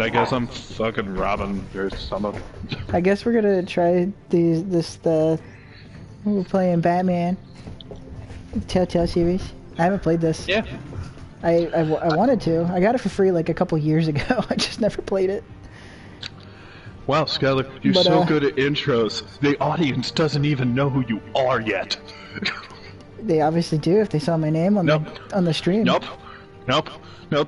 I guess I'm fucking Robin or something. I guess we're gonna try we're playing Batman. Telltale series. I haven't played this. Yeah. I wanted to. I got it for free like a couple years ago. I just never played it. Wow, Skylar, you're so good at intros. The audience doesn't even know who you are yet. They obviously do if they saw my name on the stream. Nope. The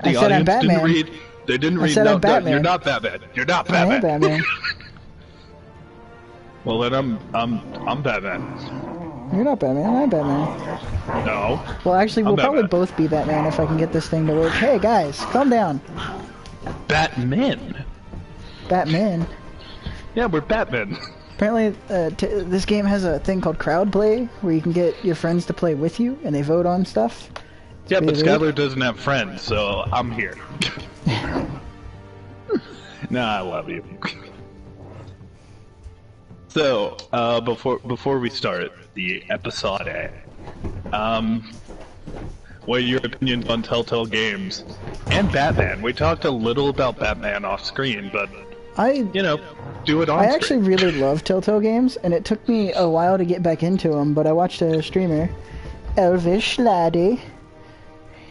I said I'm audience Batman. didn't read. They didn't read. I said I'm Batman. You're not Batman. You're not Batman. I am Batman. Well, then I'm Batman. You're not Batman. I'm Batman. No. Well, actually, we'll Batman. probably both be Batman if I can get this thing to work. Hey, guys, calm down. Batman. Batman. Yeah, we're Batman. Apparently, this game has a thing called crowd play, where you can get your friends to play with you, and they vote on stuff. Yeah, but Skylar doesn't have friends, so I'm here. Nah, I love you. So, before we start the episode, what are your opinions on Telltale games and Batman? We talked a little about Batman off screen, but do it on screen. I actually really love Telltale games, and it took me a while to get back into them, but I watched a streamer, Elvish Laddie.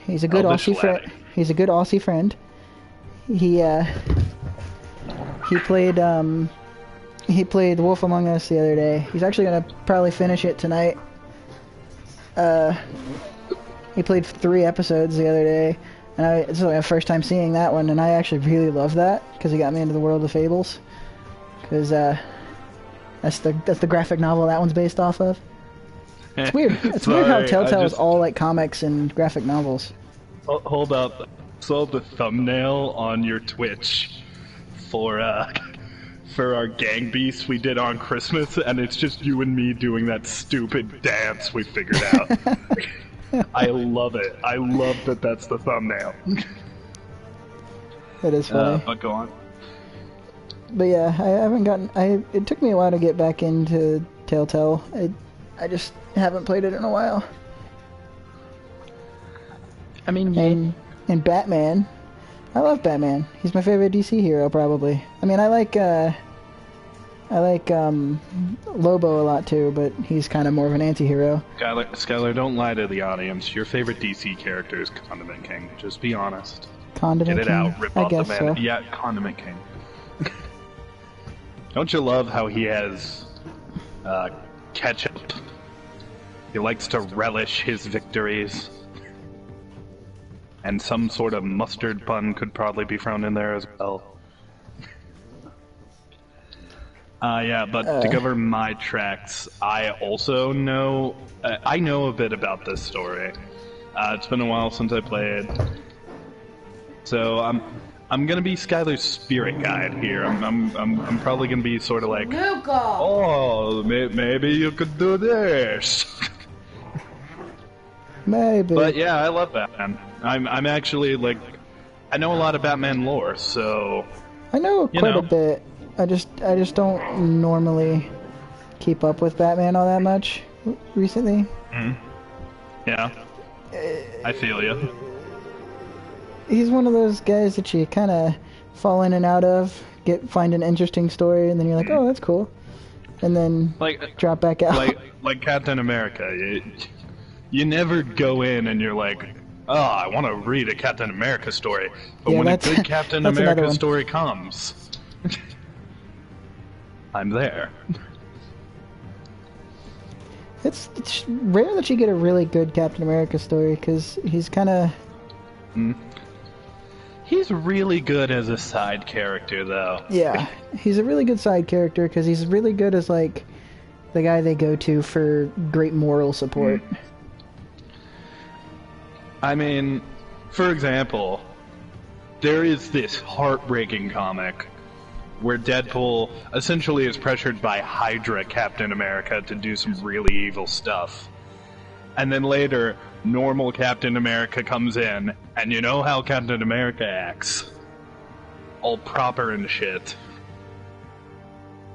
He's a good Aussie friend. He's a good Aussie friend. He played Wolf Among Us the other day. He's actually gonna probably finish it tonight. He played 3 episodes the other day, and it's my first time seeing that one, and I actually really love that because he got me into the world of Fables. Because that's the graphic novel that one's based off of. It's weird. It's weird how Telltale is all like comics and graphic novels. Hold up. I saw the thumbnail on your Twitch for our gang beast we did on Christmas, and it's just you and me doing that stupid dance we figured out. I love it. I love that that's the thumbnail. It is funny. But go on. But yeah, I haven't gotten... It took me a while to get back into Telltale. I just haven't played it in a while. I mean, and Batman. I love Batman. He's my favorite DC hero, probably. I mean, I like Lobo a lot too, but he's kind of more of an anti-hero. Skylar, don't lie to the audience. Your favorite DC character is Condiment King. Just be honest. Condiment King? Get it out. Rip off the man. So. Yeah, Condiment King. Don't you love how he has ketchup? He likes to relish his victories. And some sort of mustard pun could probably be thrown in there as well. Yeah, but to cover my tracks, I also know... I know a bit about this story. It's been a while since I played. So I'm gonna be Skylar's spirit guide here. I'm probably gonna be sort of like... Luca! Oh, maybe you could do this! Maybe. But yeah, I love Batman. I'm actually, like... I know a lot of Batman lore, so... I know quite a bit. I just don't normally keep up with Batman all that much recently. Yeah. I feel you. He's one of those guys that you kind of fall in and out of, find an interesting story, and then you're like, oh, that's cool. And then drop back out. Like Captain America. You never go in and you're like, oh, I want to read a Captain America story. But when a good Captain America story comes... I'm there. It's rare that you get a really good Captain America story, because he's kind of... He's really good as a side character, though. Yeah, he's a really good side character, because he's really good as, like, the guy they go to for great moral support. I mean, for example, there is this heartbreaking comic where Deadpool essentially is pressured by Hydra Captain America to do some really evil stuff. And then later, normal Captain America comes in, and you know how Captain America acts. All proper and shit.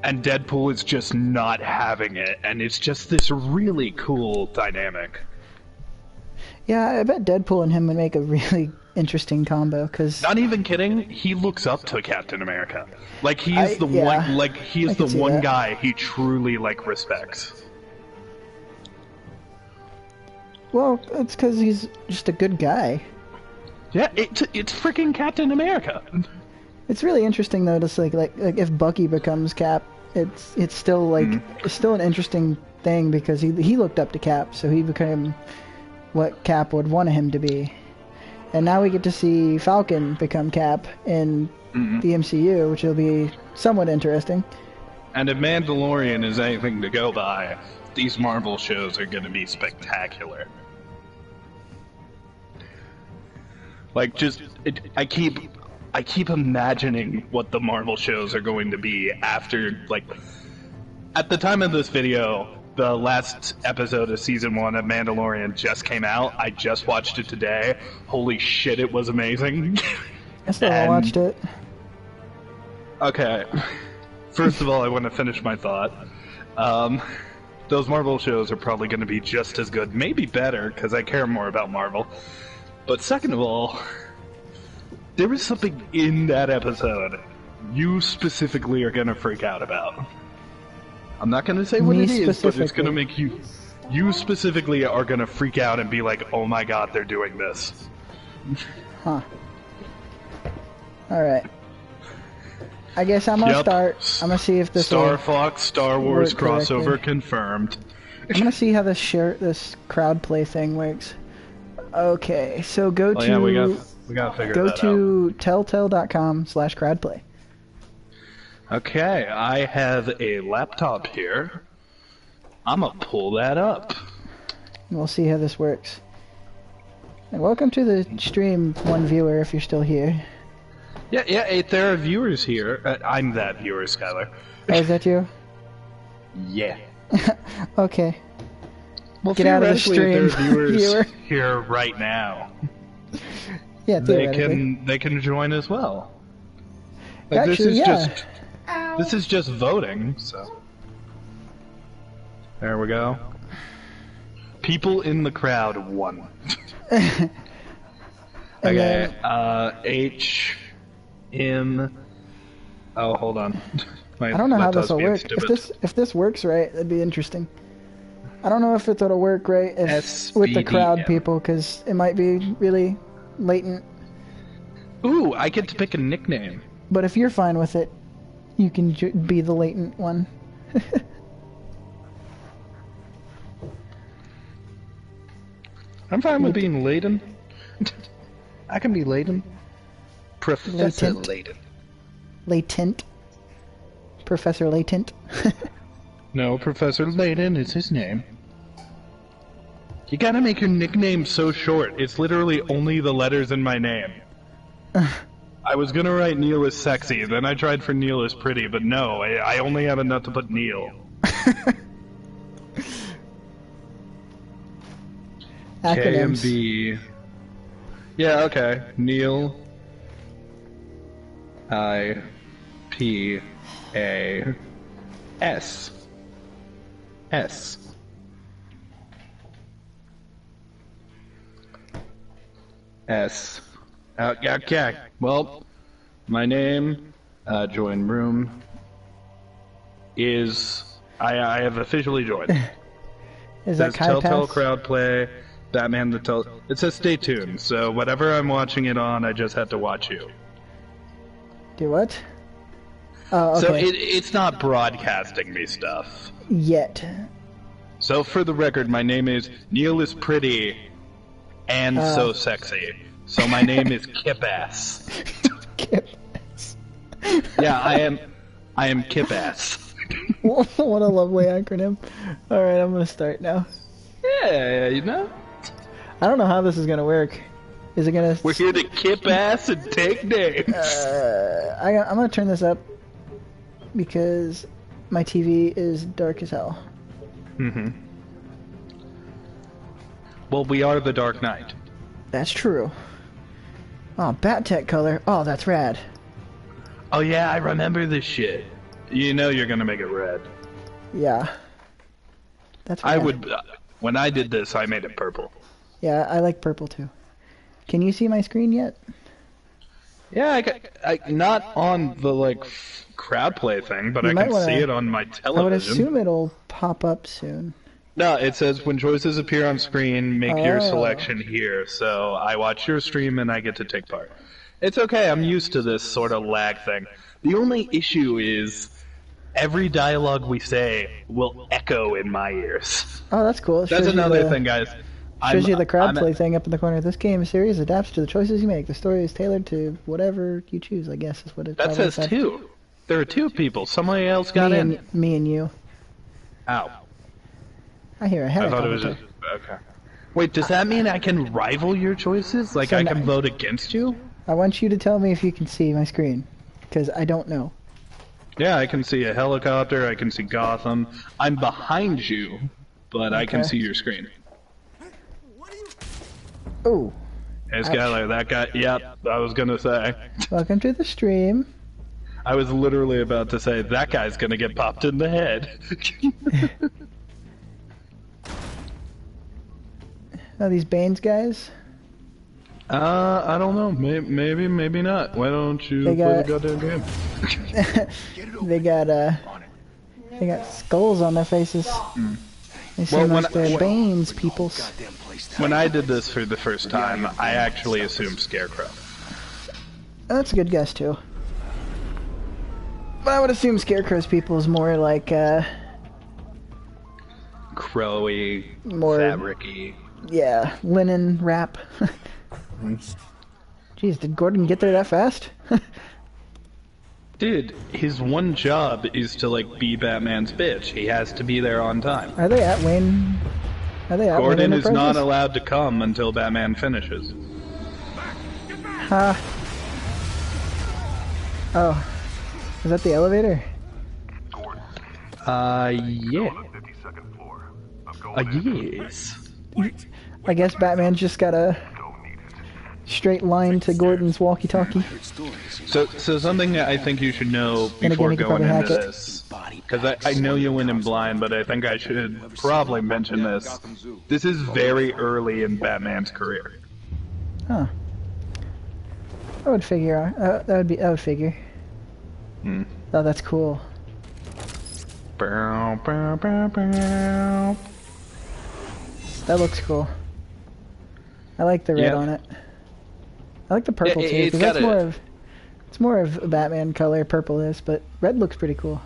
And Deadpool is just not having it, and it's just this really cool dynamic. Yeah, I bet Deadpool and him would make a really interesting combo, because... Not even kidding, he looks up to Captain America. Like, he's the yeah, one, like, he's I the can see one that. guy he truly, like, respects. Well, it's because he's just a good guy. Yeah, it's freaking Captain America. It's really interesting though, just like if Bucky becomes Cap, it's still like it's still an interesting thing because he looked up to Cap, so he became what Cap would want him to be. And now we get to see Falcon become Cap in the MCU, which will be somewhat interesting. And if Mandalorian is anything to go by, these Marvel shows are going to be spectacular. Like, I keep imagining what the Marvel shows are going to be after, like, at the time of this video, the last episode of Season 1 of Mandalorian just came out. I just watched it today. Holy shit, it was amazing. I still haven't watched it. Okay. First of all, I want to finish my thought. Those Marvel shows are probably going to be just as good, maybe better, because I care more about Marvel. But second of all, there was something in that episode you specifically are going to freak out about. I'm not going to say what it is, but it's going to make you... You specifically are going to freak out and be like, oh my god, they're doing this. Huh. Alright. I guess I'm gonna start. I'm gonna see if this Star Fox Star Wars crossover correctly. Confirmed. I'm gonna see how this crowd play thing works. Okay, so go to... yeah, we gotta figure that out. Go to telltale.com/crowdplay. Okay, I have a laptop here. I'm gonna pull that up. And we'll see how this works. And welcome to the stream, one viewer, if you're still here. Yeah, there are viewers here. I'm that viewer, Skylar. Oh, is that you? Yeah. Okay. Well, Get out of the stream, there are viewers viewer. here right now. Yeah, They can join as well. Like, Actually, this is just voting, so there we go. People in the crowd won. Okay, H M. Oh, hold on. I don't know how this will work. If this works right, that'd be interesting. I don't know if it'll work right with the crowd people, because it might be really latent. Ooh, I get to pick a nickname. But if you're fine with it, you can be the latent one. I'm fine with being Layden. I can be Layden. Professor Layden. Latent. Professor Latent. No, Professor Layden is his name. You gotta make your nickname so short. It's literally only the letters in my name. I was gonna write Kneale as sexy, then I tried for Kneale as pretty, but no, I only have enough to put Kneale. Acronyms. KMB. Yeah, okay. Kneale. I-P-A-S. S. S. Okay. Well, my name, join room, is... I have officially joined. Is that Telltale crowd play, Batman the Telltale... It says stay tuned, so whatever I'm watching it on, I just have to watch you. Do what? Oh, okay. So it's not broadcasting me stuff. Yet. So for the record, my name is Kneale is pretty and so sexy. So my name is Kip-Ass. Kip-Ass. Yeah, I am Kip-Ass. What a lovely acronym. Alright, I'm gonna start now. Yeah, you know? I don't know how this is gonna work. Is it gonna... We're here to Kip-Ass and take names. I'm gonna turn this up because my TV is dark as hell. Mm-hmm. Well, we are the Dark Knight. That's true. Oh, Bat Tech color. Oh, that's rad. Oh yeah, I remember this shit. You know you're gonna make it red. Yeah. That's rad. I would... when I did this, I made it purple. Yeah, I like purple too. Can you see my screen yet? Yeah, I not on the like crowd play thing, but I can see it on my television. I would assume it'll pop up soon. No, it says when choices appear on screen, make your selection here. So I watch your stream and I get to take part. It's okay, I'm used to this sort of lag thing. The only issue is every dialogue we say will echo in my ears. Oh, that's cool. That's another thing, guys. Shows you the crowd play thing up in the corner. This game series adapts to the choices you make. The story is tailored to whatever you choose, I guess is what it That says two. There are two people. Somebody else got in. Me and you. Ow. I hear a head. I thought it was just... Okay. Wait, does that mean I can rival your choices? Like, so I can vote against you? I want you to tell me if you can see my screen, because I don't know. Yeah, I can see a helicopter, I can see Gotham. I'm behind you, but I can see your screen. Oh. Hey, Skylar, that guy... Yep, I was gonna say. Welcome to the stream. I was literally about to say, that guy's gonna get popped in the head. Oh, these Banes guys? I don't know. Maybe, maybe not. Why don't you play the goddamn game? They got skulls on their faces. They seem like they're Banes peoples. When I did this for the first time, I actually assumed Scarecrow. That's a good guess, too. But I would assume Scarecrow's people is more like, crowy, more fabric-y. Yeah, linen wrap. Jeez, did Gordon get there that fast? Dude, his one job is to, like, be Batman's bitch. He has to be there on time. Are they at Wayne? Are they at Gordon Wayne is not allowed to come until Batman finishes. Oh. Is that the elevator? Yeah. Yes. I guess Batman's just got a straight line to Gordon's walkie-talkie. So something that I think you should know before going into this, because I know you went in blind, but I think I should probably mention this. This is very early in Batman's career. Huh. I would figure. I would figure. Hmm. Oh, that's cool. Bow, bow, bow, bow. That looks cool. I like the red on it. I like the purple too, because that's it's more of a Batman color, purple is, but red looks pretty cool.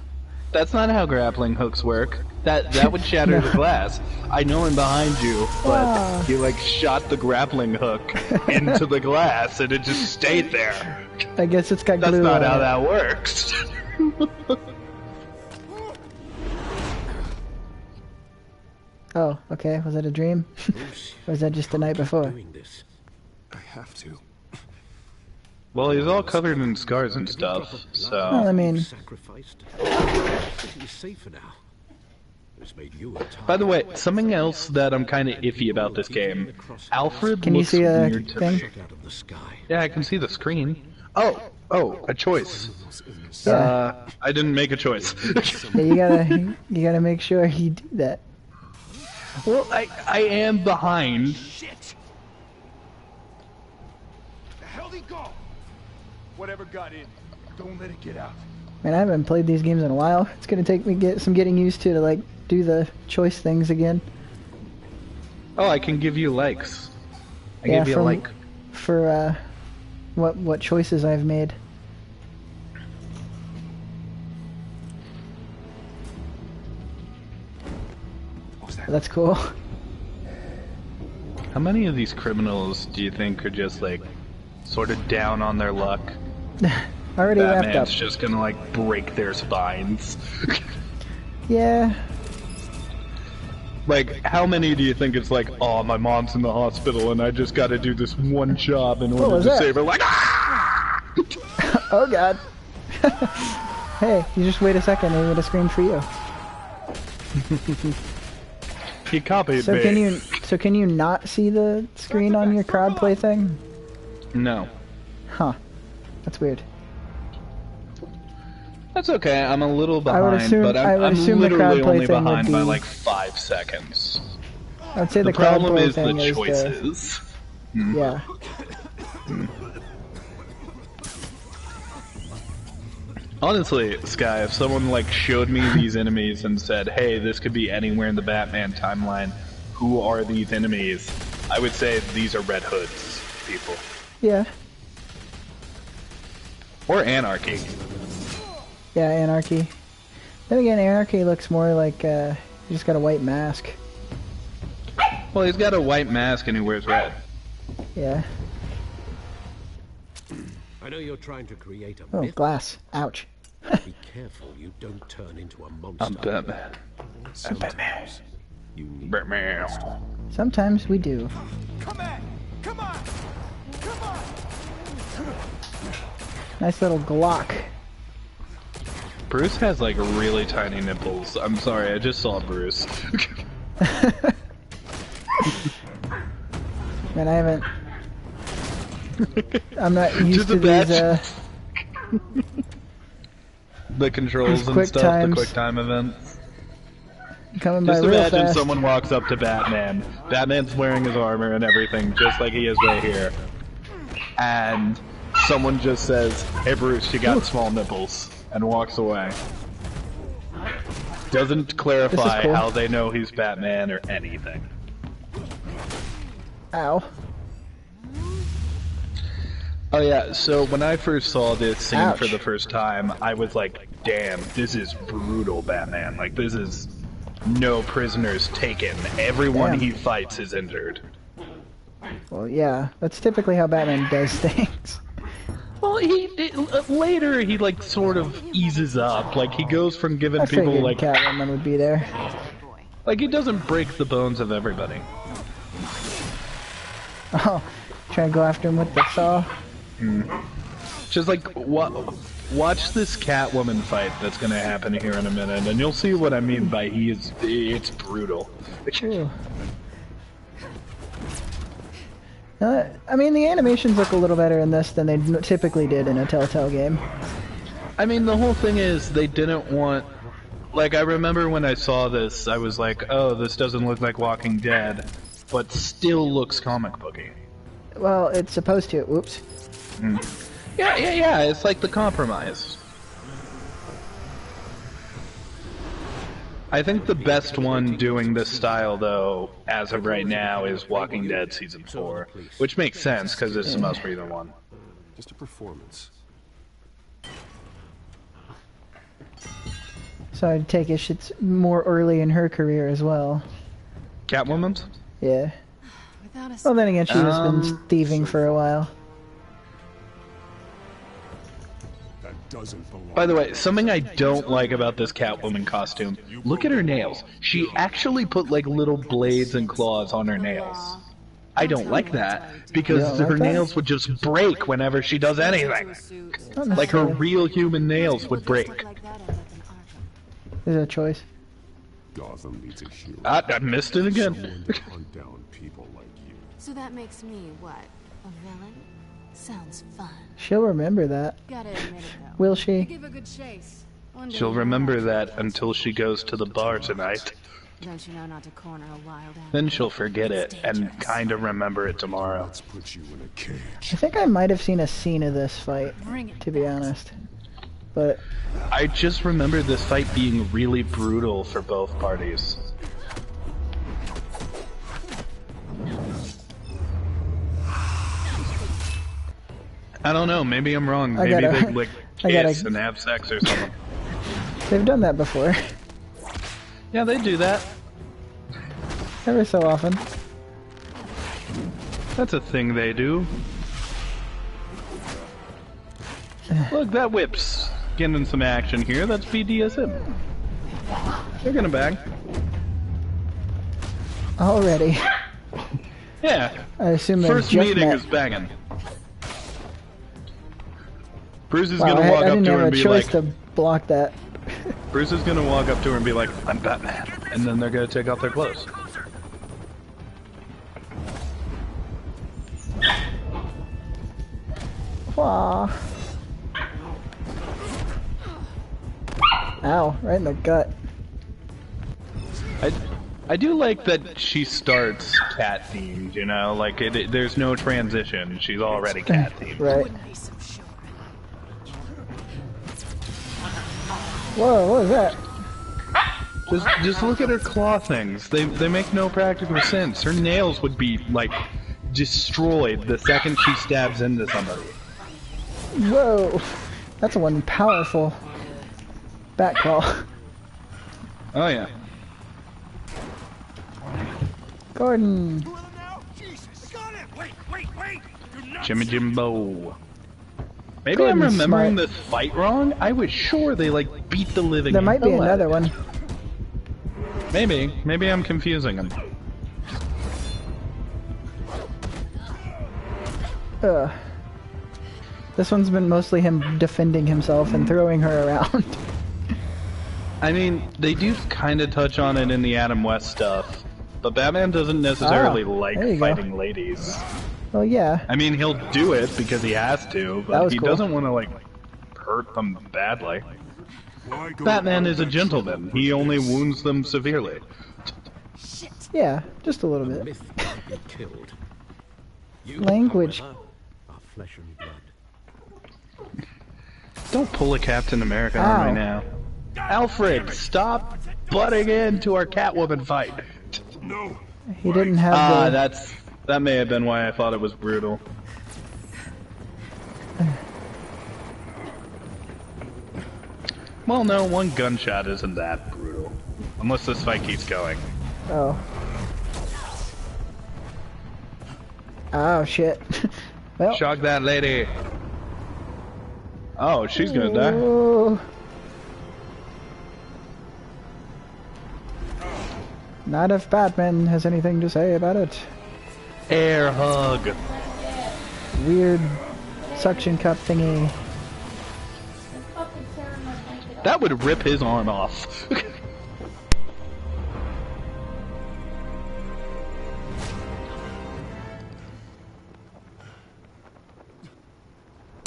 That's not how grappling hooks work. That would shatter the glass. I know I'm behind you, but you like shot the grappling hook into the glass and it just stayed there. I guess it's got glue That's not on how it. that works. Oh, okay. Was that a dream? Or was that just the night before? I have to. Well, he's all covered in scars and stuff, so... Well, I mean... By the way, something else that I'm kind of iffy about this game. Alfred Can you looks see a weird to thing? me. Yeah, I can see the screen. Oh, a choice. Yeah. I didn't make a choice. Yeah, you gotta make sure you do that. Well, I am behind. Shit! The hell did he go? Whatever got in, don't let it get out. Man, I haven't played these games in a while. It's gonna take me some getting used to like do the choice things again. Oh, I can give you likes. I give you a like. For what choices I've made. That's cool. How many of these criminals do you think are just like sort of down on their luck? Already wrapped up. Batman's just gonna like break their spines. Yeah. Like, how many do you think it's like, oh, my mom's in the hospital and I just gotta do this one job in order to save her? Like, ah! Oh god. Hey, you just wait a second and I'm gonna scream for you. He copied me. So can you not see the screen on your crowd play thing? No. Huh. That's weird. That's okay, I'm a little behind, I would assume but I'm the crowd literally play only thing behind would by be... like 5 seconds. I'd say The the crab problem boil is the thing is choices. yeah. Honestly, Sky, if someone like showed me these enemies and said, "Hey, this could be anywhere in the Batman timeline. Who are these enemies?" I would say these are Red Hood's people. Yeah. Or Anarchy. Yeah, Anarchy. Then again, Anarchy looks more like he just got a white mask. Well, he's got a white mask and he wears red. Yeah. I know you're trying to create a Oh, myth. glass. Ouch. Be careful you don't turn into a monster. I'm Batman. Sometimes you need Batman. Sometimes we do. Come on! Come on! Come on! Nice little Glock. Bruce has like really tiny nipples. I'm sorry, I just saw Bruce. Man, I haven't... I'm not used Just to these, the controls These and quick stuff, times. the quick time events. coming by Just real imagine fast. someone walks up to Batman. Batman's wearing his armor and everything, just like he is right here. And someone just says, "Hey Bruce, you got small nipples," and walks away. Doesn't clarify cool. how they know he's Batman or anything. Ow. Oh yeah, so when I first saw this scene Ouch. for the first time, I was like, damn, this is brutal Batman. Like, this is no prisoners taken. Everyone Damn. he fights is injured. Well, yeah. That's typically how Batman does things. Well, later he like sort of eases up. Like, he goes from giving I people figured like... Catwoman would be there. Like, he doesn't break the bones of everybody. Oh, trying to go after him with the saw. Just like, watch this Catwoman fight that's gonna happen here in a minute, and you'll see what I mean by it's brutal. Ooh. I mean, the animations look a little better in this than they typically did in a Telltale game. I mean, the whole thing is they didn't want... Like, I remember when I saw this, I was like, oh, this doesn't look like Walking Dead, but still looks comic booky. Well, it's supposed to. Whoops. Yeah, it's like the compromise. I think the best one doing this style, though, as of right now, is Walking Dead Season 4. Which makes sense, because it's the most recent one. Just a performance. So I'd take it it's more early in her career as well. Catwoman's? Yeah. Without a Well, then again, she has been thieving for a while. That doesn't belong. By the way, something I don't like about this Catwoman costume, look at her nails. She actually put like little blades and claws on her nails. I don't like that, because You don't like her that? nails would just break whenever she does anything. Not Like her necessarily. real human nails would break. Is it a choice? Gotham needs a hero. I missed it again. Someone to hunt down people like you. So that makes me what? A villain? Sounds fun. She'll remember that. Gotta admit it though. Will You she? give a good chase. One day She'll you'll remember have that to. until she goes to the bar tonight. Don't you know not to corner a wild animal? Then she'll forget It's it and dangerous. kinda remember it tomorrow. Let's put you in a cage. I think I might have seen a scene of this fight, Bring it to be back. honest. But I just remember this fight being really brutal for both parties. I don't know, maybe I'm wrong. I Maybe gotta- they like I gotta- kiss and have sex or something. they've done that before. Yeah, they do that. Every so often. That's a thing they do. Look, that whip's getting some action here. That's BDSM. They're gonna bang. Already. Yeah. I assume they've First just meeting met. is banging. Bruce is Wow, gonna I walk up didn't to have her a and be choice like, to block that. Bruce is gonna walk up to her and be like, I'm Batman. And then they're gonna take off their clothes. Aw. Ow, right in the gut. I do like that she starts cat themed, you know? Like, there's no transition. She's already cat themed. Right. Whoa, what was that? Just look at her claw things. They make no practical sense. Her nails would be, like, destroyed the second she stabs into somebody. Whoa. That's one powerful bat claw. Oh, yeah. Gordon. Jimmy Jimbo. Maybe Gordon's I'm remembering smart. this fight wrong? I was sure they, like, beat the living There might be hell out another of it. one. Maybe I'm confusing them. Ugh. This one's been mostly him defending himself and throwing her around. I mean, they do kind of touch on it in the Adam West stuff, but Batman doesn't necessarily like there you go. fighting ladies. Well, yeah. I mean, he'll do it because he has to, That but was he cool. doesn't want to, like, hurt them badly. Why go Batman around is a that gentleman. He only wounds them severely. Yeah, just a little bit. Myth can't be killed. You, Language. however, are flesh and blood. Don't pull a Captain America on Ow. right now. Alfred, stop butting into our Catwoman fight. No. He didn't have the... That may have been why I thought it was brutal. Well, no, one gunshot isn't that brutal. Unless this fight keeps going. Oh. Oh, shit. Well. Shock that lady. Oh, she's gonna die. Oh. Not if Batman has anything to say about it. Air hug. Weird suction cup thingy. That would rip his arm off.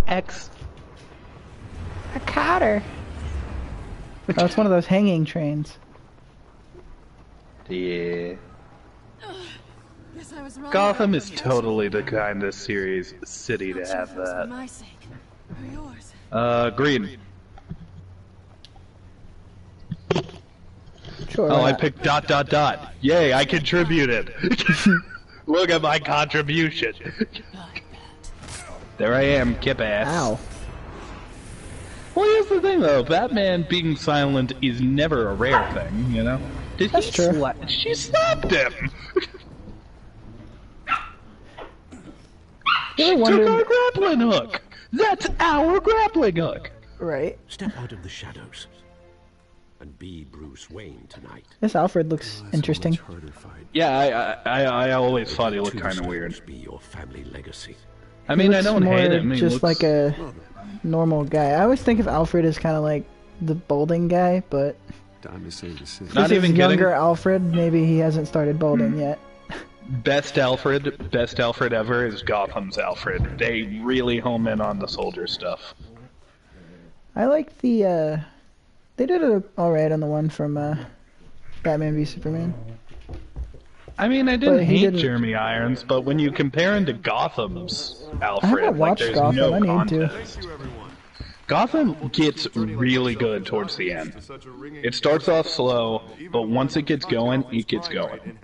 X. I caught her. Oh, it's one of those hanging trains. Yeah. Guess I was wrong. Gotham is totally the kind of city to have For that. my sake, or yours. Green. Sure. Oh, why I not? picked ... Yay, I contributed. Look at my contribution. There I am, kip ass. Ow. Well, here's the thing though, Batman being silent is never a rare thing, you know? Did That's he true. She slapped him! You She ever took wondered... our grappling hook! That's our grappling hook! Right. Step out of the shadows and be Bruce Wayne tonight. This Alfred looks interesting. Much harder fight. Yeah, I always thought he looked Two kind of stones weird. Be your family legacy. I mean, I Looks don't more hate him. He just looks... like a normal guy. I always think of Alfred as kind of like the balding guy, but Time to save the city. Not this is even kidding. younger Alfred. Maybe he hasn't started balding yet. Best Alfred ever is Gotham's Alfred. They really home in on the soldier stuff. I like the. They did it all right on the one from Batman v Superman. I mean, I didn't But he hate didn't- Jeremy Irons, but when you compare him to Gotham's Alfred, haven't like, watched there's Gotham, no I need to. contest. Gotham gets really good towards the end. It starts off slow, but once it gets going, it gets going.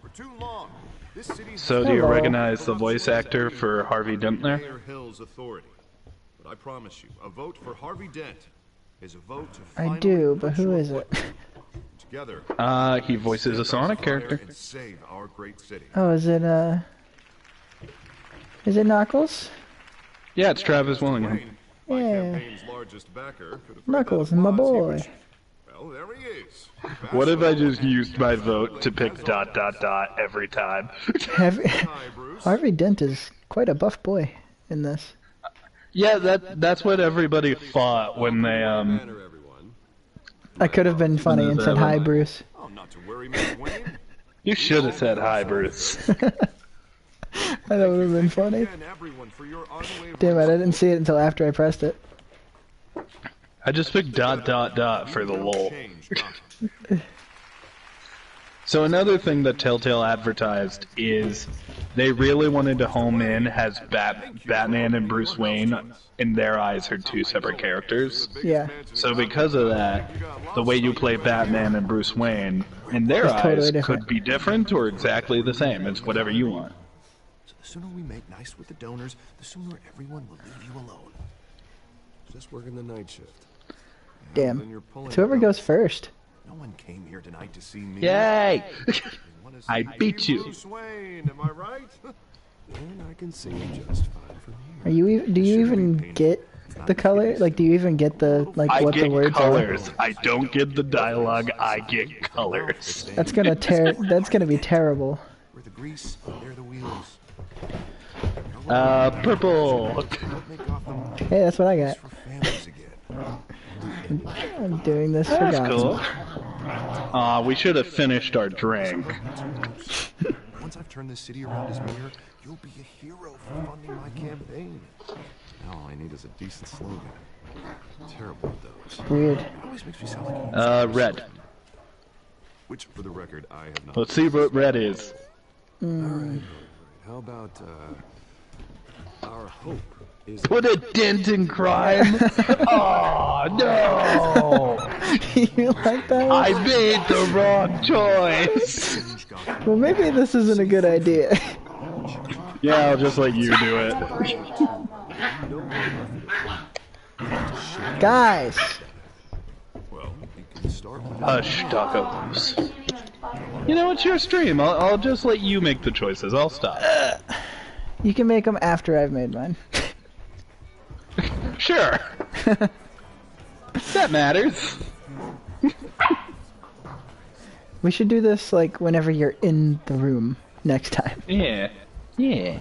For too long, this city's So do you Hello. recognize the voice actor for Harvey Dent there? Mayor Hill's authority. But I promise you, a vote for Harvey Dent is a vote to I finally do, but push who your is it? foot. Together, He voices a Sonic fire character. and save our great city. Oh, is it Is it Knuckles? Yeah, it's Travis Willingham. Wayne, my Yeah. campaign's largest backer, could have Knuckles, read that my applause he boy. was- Well, there he is. What if I just used my vote to pick ... every time? Harvey Dent is quite a buff boy in this. Yeah, that's what everybody thought when they Banner, everyone. I could have been funny and said hi, Bruce. Oh, not to worry, Mr. Wayne. You should have said hi, Bruce. That would have been funny. And everyone for your unwavering Damn it, I didn't see it until after I pressed it. I just picked ... for the lol. change, Gotham. So another thing that Telltale advertised is they really wanted to home in as Batman and Bruce Wayne, in their eyes, are two separate characters. Yeah. So because of that, the way you play Batman and Bruce Wayne, in their It's eyes, totally different. could be different or exactly the same. It's whatever you want. So the sooner we make nice with the donors, the sooner everyone will leave you alone. Just working the night shift. Then Damn. you're pulling It's whoever it goes up. first. No one came here tonight to see me. Yay! They wanna see I beat you. Bruce Wayne, am I right? And I can see him just fine from Are here. you? Do you even get the color? Like, do you even get the I what the get words colors. I don't get the dialogue. I get colors. are? That's gonna That's gonna be terrible. We're the grease, they're the wheels. Purple. Help make Gotham Hey, that's what I got. for families again. I'm doing this for That's Gotham. cool. We should have finished our drink. Once I've turned this city around as mayor, you'll be a hero for funding my campaign. Now all I need is a decent slogan. Terrible at those. Weird. It always makes me sound like Red. which, for the record, I have not. Let's see what red is. How about, our hope is... Put a dent in crime. Oh no! You like that one? I made the wrong choice. Change Gotham. Well, maybe this isn't a good idea. Yeah, I'll just let you do it. Guys! Well, you can start with Hush, tacos. You know, it's your stream. I'll just let you make the choices. I'll stop. You can make them after I've made mine. Sure. That matters. We should do this, like, whenever you're in the room next time. Yeah. Yeah.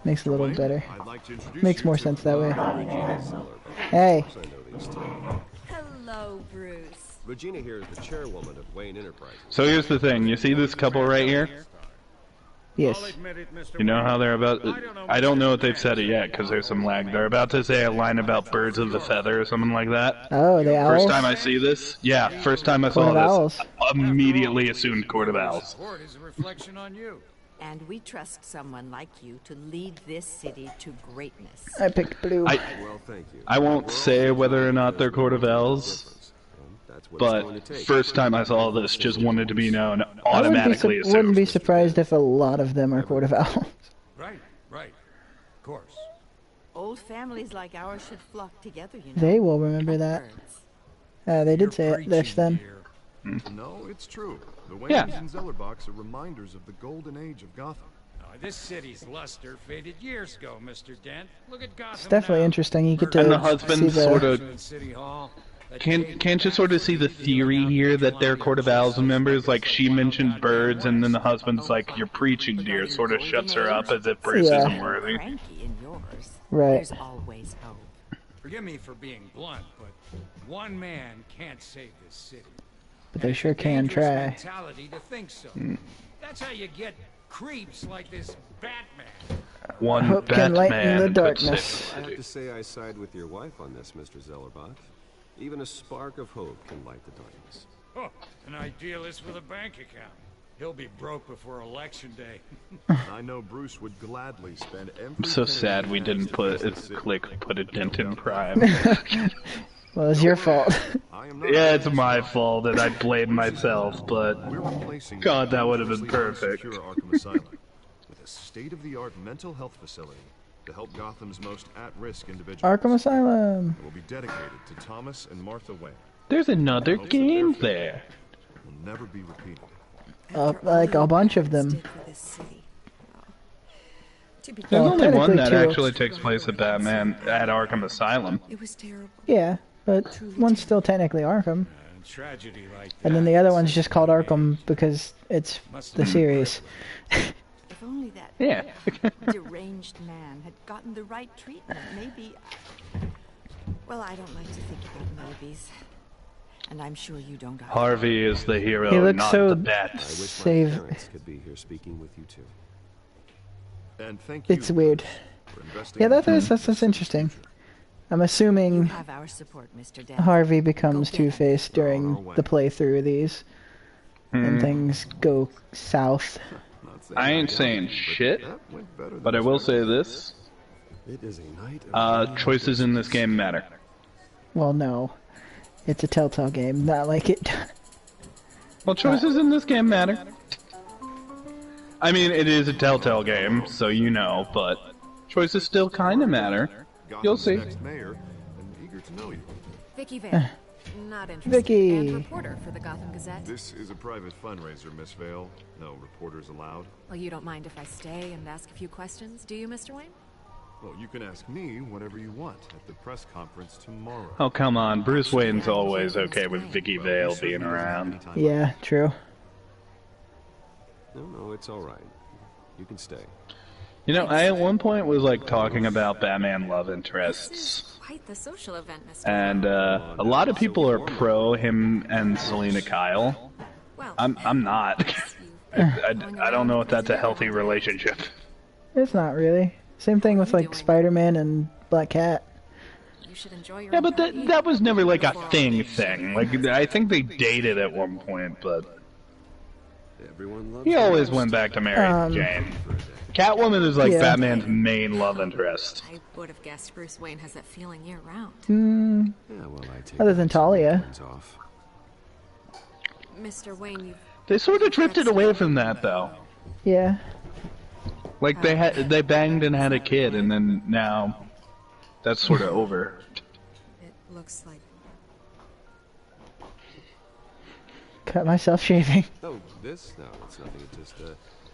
Makes it a little better. I'd like to introduce Makes you more to sense that way. Regina Zeller. Hey, I know these two. Hello, Bruce. Regina here is the chairwoman of Wayne Enterprises. So here's the thing. You see this couple right here? yes. You know how they're about... I don't know if they've said it yet, because there's some lag. They're about to say a line about birds of a feather or something like that. Oh, the owls? First time I see this, first time I Court saw of Owls. this, I immediately assumed Court of Owls. Court is a reflection on you. And we trust someone like you to lead this city to greatness. I picked blue. Well, thank you. I won't say whether or not they're Court of Owls, That's what it's going to but take. first time I saw this, just wanted to be known, I automatically wouldn't be assumed. surprised if a lot of them are Court of Owls. Right, of course. Old families like ours should flock together, you know. They will remember like that. birds. They did You're say it preaching this then. here. No, it's true. The Yeah. Waynes and Zellerbachs are reminders of the golden age of Gotham. This city's luster faded years ago, Mr. Dent. Look at Gotham It's definitely now. interesting. You get to And the see husband the... sort of... Ashland City Hall. that Can't gate you sort of see the theory here that they're Court of Owls members? Like, she mentioned birds, and then the husband's like, "You're preaching, dear," sort of shuts her up as if Bruce Yeah. isn't worthy. Frankie in yours. Right. There's always hope. Forgive me for being blunt, but one man can't save this city. But they sure can Dangerous try. mentality to think so. That's how you get creeps like this Batman. One Hope can lighten Batman the could darkness. save I the have to city. say I side with your wife on this, Mr. Zellerbach. Even a spark of hope can light the darkness. Oh, an idealist with a bank account. He'll be broke before election day. I know Bruce would gladly spend every I'm so penny sad he we has didn't to put fix this city. put a dent in crime. Well, it's your fault. I am not Yeah, it's my fault, and I blame myself, but We're replacing God, that would have been dangerously perfect. unsecure Arkham Asylum with a state-of-the-art mental health facility to help Gotham's most at-risk individuals. Arkham Asylum. It will be dedicated to Thomas and Martha Wayne. there's another game there. It will never be repeated. Like a bunch of them. Did for this city. Oh. To be There's Well, only one technically that two. actually takes place at Batman at Arkham Asylum. It was terrible. Yeah, but one's still technically Arkham. And tragedy like And then that the other is one's just called Arkham because it's the series. If only that Yeah. deranged man had gotten the right treatment, maybe. Well, I don't like to think about maybes. And I'm sure you don't either. Harvey is the hero, He looks not so- the I bat. wish my Save- parents could be here speaking with you too. And thank you It's weird. for investing Yeah, in that's interesting. I'm You assuming have our support, Mr. Dent. Harvey becomes Go get him. Two-Face during the playthrough of these. and things go south. Not saying I ain't I saying but shit, that went better than but I will say this. It is a night of Choices in this game matter. Well, no. It's a Telltale game, not like it. Well, choices in this game matter. I mean, it is a Telltale game, so you know, but choices still kind of matter. You'll Gotham's see. next mayor, and eager to know you. Vicky Vale. Not interested. Vicky. And reporter for the Gotham Gazette. This is a private fundraiser, Miss Vale. No reporters allowed. Well, you don't mind if I stay and ask a few questions, do you, Mr. Wayne? Well, you can ask me whatever you want at the press conference tomorrow. Oh, come on. Bruce Wayne's always okay with Vicky Vale being around. Yeah, true. No, it's all right. You can stay. You know, I at one point was like talking about Batman love interests. Quite the social event, Mr. And a lot of people are pro him and Selena Kyle. Well, I'm not. I don't know if that's a healthy relationship. It's not really. Same thing with like Spider-Man and Black Cat. you should enjoy your Yeah, own but party. that was never like a thing. Like, I think they dated at one point, but Everyone loves he you. always went back to Mary Jane. Catwoman is like Yeah. Batman's main love interest. I would have guessed Bruce Wayne has that feeling year-round. Yeah, well, I take Other than my Talia. hands off. Mr. Wayne, you've... They sort of drifted away from that, though. Yeah. Like they banged and had a kid, and then now that's sort of over. It looks like... Cut myself shaving. Oh, this? No, it's nothing. It's just,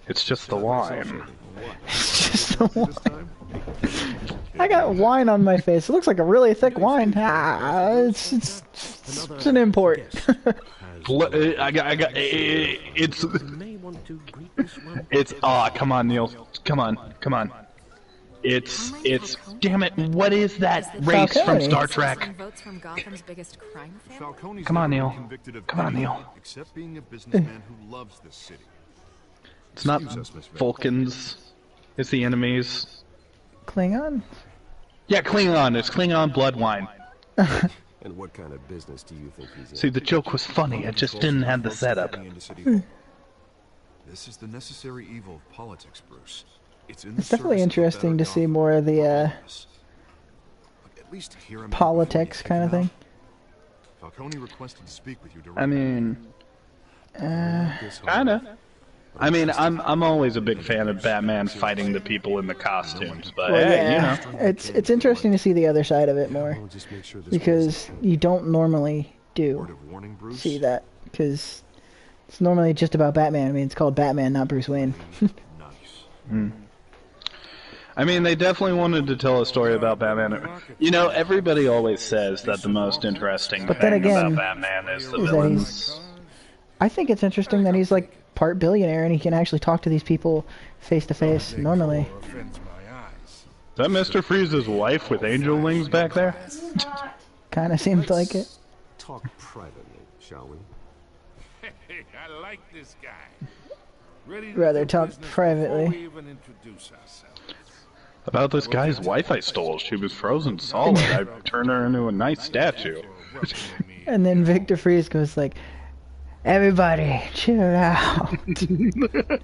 It's just the wine. what? It's just the This wine. time? I got wine on my face. It looks like a really thick wine. It's an import. I got. It's. You may want to greet this one. It's. Ah, come on, Neil. Come on. It's. Damn it! What is that race from Falcone. Star Trek? Some votes from Gotham's biggest crime family? Falcone's Come on, never been Neil. convicted of Come on, anything Neil. Except being a businessman who loves this city. It's not Excuse us, Miss Vale. Vulcans. It's the enemies. Klingon? Yeah, Klingon. It's Klingon blood wine. And what kind of business do you think he's in? See, the joke was funny. It just didn't have the setup. Into City Hall. This is the necessary evil of politics, Bruce. It's definitely interesting to see more of the at least hear him out politics before you kind of kick him thing. out. Falcone requested to speak with you directly. I mean, This whole- kinda. I mean, I'm always a big fan of Batman fighting the people in the costumes, but Well, hey, you yeah, know. it's interesting to see the other side of it more I'll just make sure this because you don't normally Word do of warning, Bruce. see that because it's normally just about Batman. I mean, it's called Batman, not Bruce Wayne. Nice. I mean, they definitely wanted to tell a story about Batman. You know, everybody always says that the most interesting But then thing again, about Batman is the is that villains. I think it's interesting that he's like part billionaire and he can actually talk to these people face to face normally. Offends my eyes. Is that Mr. Freeze's wife with angel wings back there? Kind of seemed like it. talk privately, shall we? Hey, I like this guy. Ready to Rather do talk business privately. before we even introduce ourselves. About this guy's wife I stole. She was frozen solid. I turned her into a nice statue. And then Victor Freeze goes like, "Everybody, chill out."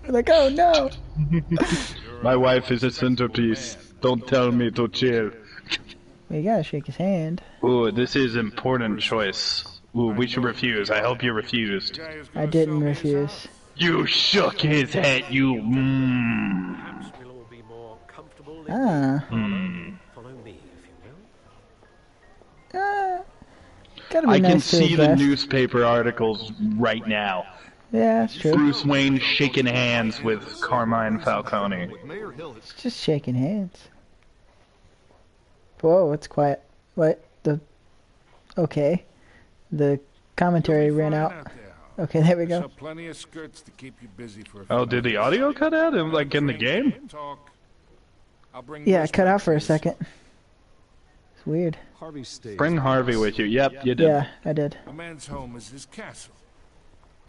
Like, oh no. My wife is a centerpiece. Don't tell me to chill. Well, you gotta shake his hand. Ooh, this is important choice. Ooh, we should refuse. I hope you refused. I didn't refuse. You shook his head, you Perhaps we'll all be more comfortable in Ah. Follow me, if you will. Gotta be I nice can to see his the guest. newspaper articles right now. Yeah, that's true. Bruce Wayne shaking hands with Carmine Falcone. Mayor Hill has It's just shaking hands. Whoa, it's quiet. What? Okay. The commentary ran out. Okay, there we So go. plenty of skirts to keep you busy for a Oh, few did the minutes. audio cut out? Like in the game? Talk. I'll bring Yeah, Bruce it cut back out for a to this. second. It's weird. Harvey stays. Bring Harvey with you. Yep, you did. Yeah, I did. A man's home is his castle.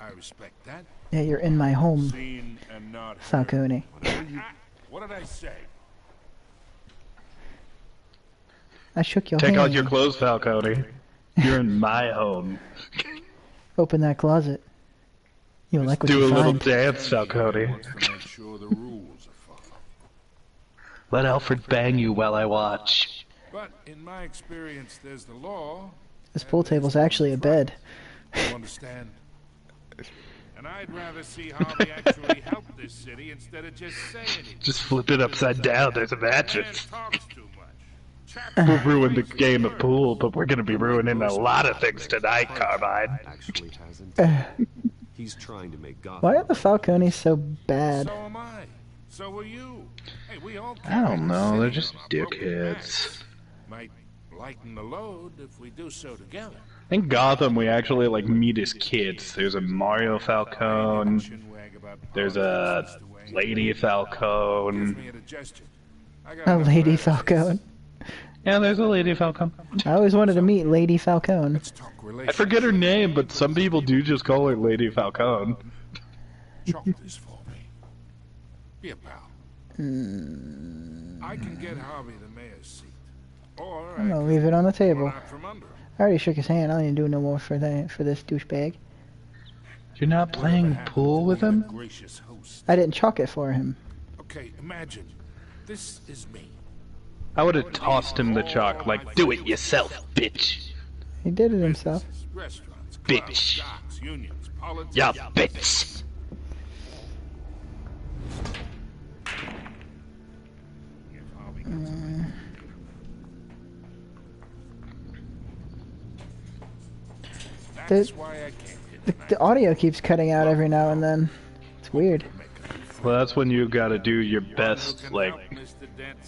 I respect that. Yeah, you're in my home, Seen and not heard. Falcone. What did I say? I shook your Take hand. out your clothes, Falcone. You're in my home. Open that closet. You'll like what Do a you little find. dance, Falcone. Make sure the rules are followed. Let Alfred bang you while I watch. But in my experience, there's the law. This pool table's actually a bed. You understand? And I'd rather see Harvey actually help this city instead of just saying it. Just flip it upside down, there's a Man mattress. talks too much. We'll ruin the game of pool, but we're gonna be ruining a lot of things tonight, Carbine. Actually hasn't. He's trying to make Gotham. Why are the Falcones so bad? So am I. So are you. Hey, we all I don't know, they're city just on our broken dickheads. backs. Might lighten the load if we do so together. In Gotham, we actually like meet as kids. There's a Mario Falcone. There's a Lady Falcone. A Lady Falcone. Yeah, there's a Lady Falcone. I always wanted to meet Lady Falcone. I forget her name, but some people do just call her Lady Falcone. Chop this for me. Be a pal. I can get Harvey the mayor's seat. Or I'm gonna leave it on the table. out from under him. I already shook his hand. I don't need to do no more for this douchebag. You're not playing pool with him? Gracious host. I didn't chalk it for him. Okay, imagine. This is me. I would have tossed him the chalk, like, do it yourself, bitch. He did it himself. Restaurants, Bitch. clubs, docks, unions, politics. Ya bitch. If Harvey gets away. That's why I can't get The audio keeps cutting out every now and then. It's weird. Well, that's when you gotta do your best, like,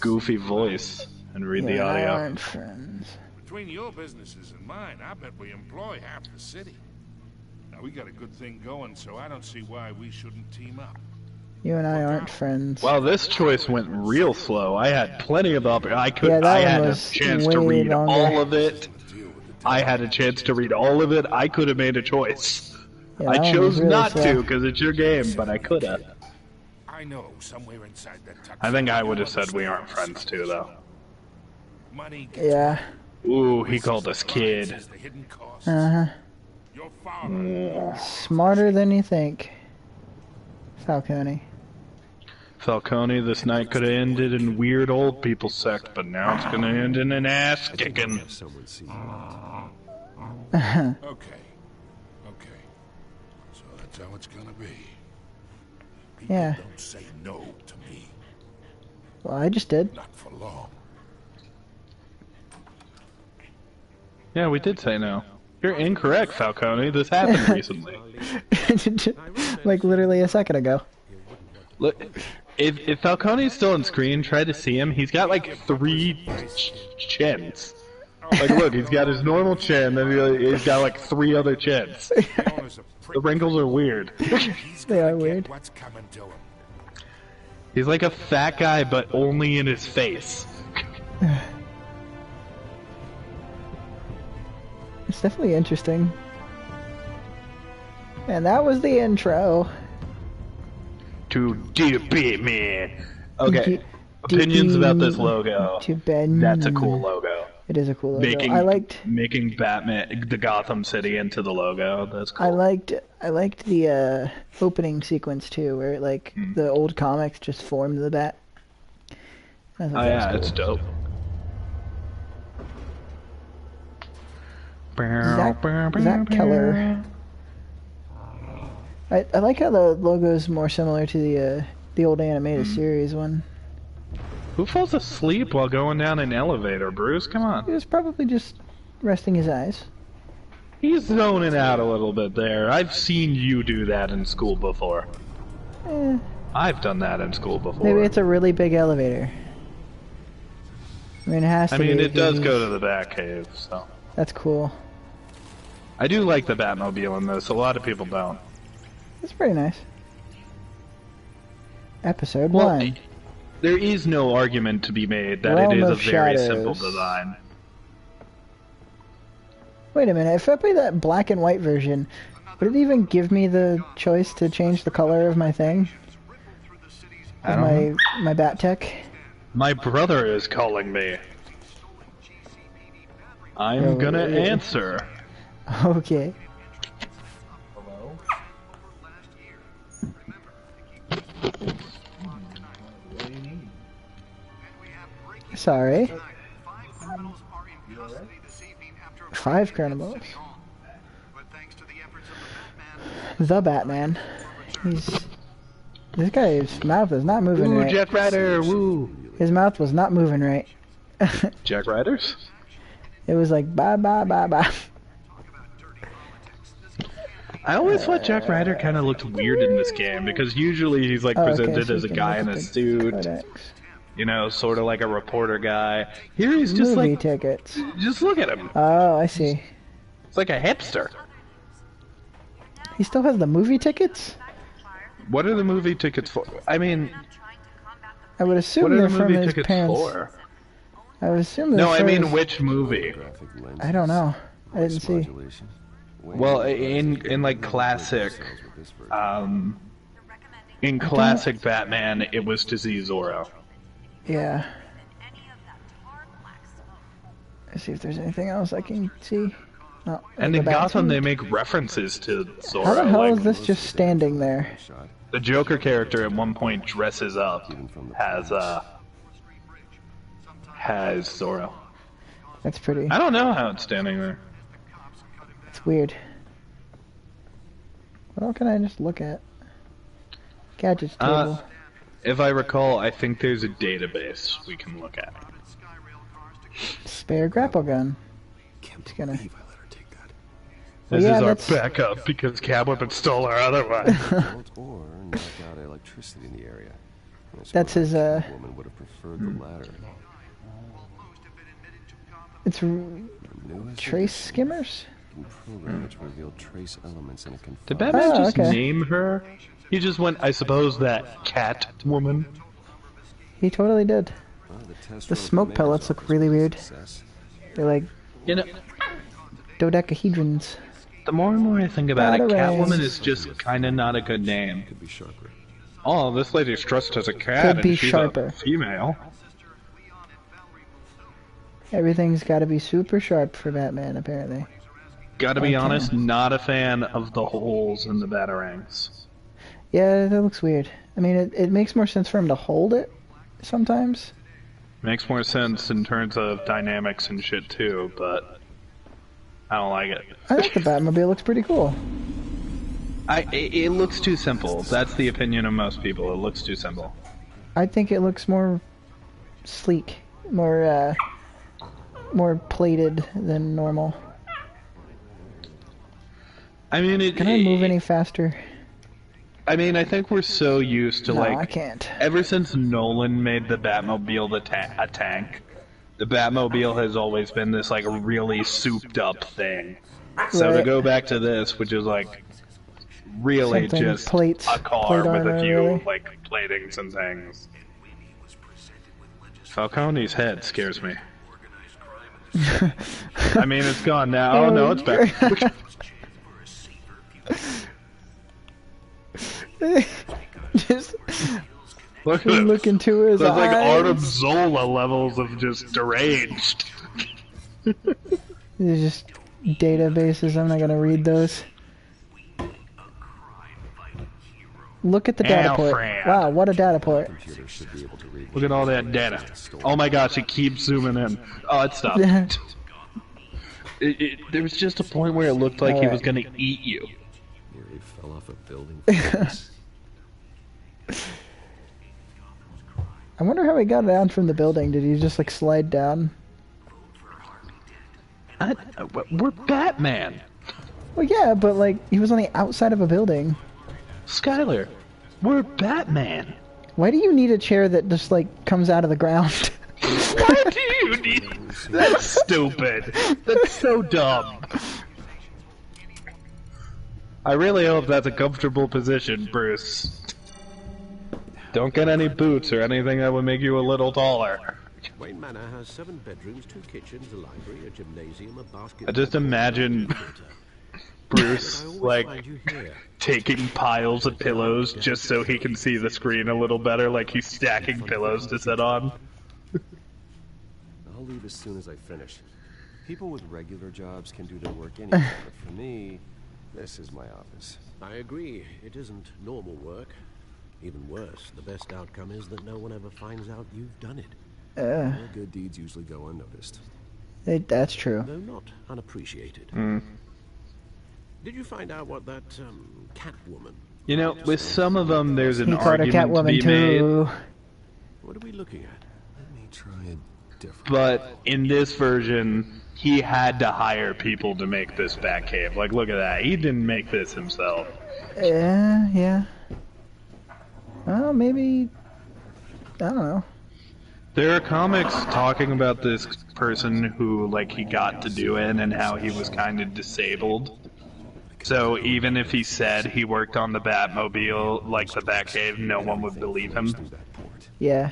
goofy voice and read the You and I audio. aren't friends. Between your businesses and mine, I bet we employ half the city. Now, we got a good thing going, so I don't see why we shouldn't team up. You and I aren't friends. Wow, this choice went real slow. I had plenty of I Yeah, that I one had a was chance to way read longer. all of it. I had a chance to read all of it. I could have made a choice. Yeah, I that one chose was really not slow. to because it's your game, but I could have. I know somewhere inside that tuxedo, I think I would have you said we aren't understand friends too, though. Money gets Yeah. Ooh, he called us kid. is the hidden costs. Uh Your father. huh. Smarter than you think. Falcone. Falcone, this night could have ended in weird old people sect, but now it's gonna end in an ass kicking. Have someone see you. Okay. Okay. So that's how it's gonna be. People Yeah. don't say no to me. Well, I just did. Not for long. Yeah, we did say no. You're incorrect, Falcone. This happened recently. Like literally a second ago. Look, if Falcone's still on screen, try to see him. He's got like 3 chins. Like, look, he's got his normal chin, then he's got like 3 other chins. The owner's a prick. The wrinkles are weird. He's They gonna are get weird. What's coming to him? He's like a fat guy, but only in his face. It's definitely interesting. And that was the intro. To DB me. Okay, D- opinions about this DB logo. to Ben. That's a cool logo. It is a cool logo. Making I liked Batman, the Gotham City into the logo. That's cool. I liked the opening sequence too, where like the old comics just formed the bat. I thought Oh that yeah, was it's cool. dope. Zach Keller. I like how the logo is more similar to the old animated series one. Who falls asleep while going down an elevator, Bruce? Come He on. was probably just resting his eyes. He's zoning out a little bit there. I've seen you do that in school before. Eh, I've done that in school before. maybe it's a really big elevator. I mean, it has to I mean, be it does because go to the Batcave, so. That's cool. I do like the Batmobile in this. A lot of people don't. It's pretty nice. Episode Well, 1. there is no argument to be made that Realm it is a of very Shadows. simple design. Wait a minute, if I play that black and white version, would it even give me the choice to change the color of my thing? I Of don't know. my bat tech? My brother is calling me. I'm Oh, gonna really? answer. Okay. Sorry. 5 criminals. The Batman. This guy's mouth is not moving Ooh, right. Jack Ryder, woo! His mouth was not moving right. Jack Ryder's? It was like, bye, bye, bye, bye. I always thought Jack Ryder kind of looked weird in this game, because usually he's like presented so as a you can guy look in at a the suit, codex. you know, sort of like a reporter guy. Here he's just Movie like, tickets. just look at him. Oh, I see. It's like a hipster. He still has the movie tickets? What are the movie tickets for? I mean, I would what assume are they're the from movie his tickets parents. for? I would assume they're No, I for mean his... which movie? I don't know. I didn't see. Well, in like classic, in classic Batman, it was to see Zorro. Yeah. Let's see if there's anything else I can see. No, And in Gotham, they make references to Zorro. How the hell like, is this just standing there? the Joker character at one point dresses up as Zorro. That's pretty. I don't know how it's standing there. It's weird. What else can I just look at? Gadgets table. If I recall, I think there's a database we can look at. Spare grapple gun. It's gonna... This yeah, is our that's... backup because Catwoman stole our other one. Or knock out electricity in the area. That's his, Woman would have preferred the latter. It's trace skimmers? Program which revealed trace elements in a Did Batman just okay. name her? He just went, I suppose, that Catwoman. He totally did. The smoke pellets look really weird. They're like You know, dodecahedrons. the more and more I think about it, Batarangs. Catwoman is just kind of not a good name. Could be sharper. Oh, this lady's dressed as a cat Could be and she's sharper. a female. Everything's got to be super sharp for Batman, apparently. Gotta be Okay. honest, not a fan of the holes in the Batarangs. Yeah, that looks weird. I mean, it makes more sense for him to hold it sometimes. Makes more sense in terms of dynamics and shit too, but I don't like it. I think the Batmobile looks pretty cool. It looks too simple. That's the opinion of most people. It looks too simple. I think it looks more sleek, more plated than normal. I mean, Can I move any faster? I mean, I think we're so used to No, like I can't. ever since Nolan made the Batmobile a tank. The Batmobile has always been this like really souped up thing. So to Right. go back to this, which is like really Something just plates, a car plate with a armor, few really. like platings and things. Falcone's head scares me. I mean, it's gone now. Oh no, it's back. Just Look at him. look into his There's like eyes. Artem Zola levels of just deranged. These are just databases. I'm not gonna read those. Look at the data port. Alfred. Wow, what a data port. Computer should be able to read. Look at all that data. Oh my gosh, it keeps zooming in. Oh, it stopped. There was just a point where it looked like he was gonna eat you. Nearly fell off a building. I wonder how he got down from the building. Did he just like slide down? We're Batman. Well, yeah, but like he was on the outside of a building. Skylar, we're Batman. Why do you need a chair that just like comes out of the ground? Why do you need... That's stupid. That's so dumb. I really hope that's a comfortable position, Bruce. Don't get any boots or anything that would make you a little taller. Wayne Manor has 7 bedrooms, 2 kitchens, a library, a gymnasium, a basketball. I just imagine Bruce, like, taking piles of pillows just so he can see the screen a little better, like he's stacking pillows to sit on. I'll leave as soon as I finish. People with regular jobs can do their work anywhere, but for me, this is my office. I agree. It isn't normal work. Even worse, the best outcome is that no one ever finds out you've done it. More good deeds usually go unnoticed. That's true. Though not unappreciated. Did you find out what that Catwoman? You know, with some of them, there's an He called her argument to be Catwoman too. made. What are we looking at? Let me try it different. But in this version, he had to hire people to make this Batcave. Like, look at that. He didn't make this himself. Yeah. Well, maybe... I don't know. There are comics talking about this person who, like, he got to do it and how he was kind of disabled. So even if he said he worked on the Batmobile, like the Batcave, no one would believe him. Yeah.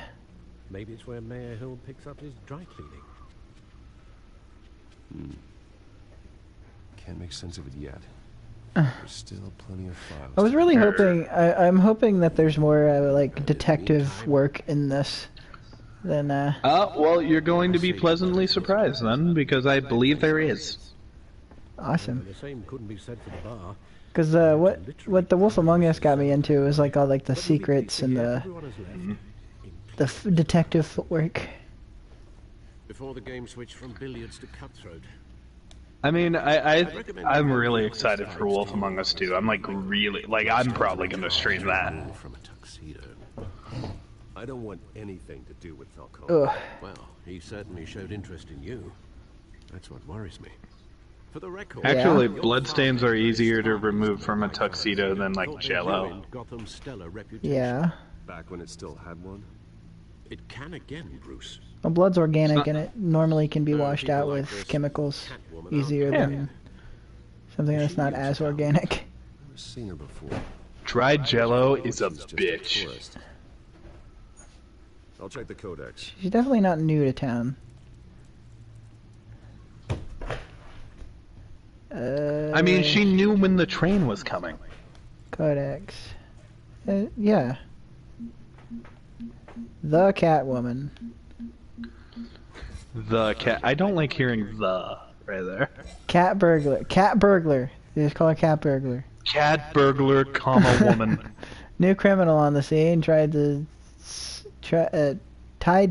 Maybe it's where Mayor Hill picks up his dry cleaning. Can't make sense of it yet. There's still plenty of files. I was really hoping... I'm hoping that there's more, like, detective work in this than, well, you're going to be pleasantly surprised, then, because I believe there is. Awesome. The same couldn't be said for the bar. Because what The Wolf Among Us got me into is like all like the secrets and the detective footwork. Before the game switched from billiards to cutthroat. I mean, I'm really excited for Wolf Among Us 2. I'm like I'm probably gonna stream that. From a tuxedo. I don't want anything to do with Falcone. Ugh. Well, he certainly showed interest in you. That's what worries me. For the record, Actually, bloodstains are easier to remove from a tuxedo than like Jello. Gotham's stellar reputation. Yeah. Back when it still had one. It can again, Bruce. Well, blood's organic and it normally can be washed out with chemicals easier than something that's not as organic. Never seen her before. Dried Jello is a bitch. I'll check the codex. She's definitely not new to town. I mean, she knew when the train was coming. Codex. Yeah. The Catwoman. The cat. I don't like hearing the right there. Cat burglar. Cat burglar. They just call her cat burglar. Cat burglar, comma woman. New criminal on the scene tied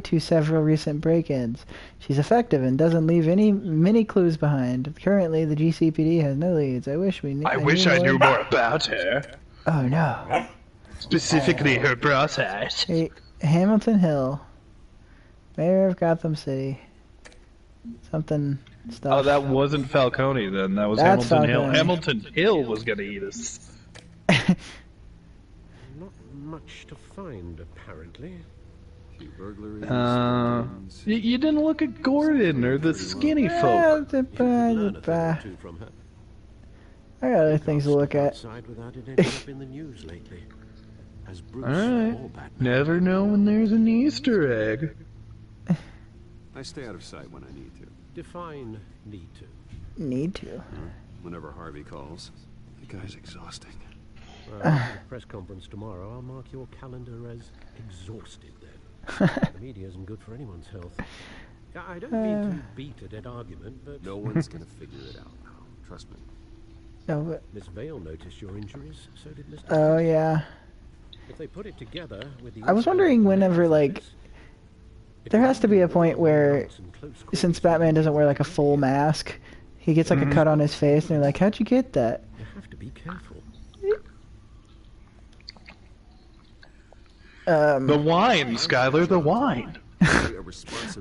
to several recent break-ins. She's effective and doesn't leave many clues behind. Currently, the GCPD has no leads. I wish we knew. I wish I knew more about her. Oh no. Specifically, her process. Hey, Hamilton Hill, mayor of Gotham City. Something stuff. Oh, that wasn't Falcone then. That was That's Hamilton Hill. Falcone. Hamilton Hill was gonna eat us. Not much to find, apparently. Burglaries. You didn't look at Gordon or the skinny folk. Learn a thing or two from her. I got other things to look at. Outside without it ending up in the news lately. As Bruce Alright. or Batman. Never know when there's an Easter egg. I stay out of sight when I need to. Define need to. Need to. Whenever Harvey calls. The guy's exhausting. Well, at the press conference tomorrow, I'll mark your calendar as exhausted then. The media isn't good for anyone's health. I don't mean to beat a dead argument, but... No one's gonna figure it out now. Trust me. No, but, Miss Vale noticed your injuries, so did Mr. oh yeah. If they put it together with the... I was wondering whenever, like, there has to be a point where, since Batman doesn't wear like a full mask, he gets like a cut on his face, and they're like, "How'd you get that?" You have to be careful. The wine, Skylar, the wine.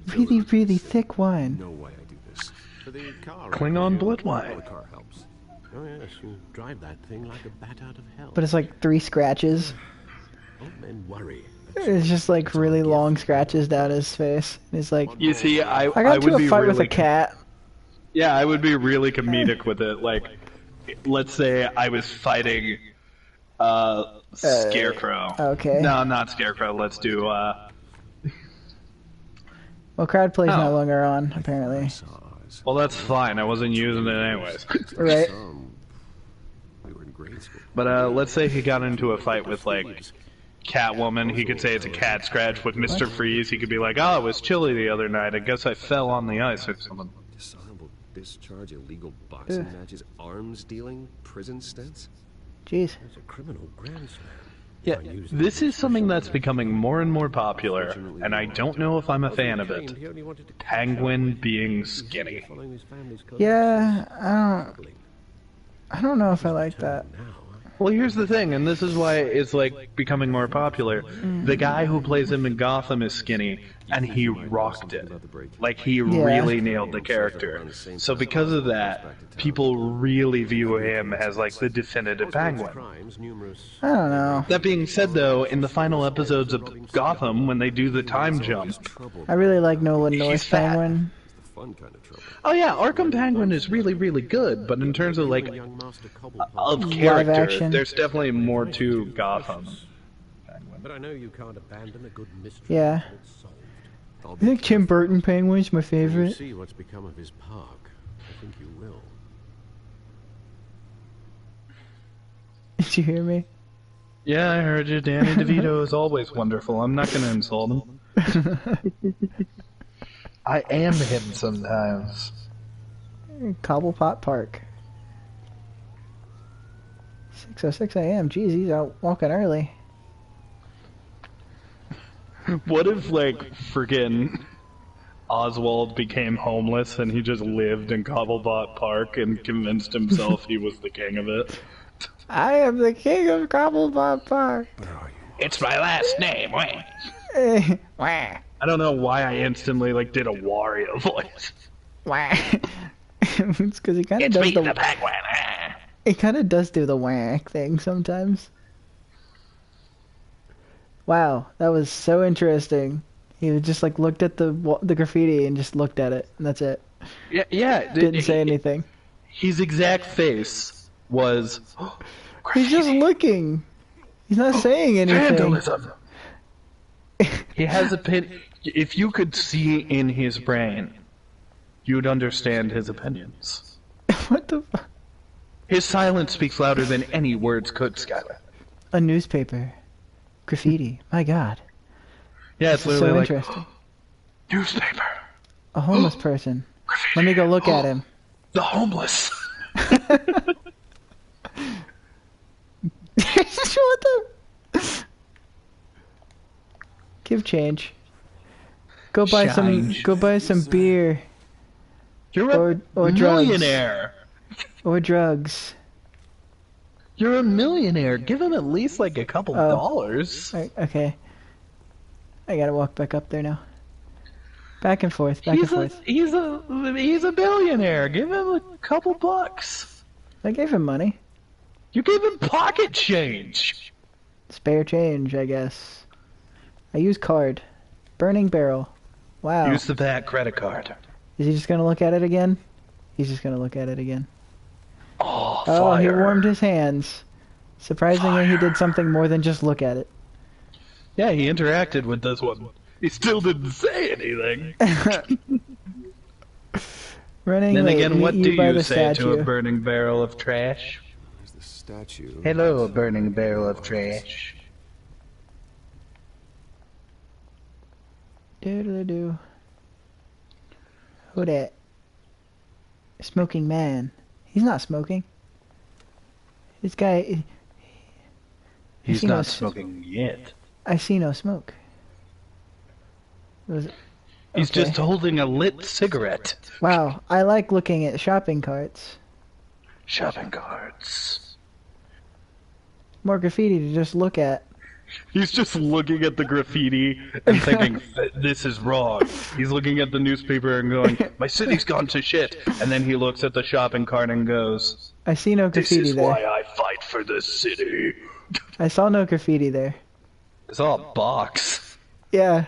Really, really thick wine. No way I do this. For the car, Klingon blood Well, wine. the car helps. Oh yes, you drive that thing like a bat out of hell. But it's like 3 scratches. Old men worry. It's just like really long scratches down his face. He's like, You see, I I got would into be a fight really with a cat. Yeah, I would be really comedic with it. Like, let's say I was fighting Scarecrow. Okay. No, not Scarecrow. Let's do Well, crowd play's Oh. no longer on, apparently. well, that's fine. I wasn't using it anyways. Right. We were in grade school. But let's say he got into a fight with like Catwoman. He could say it's a cat scratch. With Mr. Freeze, he could be like, "Oh, it was chilly the other night. I guess I fell on the ice or something." Dishonorable discharge, illegal boxing matches, arms dealing, prison stints. Jeez. It's a criminal grand slam. Yeah, this is something that's becoming more and more popular, and I don't know if I'm a fan of it. Penguin being skinny. Yeah, I don't know if I like that. Well, here's the thing, and this is why it's like becoming more popular. The guy who plays him in Gotham is skinny, and he rocked it. Like, he really nailed the character. So because of that, people really view him as like the definitive Penguin. I don't know. That being said, though, in the final episodes of Gotham, when they do the time jump, I really like Nolan North Penguin. oh yeah, Arkham Penguin is really, really good, but in terms of like of character, there's definitely more to Gotham. But I know you can't abandon a good mystery. Yeah. I think Tim Burton Penguin's my favorite. You see what's become of his park. I think you will. Did you hear me? Yeah, I heard you. Danny DeVito is always wonderful. I'm not going to insult him. I am him sometimes. Cobblepot Park. 6:06 a.m. Jeez, he's out walking early. What if, like, friggin' Oswald became homeless and he just lived in Cobblepot Park and convinced himself he was the king of it? I am the king of Cobblepot Park. It's my last name, wah. Wah. I don't know why I instantly, like, did a Wario voice. Wah. It's because he kind of does the penguin. He kind of does do the whack thing sometimes. Wow, that was so interesting. He just like looked at the graffiti and just looked at it, and that's it. Yeah. Didn't say anything. His exact face was. He's just looking. He's not saying anything. Vandalism. He has a pin. If you could see in his brain, you'd understand his opinions. What the fuck? His silence speaks louder than any words could, Skylar. A newspaper. Graffiti. My god. Yeah, it's this is literally so like, interesting. Newspaper. A homeless person. Graffiti. Let me go look at him. The homeless. What the? Give change. Go buy some beer. You're a millionaire. Or drugs. You're a millionaire. Give him at least like a couple dollars. Okay. I gotta walk back up there now. Back and forth, back and forth. He's a billionaire. Give him a couple bucks. I gave him money. You gave him pocket change. Spare change, I guess. I use card. Burning barrel. Wow. Use the back credit card. Is he just gonna look at it again? He's just gonna look at it again. Oh, fire. He warmed his hands. Surprisingly, he did something more than just look at it. Yeah, he interacted with this one. He still didn't say anything. Running then late, again, what do you say statue. to a burning barrel of trash? There's the statue. Hello, burning barrel of trash. Doodle-doo. Who that? Smoking man. He's not smoking. This guy... He's not smoking yet. I see no smoke. He's just holding a lit cigarette. Wow, I like looking at shopping carts. Shopping carts. More graffiti to just look at. He's just looking at the graffiti and thinking, this is wrong. He's looking at the newspaper and going, my city's gone to shit. And then he looks at the shopping cart and goes, I see no graffiti there. This is why I fight for this city. I saw no graffiti there. I saw a box. Yeah.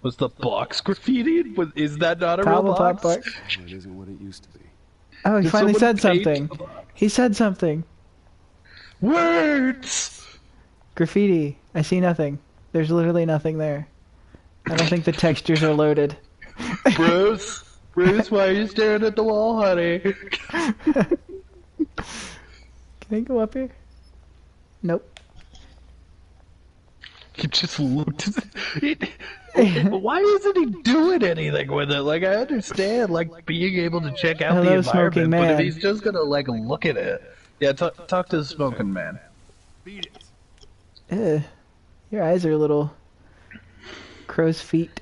Was the box graffitied? Is that not a real box? It isn't what it used to be. Oh, he finally said something. He said something. Words! Graffiti. I see nothing. There's literally nothing there. I don't think the textures are loaded. Bruce, why are you staring at the wall, honey? Can I go up here? Nope. He just looked at it. Why isn't he doing anything with it? Like, I understand, like, being able to check out the environment, but if he's just gonna, like, look at it. Yeah, talk to the smoking man. Beat it. Your eyes are little crow's feet.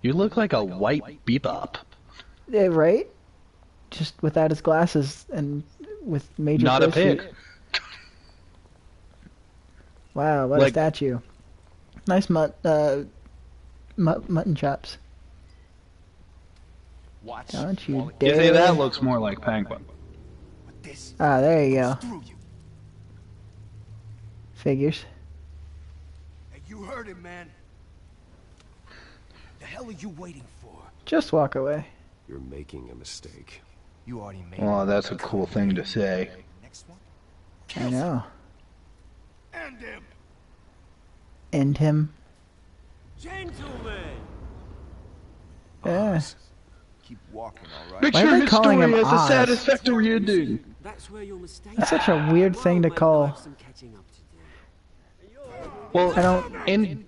You look like a white bebop. Yeah, right? Just without his glasses and with major Not a crow's feet. pig. Wow, what a statue. Nice mutton chops. Watch. Don't you You dare. see, that looks more like Penguin. Ah, there you go. Figures. Hey, you heard him, man. The hell are you waiting for? Just walk away. You're making a mistake. You already made Oh, that's a cool thing to say. Next one. I know. End him. End him. Gentlemen! Yeah. Keep walking, all right? Make Why are sure they his calling story him has a Oz? satisfactory ending. That's where your mistake. That's such a weird thing to call. Well, I don't.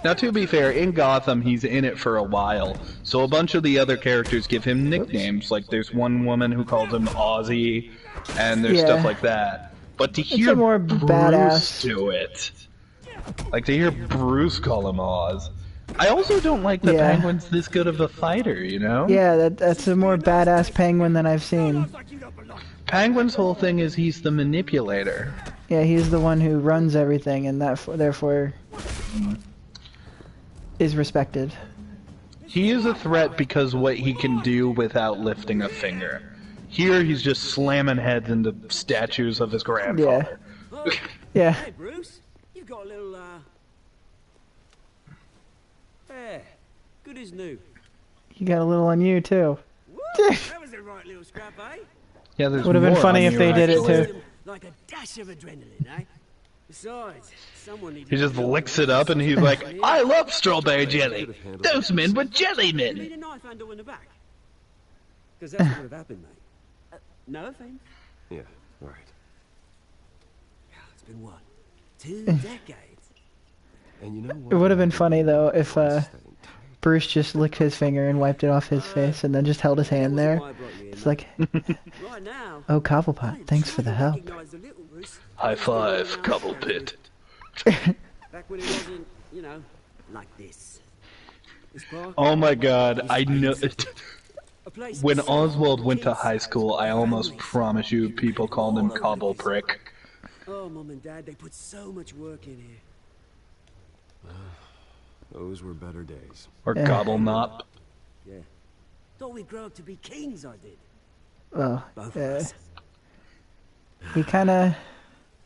Now, to be fair, in Gotham, he's in it for a while, so a bunch of the other characters give him nicknames. Like, there's one woman who calls him Ozzy, and there's stuff like that. But to hear a more Bruce badass. do it, like to hear Bruce call him Oz. I also don't like that Yeah. Penguin's this good of a fighter, you know? Yeah, that's a more badass penguin than I've seen. Penguin's whole thing is he's the manipulator. Yeah, he's the one who runs everything, and that therefore is respected. He is a threat because what he can do without lifting a finger. Here, he's just slamming heads into statues of his grandfather. Yeah. Hey, Bruce, you've got a little, yeah, good as new. You got a little on you too. Woo, that was a right little scrap, eh? Yeah, there's Would have been more funny on if you, they did it actually. too. Like a dash of adrenaline, eh? Besides, someone needs He just licks it up and he's like, I love strawberry jelly. Those men were jelly You need men. a knife handle in the back. Because that's what would have happened, mate. No offense. Yeah, all right. It's been what? 2 decades? And you know what? It would have been funny though if Bruce just licked his finger and wiped it off his face, and then just held his hand there. It's like, Right now, oh, Cobblepot, thanks for the help. recognize the little Bruce. High five, Cobblepit. Back when it wasn't, you know, like this. This park, Oh my god, I know. a place When that's Oswald so went to kids, high school, I almost promise you people called him Cobbleprick. Oh, Mum and Dad, they put so much work in here. Those were better days. Or Yeah. Gobblenop. Yeah. Thought we'd grow up to be kings, I did. Well, Both of us. he kind of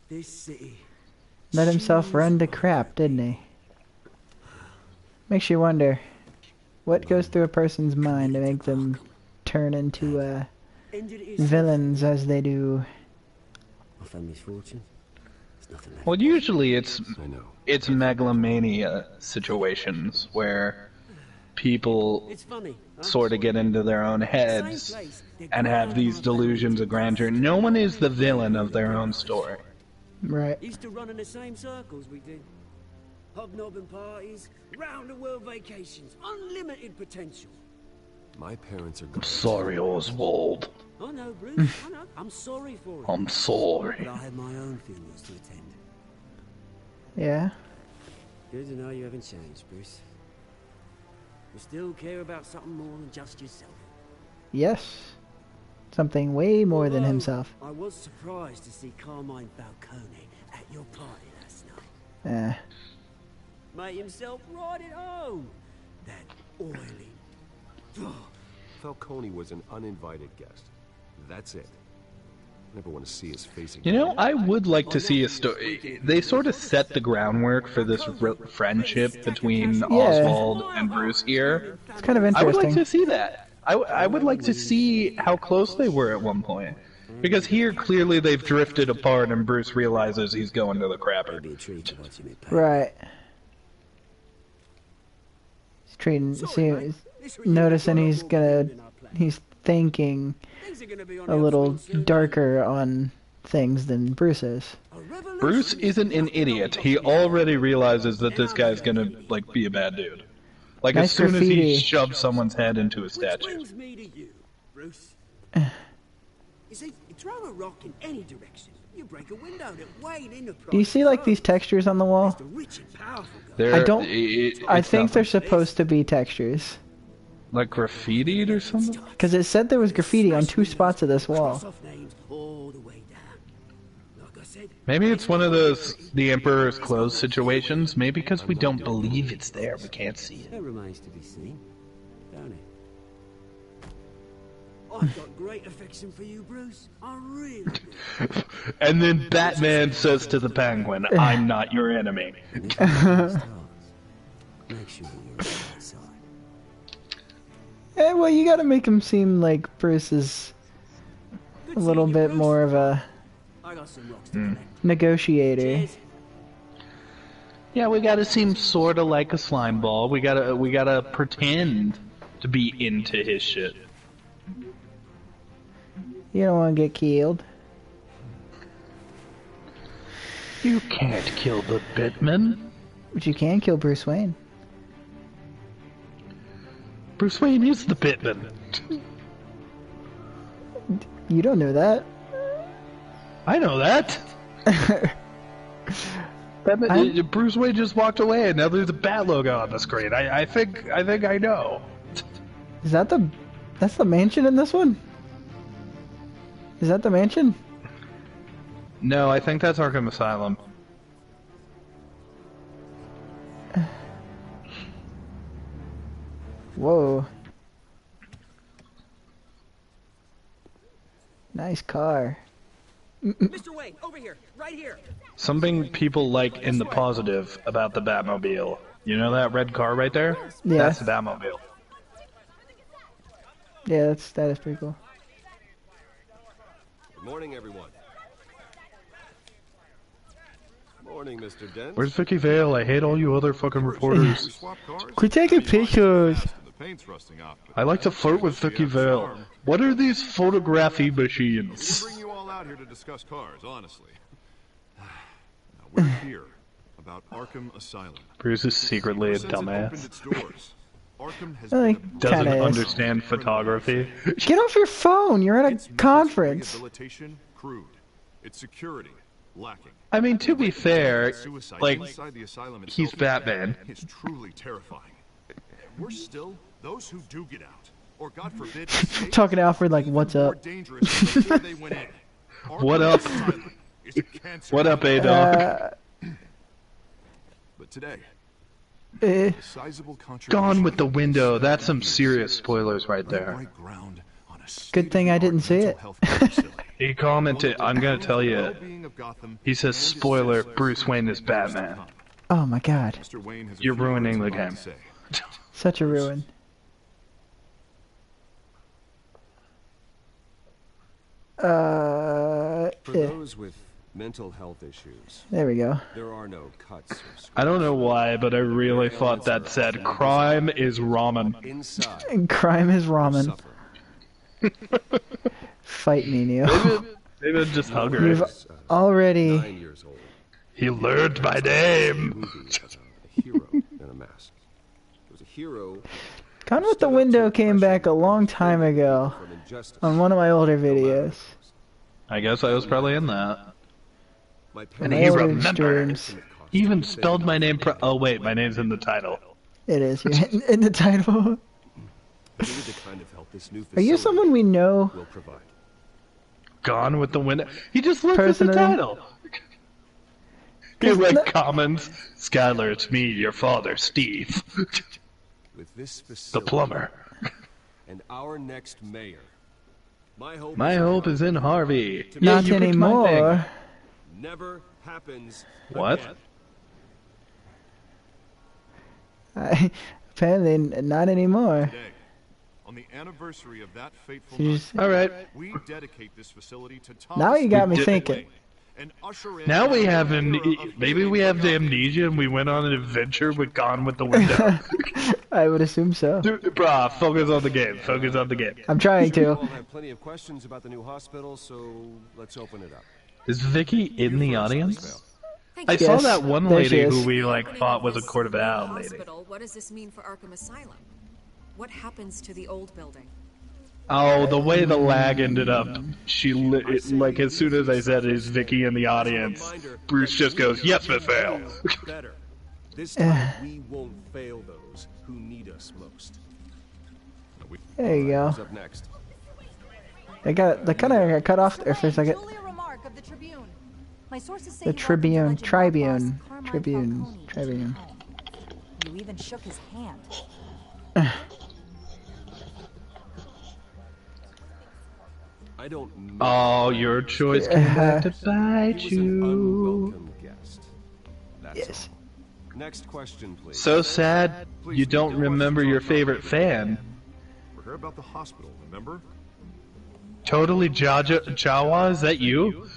This city. let himself run to crap, didn't he? Makes you wonder, what goes through a person's mind to make them turn into Ended it villains as they do? My family's fortune. There's nothing left. Well, usually it's I know. megalomania situations where people It's funny. Huh? sort of get into their own heads and have these delusions of grandeur. No one is the villain of their own story. Right. Used to run in the same circles we did. Hobnobbing parties, round the world vacations, unlimited potential. My parents are I'm gone. sorry, Oswald. I know, Bruce. I know. I'm sorry for it. I'm sorry. But I had my own funerals to attend. Yeah. Good to know you haven't changed, Bruce. You still care about something more than just yourself. Yes. Something way more than Although, himself. I was surprised to see Carmine Falcone at your party last night. Made himself right at home. That oily. Falcone was an uninvited guest. That's it. Never want to see his face You again. know, I would like to see a story. They sort of set the groundwork for this friendship between Oswald and Bruce here. It's kind of I would like interesting. to see that. I would like to see how close they were at one point. Because here, clearly, they've drifted apart and Bruce realizes he's going to the crapper. Be a treat to watch him in pain. Right. He's treating, noticing he's thinking Things are gonna be on a the little upswing soon. darker on things than Bruce is. A revolution. Bruce isn't an idiot. He already realizes that this guy's gonna, like, be a bad dude. Like, as Nice soon as graffiti. he shoves someone's head into a Which statue. brings me to you, Bruce. You see, you throw a rock in any direction, you break a window that weighed in the price. Do you see like these textures on the wall? The rich and powerful guys. There, I don't. I it's think not they're supposed to be textures. like graffitied or something. Because it said there was graffiti on 2 spots of this wall. Cross off names all the way down. Like I said, Maybe it's one of those the Emperor's Clothes situations. Maybe because we don't believe it's there, we can't see it. that remains to be seen, don't it? I've got great affection for you, Bruce. I really do. And then Batman says to the Penguin, "I'm not your enemy." Make sure you're on the right side. Eh, well, you gotta make him seem like Bruce is a little bit more of a I got some rocks to collect. negotiator. Cheers. Yeah, we gotta seem sorta like a slime ball. We gotta pretend to be into his shit. You don't want to get killed. You can't kill the Bitman. But you can kill Bruce Wayne. Bruce Wayne is the Bitman. You don't know that. I know that. Batman, Bruce Wayne just walked away, and now there's a Bat logo on the screen. I think I know. Is that the... That's the mansion in this one? Is that the mansion? No, I think that's Arkham Asylum. Whoa. Nice car. Mr. Wayne, over here, right here. Something people like in the positive about the Batmobile. You know that red car right there? Yeah. That's the Batmobile. Yeah, that is pretty cool. Good morning, everyone. Morning, Mr. Dent. Where's Vicky Vale? I hate all you other fucking reporters. Quit taking pictures. I like to flirt with Vicky Vale. What are these photography machines? Bring you all out here to discuss cars, honestly. Now, we're here about Arkham Asylum. Bruce is secretly a Since it opened dumbass. its doors, Arkham has Well, been he a Doesn't kinda is. understand photography. Get off your phone. You're at Its a methods of conference. rehabilitation crude. Its security lacking. I mean, to be fair, Suicide like, inside the asylum he's itself Batman. is truly terrifying. We're still those who do get out, or God forbid, escape, Talking to Alfred like, even what's more up? dangerous than before they went in. What Arkham up? Asylum is a cancer. What up, A-Dog? But today, Eh. a sizable contribution Gone with the Window. That's some serious spoilers right there. right ground on a Good thing I didn't see it. state-of-the-art mental health facility. He commented, I'm gonna tell you, Well-being of Gotham he says, and its spoiler, citizens Bruce Wayne is in years to Batman. come. Oh my god. Mr. Wayne has a You're few ruining words the he'd like game. to say. Such a ruin. For Yeah. those with mental health issues, There we go. there are no cuts or scratches. I don't know why, but I really thought that said, crime is ramen. Inside, And crime is ramen. suffer. Fight me, Neil. Maybe I'm just hungry. You've already... 9 years old. He learned my name. Movie about a hero in a mask. It was a hero Gone with the Window came back a long time ago from injustice. on one of my older videos. I guess I was probably in that. My And parents he older remembered. streams. He even spelled my name oh wait, my name's in the title. It is. You're in the title. needed the kind of help this new Are you facility someone we know? will provide. Gone with the Window. He just looked at the Personally? title. He Cause like no- comments, Skylar, it's me, your father, Steve. With this The facility plumber. and our next mayor, my hope My is hope is in Harvey. Not you picked my anymore. never happens What? again. Apparently, not anymore. Today, on the anniversary of that fateful So you night, just- All right. we dedicate this facility to Thomas Now you got me did- thinking. and usher in Now we a have new era of maybe we have the amnesia and we went on an adventure with Gone with the Window. I would assume so. Dude, brah, focus on the game. Focus on the game. I'm trying You to. all have plenty of questions about the new hospital, so let's open it up. Is Vicky in the audience? Thank I you. saw Yes, that one there she lady is. who we like Opening thought of was a this Court of new Owl lady. hospital, what does this mean for Arkham Asylum? What happens to the old building? Oh, the way the lag ended up, like as soon as I said is Vicky in the audience, Bruce just goes, "Yes, Miss Vale." Better. This time we won't fail those who need us most. There you go. Who's up next? They kind of got cut off there for a second. My sources say The Tribune. You even shook his hand. I don't know. Oh, your choice came back to bite He was an you. unwelcome guest. That's Yes. all. Next question, please. So sad you don't remember your favorite fan. We're here about the hospital, remember? Totally Jawa, is that you?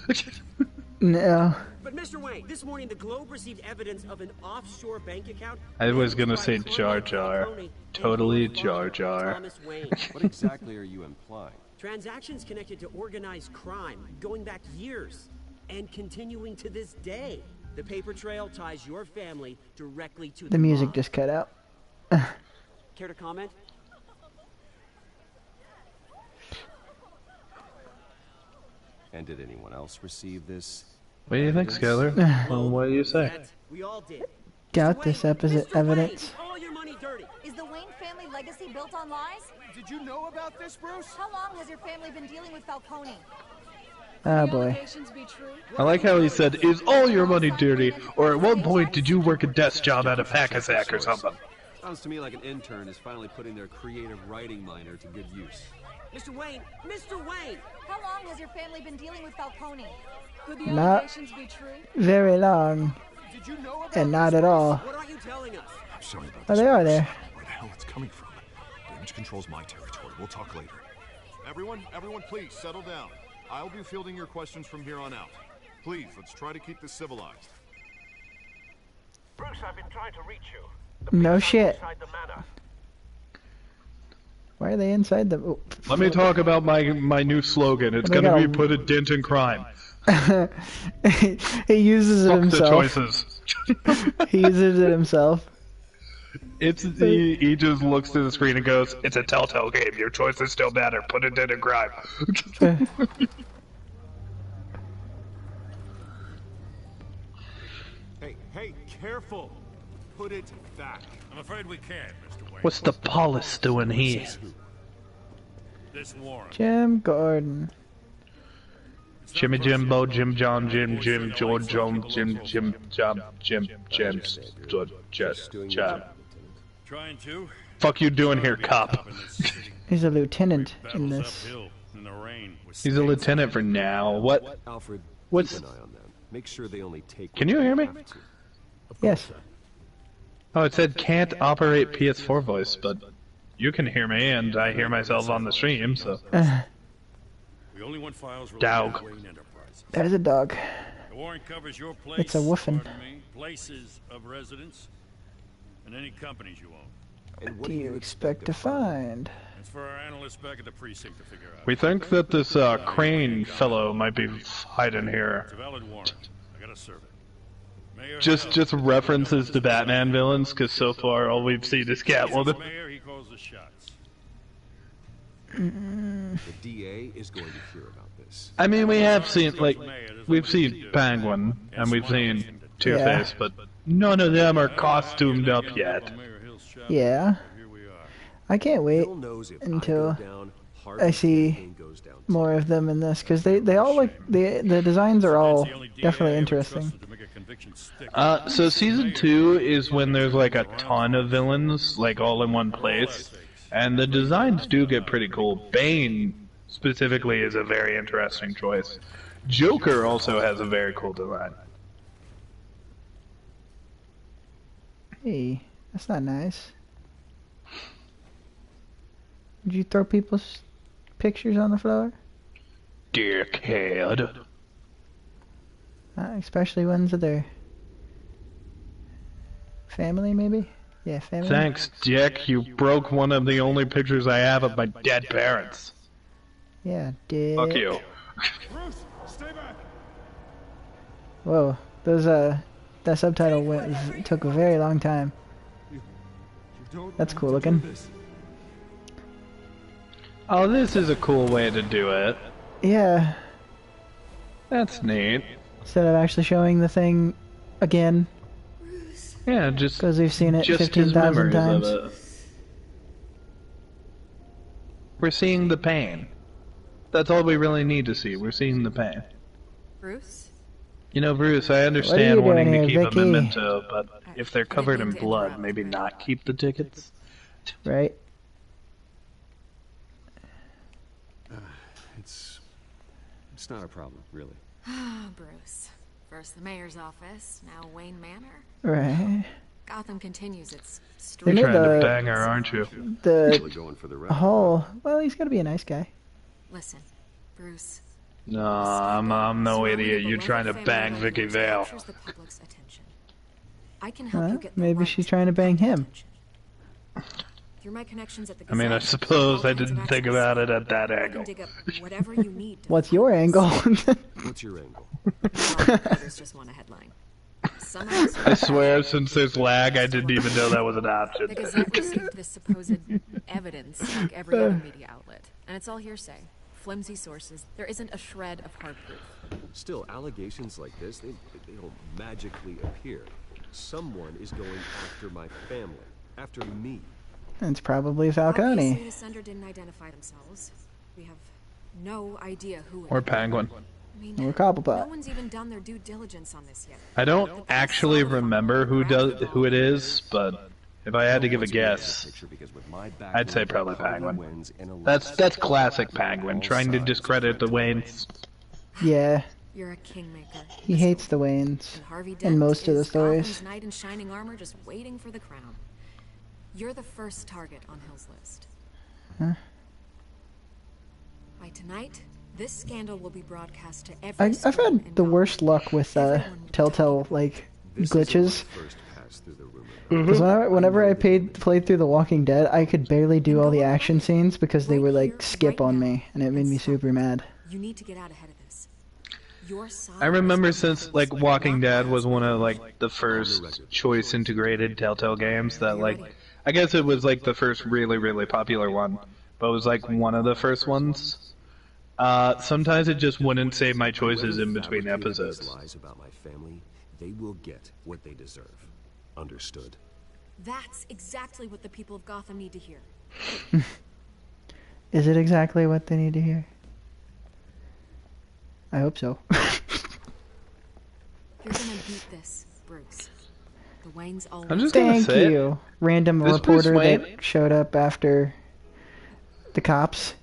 No. But Mr. Wayne, this morning the Globe received evidence of an offshore bank account. I was gonna say Jar Jar. Totally Jar Jar. Thomas Wayne. What exactly are you implying? Transactions connected to organized crime going back years and continuing to this day. The paper trail ties your family directly to the The music mob. just cut out. Care to comment? And did anyone else receive this? What do you think, Skyler? Well, what do you say? We all did. Doubt this evidence. All your money dirty. Is the Wayne family legacy built on lies? Did you know about this, Bruce? How long has your family been dealing with Falcone? Oh boy. I like how he said, "Is all your money dirty?" Or at one point, did you work a desk job at a pack-a-sack or something? Sounds to me like an intern is finally putting their creative writing minor to good use. Mr. Wayne! Mr. Wayne! How long has your family been dealing with Falcone? Could the Not allegations be true? very long. Did you know about And not at all. What are you telling us? I'm sorry about Oh, this. they are there. Where the hell it's coming from? Damage control's my territory. We'll talk later. Everyone, please settle down. I'll be fielding your questions from here on out. Please, let's try to keep this civilized. Bruce, I've been trying to reach you. No shit. Inside the manor. Why are they inside the... Oh. Let me talk about my new slogan. It's They gonna be got a- "Put a dent in crime." He uses it Fuck the himself. choices. He uses it himself. He just looks to the screen and goes, "It's a Telltale game. Your choices still matter. Put a dent in crime." Hey, careful! Put it back. I'm afraid we can't, Mr. Wayne. What's the Paulus doing here? This warrant. Jim Gordon. Jimmy Jimbo, Jim John, Jim George Jones, Jim Jam, Jam. Trying to. Fuck you doing here, cop? He's a lieutenant in Battles this. uphill in the rain with He's a lieutenant for now. What? Alfred, What's- keep an eye on them. Make sure they only take. Can what you they hear me? have to. Yes. Oh, it said can't operate PS4 voice, but you can hear me, and I hear myself on the stream, so. We only want files Dog. related to Wayne Enterprises. There's a dog. The warrant covers your place. It's a woofin. pardon me, places of residence, and any companies you own. And What do you expect to find? It's for our analysts back at the precinct to figure out. We think that this Crane fellow might be hiding It's here. a valid warrant. I gotta serve it. Mayor Just references to Batman villains, because so far all we've seen is Catwoman. Mayor, he calls the shots. The DA is going to hear about this. I mean, we have seen, like, we've seen Penguin, and we've seen Two-Face, but none of them are costumed up yet. Yeah. Here we are. I can't wait Phil knows if until I go down, Harvey's I see campaign goes down. more of them in this, because they all look, the designs are all definitely interesting. So season 2 is when there's like a ton of villains, like all in one place, and the designs do get pretty cool. Bane specifically is a very interesting choice. Joker also has a very cool design. Hey, that's not nice. Did you throw people's pictures on the floor? Dickhead. Especially ones of their family, maybe? Yeah, family. Thanks, Dick. You broke one of the only pictures I have of my dead parents. Yeah, dick. Fuck you. Bruce, stay back! Whoa, those that subtitle took a very long time. You don't That's have cool to do looking. this. Oh, this is a cool way to do it. Yeah. That's neat. Instead of actually showing the thing again. Yeah, just because we've seen it just 15,000 times. of it. We're seeing the pain. That's all we really need to see. We're seeing the pain. Bruce? You know, Bruce, I understand wanting to keep Vicky? a memento, but if they're covered in blood, maybe not keep the tickets. Right? It's not a problem, really. Bruce. First the mayor's office, now Wayne Manor. Right. Gotham continues its You're streak. trying to bang her, aren't you? Well, he's got to be a nice guy. Listen, Bruce. No, I'm no idiot. You're trying to bang Vicky Vale. I can help you get the Maybe right she's trying to bang him. Through my connections at the I mean, I Gazette, suppose I didn't think about it at that angle. dig up whatever you need. What's your angle? What's your angle? Others just want a headline. I swear, since there's lag, I didn't even know that was an option. The Gazette received this supposed evidence like every other media outlet, and it's all hearsay, flimsy sources. There isn't a shred of hard proof. Still, allegations like this, they don't magically appear. Someone is going after my family, after me. It's probably Obviously, Falcone. the sender didn't identify themselves. We have no idea who it Or is. Penguin. I mean, Or Cobblepot. no one's even done their due diligence on this yet. I don't actually remember who it is, but if I had to give a guess, I'd say probably Penguin. That's classic Penguin, trying to discredit the Waynes. Yeah. You're a kingmaker. He hates the Waynes And Harvey in Dent most of the is stories. Gotham's knight in shining armor just waiting for the crown. You're the first target on Hill's list. Huh? By tonight, this scandal will be broadcast to every I've school had in the worst luck with Telltale like glitches. Because whenever I played through The Walking Dead, I could barely do all the action scenes because they were like skip on me, and it made me super mad. You need to get out ahead of this. Your side I remember since like Walking Dead was one of like the first choice integrated Telltale games that like I guess it was like the first really popular one, but it was like one of the first ones. Sometimes it just wouldn't save my choices in between episodes. Lies about my family, they will get what they deserve. Understood. That's exactly what the people of Gotham need to hear. Is it exactly what they need to hear? I hope so. You're gonna beat this, Bruce. The Waynes always. I'm just gonna Thank say it. you, random This reporter Bruce Wayne- that showed up after the cops.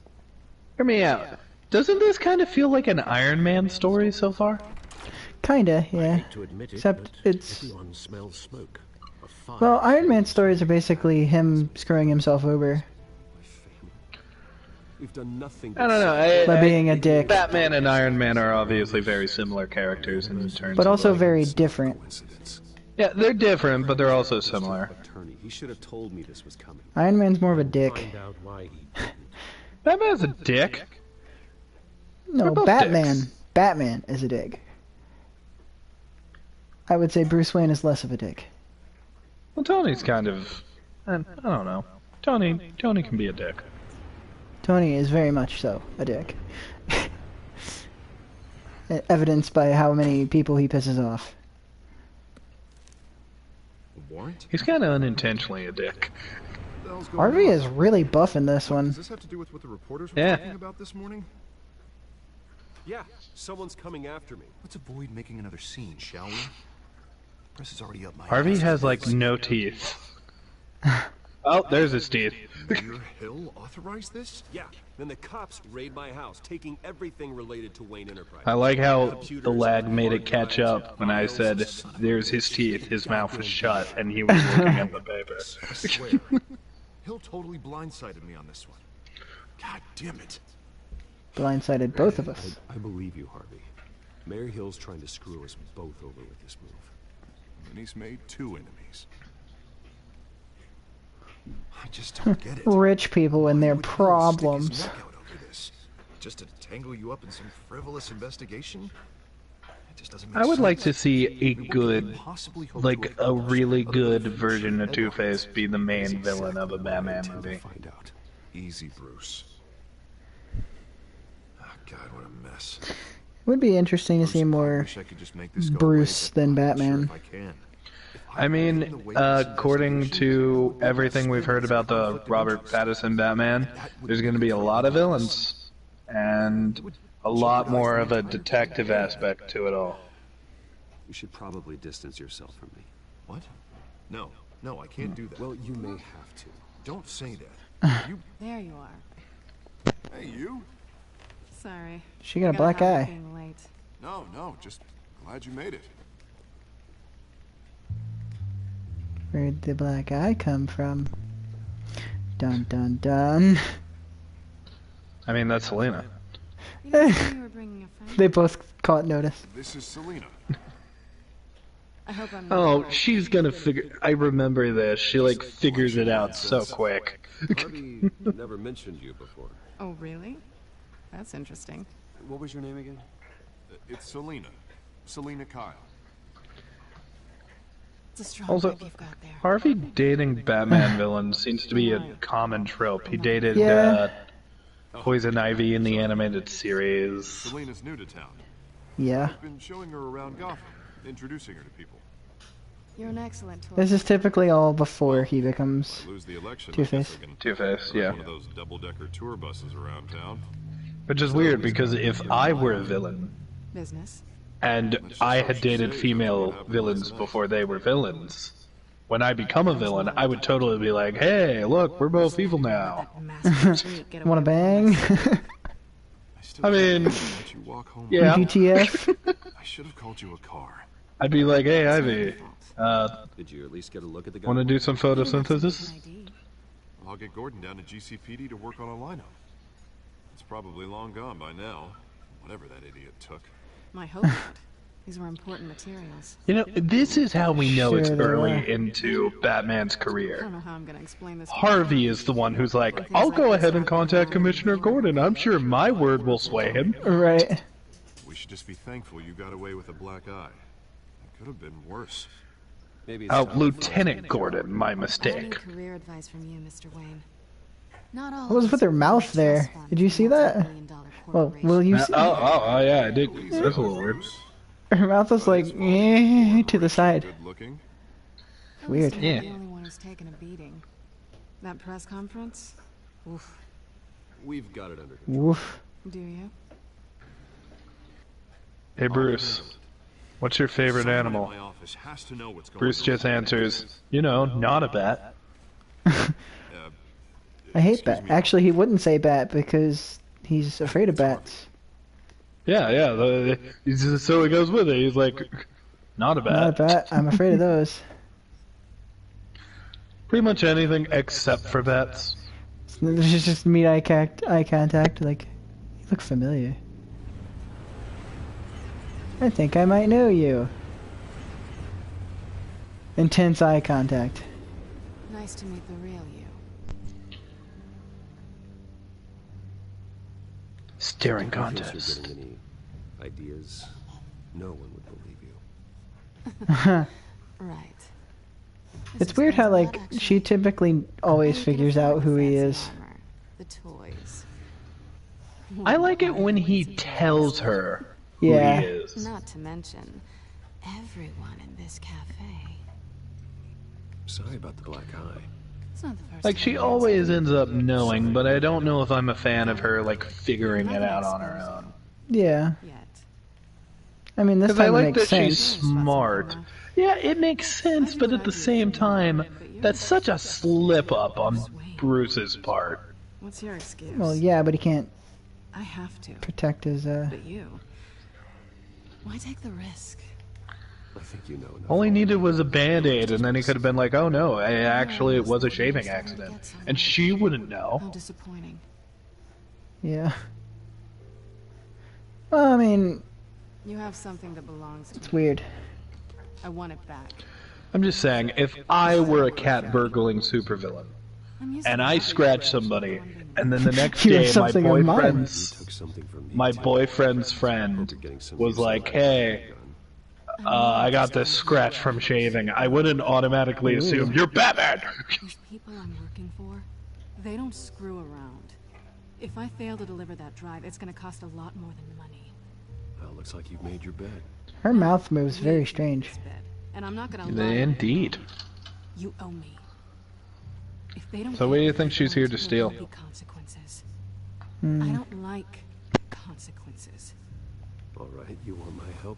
Hear me out. Doesn't this kind of feel like an Iron Man story so far? Kinda, yeah. To admit it, Except but it's everyone smells smoke. A fire. well, Iron Man stories are basically him screwing himself over We've done nothing I don't know. by being a dick, Batman and Iron Man are obviously very similar characters in terms but of also like- very different. Yeah, they're different, but they're also similar. attorney. He should have told me this was coming. Iron Man's more of a dick. Find out why he didn't. Batman's a dick. No, They're both Batman. dicks. Batman is a dick. I would say Bruce Wayne is less of a dick. Well, Tony's kind of... I don't know. Tony can be a dick. Tony is very much so a dick. Evidenced by how many people he pisses off. A warrant? He's kind of unintentionally a dick. What the hell's going Harvey on? is really buff in this one. Does this have to do with what the reporters were Yeah. talking about this morning? Yeah, someone's coming after me. Let's avoid making another scene, shall we? Press is already up my Harvey ass. has, like, no teeth. Oh, there's his teeth. Mayor Hill authorized this? Yeah, then the cops raid my house, taking everything related to Wayne Enterprises. I like how the lag made it catch up when I said, there's his teeth, his mouth was shut, and he was looking at the paper. I swear. Hill totally blindsided me on this one. God damn it. Blindsided both of us. I believe you, Harvey. Mayor Hill's trying to screw us both over with this move. And he's made 2 enemies. I just don't get it. Rich people and their Why would Hill stick his problems. neck out over this? Just to tangle you up in some frivolous investigation? It just doesn't make I would sense. like to see a What could he good, possibly hope like to a accomplish really other good than version of finish Two-Face be the main That's villain of a exactly what I Batman intend to movie. find out. Easy, Bruce. mess. It would be interesting to see more Wish I could just make this go Bruce away, than but I'm not Batman. sure if I can. I mean, according to everything we've heard about the Robert Pattinson Batman, there's going to be a lot of villains, and a lot more of a detective aspect to it all. You should probably distance yourself from me. What? No, no, I can't do that. Well, you may have to. Don't say that. You... There you are. Hey, you? Sorry. She got a black eye. Being late. No, just glad you made it. Where'd the black eye come from? Dun dun dun. I mean, that's Selena. You didn't say you were bringing a friend? They both caught notice. This is Selena. I hope I'm not Oh, right. she's gonna figure... I remember this. She, like, figures it out so quick. Harvey never mentioned you before. Oh, really? That's interesting. What was your name again? It's Selena. Selena Kyle. It's a strong Also, vibe you've got there. Harvey dating Batman villains seems to be a common trope. He dated Yeah. Poison Ivy in the animated series. Selena's new to town. Yeah. I've been showing her around Gotham, introducing her to people. You're an excellent tour. This is typically all before he becomes Lose the election. Two-Face. Two-Face, yeah. One of those double-decker tour buses around town. Which is weird, because if I were a villain, Business. and I had dated female villains before they were villains, when I become a villain, I would totally be like, hey, look, we're both evil now. Wanna bang? I mean, Let you walk home. yeah. GTF? I should have called you a car. I'd be like, hey, Ivy, Did you at least get a look at the guy? want to do some photosynthesis? I'll get Gordon down to GCPD to work on a lineup. It's probably long gone by now. Whatever that idiot took. My hope not. These were important materials. You know, this is how we know it's Sure they early were. into Batman's I career. don't know how I'm going to explain this. Harvey is the one who's like, I'll go ahead and contact Commissioner Gordon. I'm sure my word will sway him. Right. We should just be thankful you got away with a black eye. It could have been worse. Maybe it's time Lieutenant Gordon, my I need mistake. career advice from you, Mr. Wayne. Not all. What was with her mouth there? Did you see that? Well, will you see? Oh, yeah, I did. That's a little weird. Her mouth was like, eh, to the side. Good looking. Weird. Yeah. The only one who's taken a beating. That press conference? Oof. We've got it under control. Woof. Do you? Hey, Bruce, what's your favorite Someone in animal? my office has to know what's going Bruce on. just answers, you know, not a bat. I hate Excuse bat. me. Actually, he wouldn't say bat because he's afraid of bats. Yeah, so he goes with it. He's like, not a bat. Not a bat. I'm afraid of those. Pretty much anything except for bats. There's just meet eye contact. Like, you look familiar. I think I might know you. Intense eye contact. Nice to meet the real you. Staring If you're contest. getting any ideas, no one would believe you. Right. It's weird how, like, she typically always figures out who he is. The toys. I like it when he tells her who Yeah. he is. Not to mention, everyone in this cafe. Sorry about the black eye. It's not the first Like, time she I've always seen ends up knowing, but I don't know if I'm a fan of her, like, figuring it out on her own. Yeah. it yet. I mean, this Because I time it like makes that she's sense. smart. Yeah, it makes sense, but at the same time, that's such a slip-up on Bruce's part. What's your excuse? Well, yeah, but he can't I have to. protect his, But you. Why take the risk? I think you know enough. All he needed was a Band-Aid, and then he could have been like, oh no, actually it was a shaving accident. And she wouldn't How know. disappointing. Yeah. Well, I mean, You have something that belongs to it's me. weird. I want it back. I'm just saying, if I were a cat-burgling supervillain, I'm used and to I having scratch friends somebody, who want and then the next You have day my something in mind. You boyfriend's took something from me. my too. boyfriend's friend You're getting some was use out like, of hey, gun. I got this scratch from shaving. I wouldn't automatically assume you're Batman. These people I'm working for, they don't screw around. If I fail to deliver that drive, it's gonna cost a lot more than money. Well, looks like you've made your bed. Her mouth moves very strange. And I'm not gonna lie. Indeed. You owe me. If they don't So what do you think she's here to steal? Consequences. Hmm. I don't like consequences. All right, you want my help?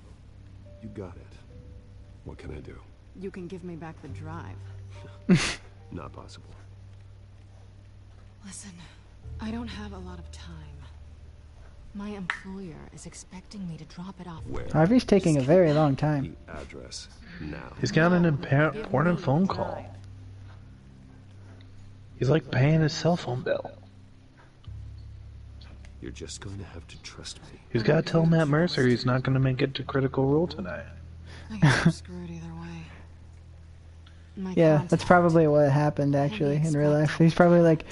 You got it. What can I do? You can give me back the drive. Not possible. Listen, I don't have a lot of time. My employer is expecting me to drop it off. Where? Harvey's taking a very long time. The address now. He's got an important phone call. He's like paying his cell phone bill. You're just going to have to trust me. He's got to tell Matt Mercer he's not going to make it to Critical Role tonight. I guess I'm screwed either way. Yeah, that's probably what happened actually in real life. He's probably like,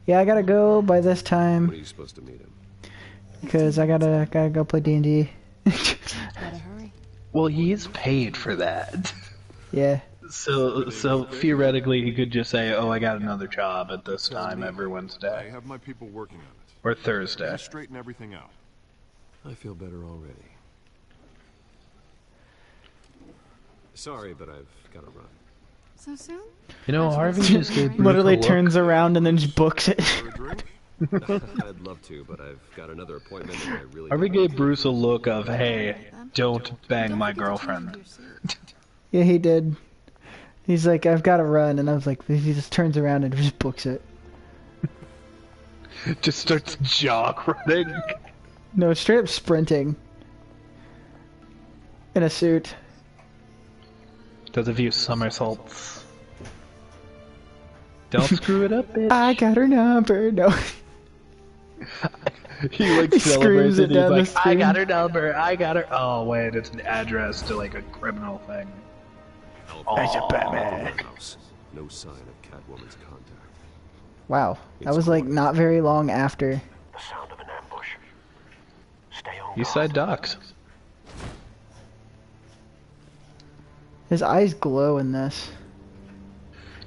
yeah, I gotta go by this time. When are you supposed to meet him? Because I gotta go play D&D. Well, he's paid for that. Yeah. So theoretically, he could just say, "Oh, I got another job at this time every Wednesday." I have my people working on it. Or Thursday. I'll straighten everything out. I feel better already. Sorry, but I've got to run. So soon? You know, Harvey just gave Bruce literally a look. turns around and then just books it. I'd love to, but I've got another appointment and I really... Harvey gave Bruce a look of, "Hey, don't bang my girlfriend." Yeah, he did. He's like, I've got to run, and I was like, he just turns around and just books it. Just starts jog running. No, straight up sprinting. In a suit. Does a few somersaults. Don't screw it up, bitch. I got her number. No. He like He celebrates screams it. it down the He's like, "I screen. got her number. I got her." Oh wait, it's an address to like a criminal thing. That's a Batman. House. No sign of Catwoman's contact. Wow, that was like not very long after. The sound of an ambush. Stay on. East Side Docks. His eyes glow in this.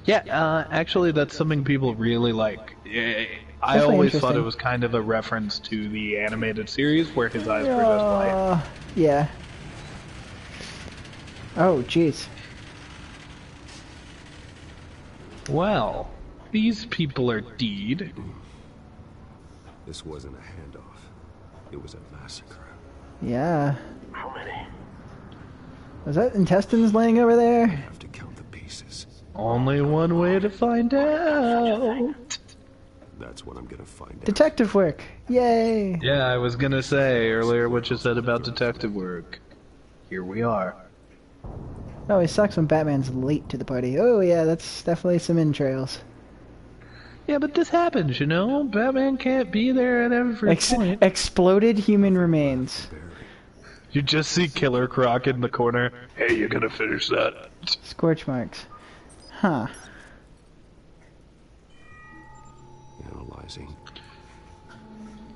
Yeah, actually, that's something people really like. I Definitely always thought it interesting. was kind of a reference to the animated series where his eyes were just white. Yeah. Oh, jeez. Well, these people are deed. This wasn't a handoff. It was a massacre. Yeah. How many? Was that intestines laying over there? I have to count the pieces. Only one way to find out. That's what I'm gonna find out. Detective work. Yay. Yeah, I was gonna say earlier what you said about detective work. Here we are. Oh, it sucks when Batman's late to the party. Oh yeah, that's definitely some entrails. Yeah, but this happens, you know? Batman can't be there at every point. Exploded human remains. You just see Killer Croc in the corner. Hey, you gonna finish that? Scorch marks. Huh. Analyzing.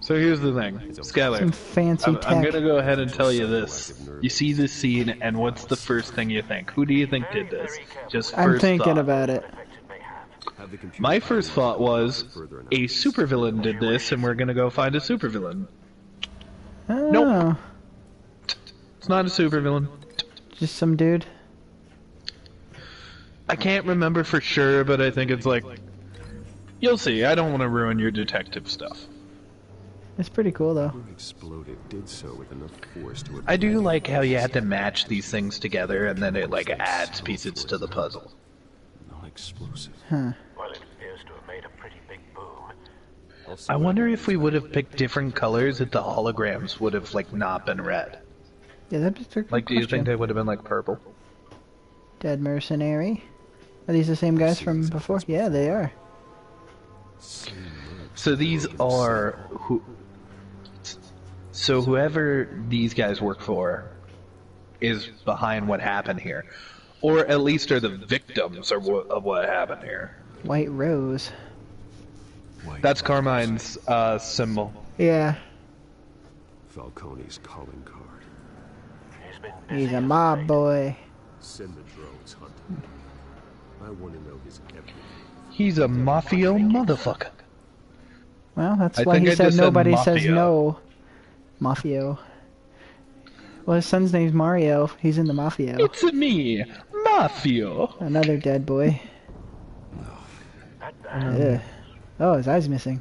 So here's the thing, Skylar. Some fancy I'm tech. gonna go ahead and tell you this. You see this scene, and what's the first thing you think? Who do you think did this? Just first I'm thinking thought. about it. My first thought was, a supervillain did this, and we're gonna go find a supervillain. Oh. Nope. It's not a supervillain. Just some dude. I can't remember for sure, but I think it's like... You'll see, I don't want to ruin your detective stuff. It's pretty cool though. Exploded did so with enough force to I do like how you had to match these things together, and then it like adds pieces to the puzzle. non-explosive. Huh. Well, it appears to have made a pretty big boom. I wonder if we would have picked different colors if the holograms would have like not been red. Yeah, that'd be a good Like, do you question. think they would have been like purple? Dead mercenary. Are these the same guys from before? Yeah, they are. So these are who. So whoever these guys work for is behind what happened here, or at least are the victims of what happened here. White Rose. That's Carmine's symbol. Yeah. Falcone's calling card. He's a mob boy. Send the drones hunting. I want to know his everything. He's a mafia motherfucker. Well, that's I why think he I said just said nobody says Mafia. no. Mafio. Well, his son's name's Mario. He's in the Mafia. It's me, Mafia. Another dead boy. Ugh. Oh, his eye's missing.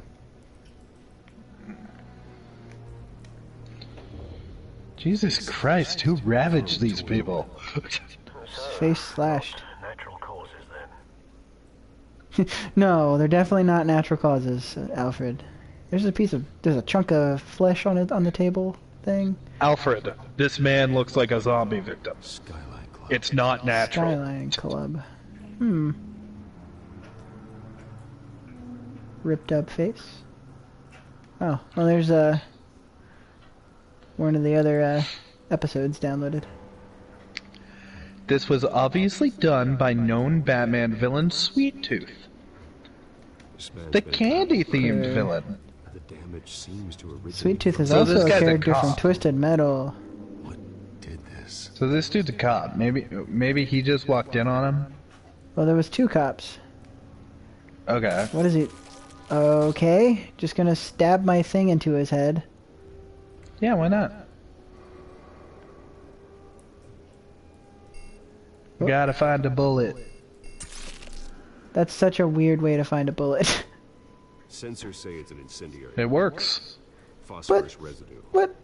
Jesus Christ, who ravaged these people? His face slashed. No, they're definitely not natural causes, Alfred. There's a chunk of flesh on the table thing. Alfred, this man looks like a zombie victim. It's not natural. Skyline Club. Ripped up face. Oh, well, there's one of the other episodes downloaded. This was obviously done by known Batman villain Sweet Tooth. The candy-themed villain. The damage seems to originate Sweet Tooth is So also this a guy's a character from cop. Twisted Metal. So this dude's a cop. Maybe he just walked in on him? Well, there was 2 cops. Okay. What is he? Okay, just gonna stab my thing into his head. Yeah, why not? You gotta find a bullet. That's such a weird way to find a bullet. Sensors say it's an incendiary. It works. Phosphorus residue. What?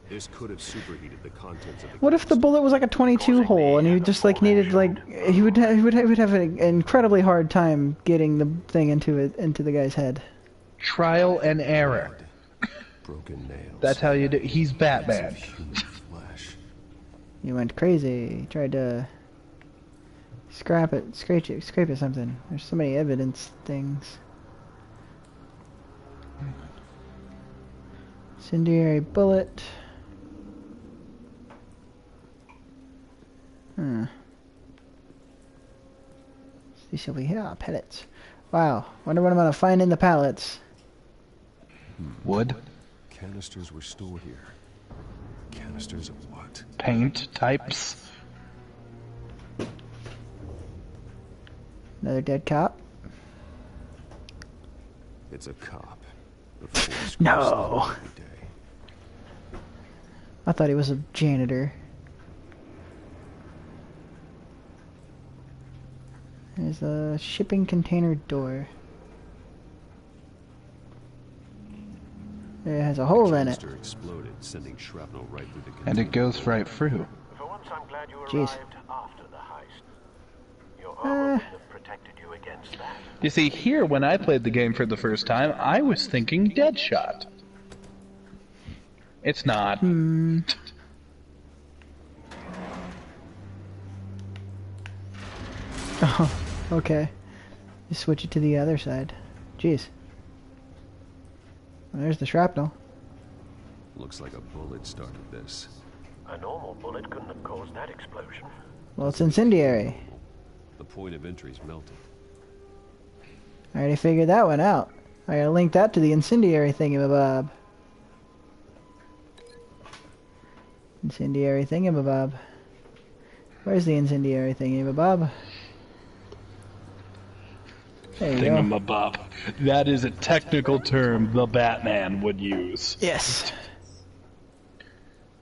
This could have superheated the contents of the What if the bullet was like a 22 hole and he just like needed he would have an incredibly hard time getting the thing into the guy's head. Trial and error. broken nails. That's how you do. He's Batman. You went crazy. He tried to scrape it something. There's so many evidence things. Incendiary bullet. These over here, pellets. Wow, wonder what I'm gonna find in the pallets. Wood? Canisters were stored here. Canisters of what? Paint types? Another dead cop. It's a cop. No. I thought he was a janitor. There's a shipping container door. It has a hole in it. Exploded, sending shrapnel right through the And it goes right through. For once, I'm glad you Jeez. arrived after the heist. Your armor would have protected you against that. You see, here, when I played the game for the first time, I was thinking Deadshot. It's not. Oh, okay. You switch it to the other side. Jeez. Well, there's the shrapnel. Looks like a bullet started this. A normal bullet couldn't have caused that explosion. Well, it's incendiary. The point of entry's melted. I already figured that one out. I gotta link that to the incendiary thingamabob. Incendiary thingamabob. Where's the incendiary thingamabob? There you go. Thingamabob. That is a technical term the Batman would use. Yes.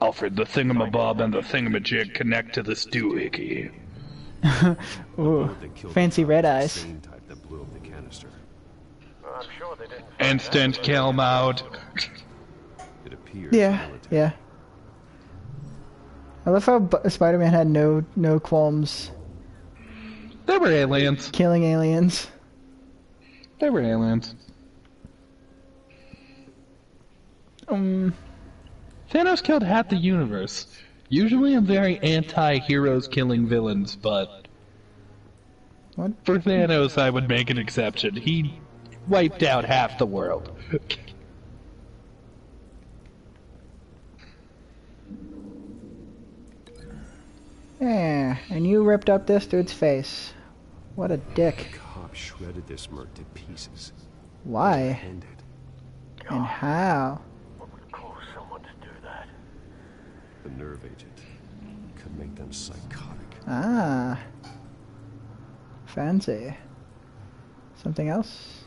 Alfred, the thingamabob and the thingamajig connect to this doohickey. Ooh, fancy red eyes. Same type that blew up the canister. I'm sure they didn't. Instant kill mode. It appears. Yeah, yeah. I love how Spider-Man had no qualms. They were aliens. Killing aliens. They were aliens. Thanos killed half the universe. Usually I'm very anti-heroes killing villains, but... What? For Thanos I would make an exception. He wiped out half the world. Yeah, and you ripped up this dude's face. What a dick. The cop shredded this merc to pieces. Why? Handed. And how? What would cause someone to do that? The nerve agent could make them psychotic. Ah. Fancy. Something else?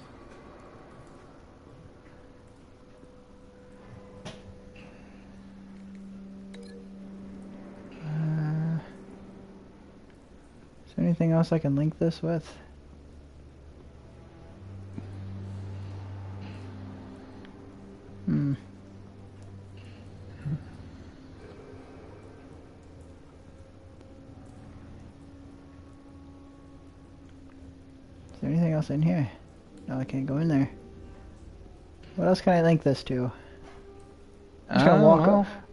there anything else I can link this with? Is there anything else in here? No, I can't go in there. What else can I link this to? I'm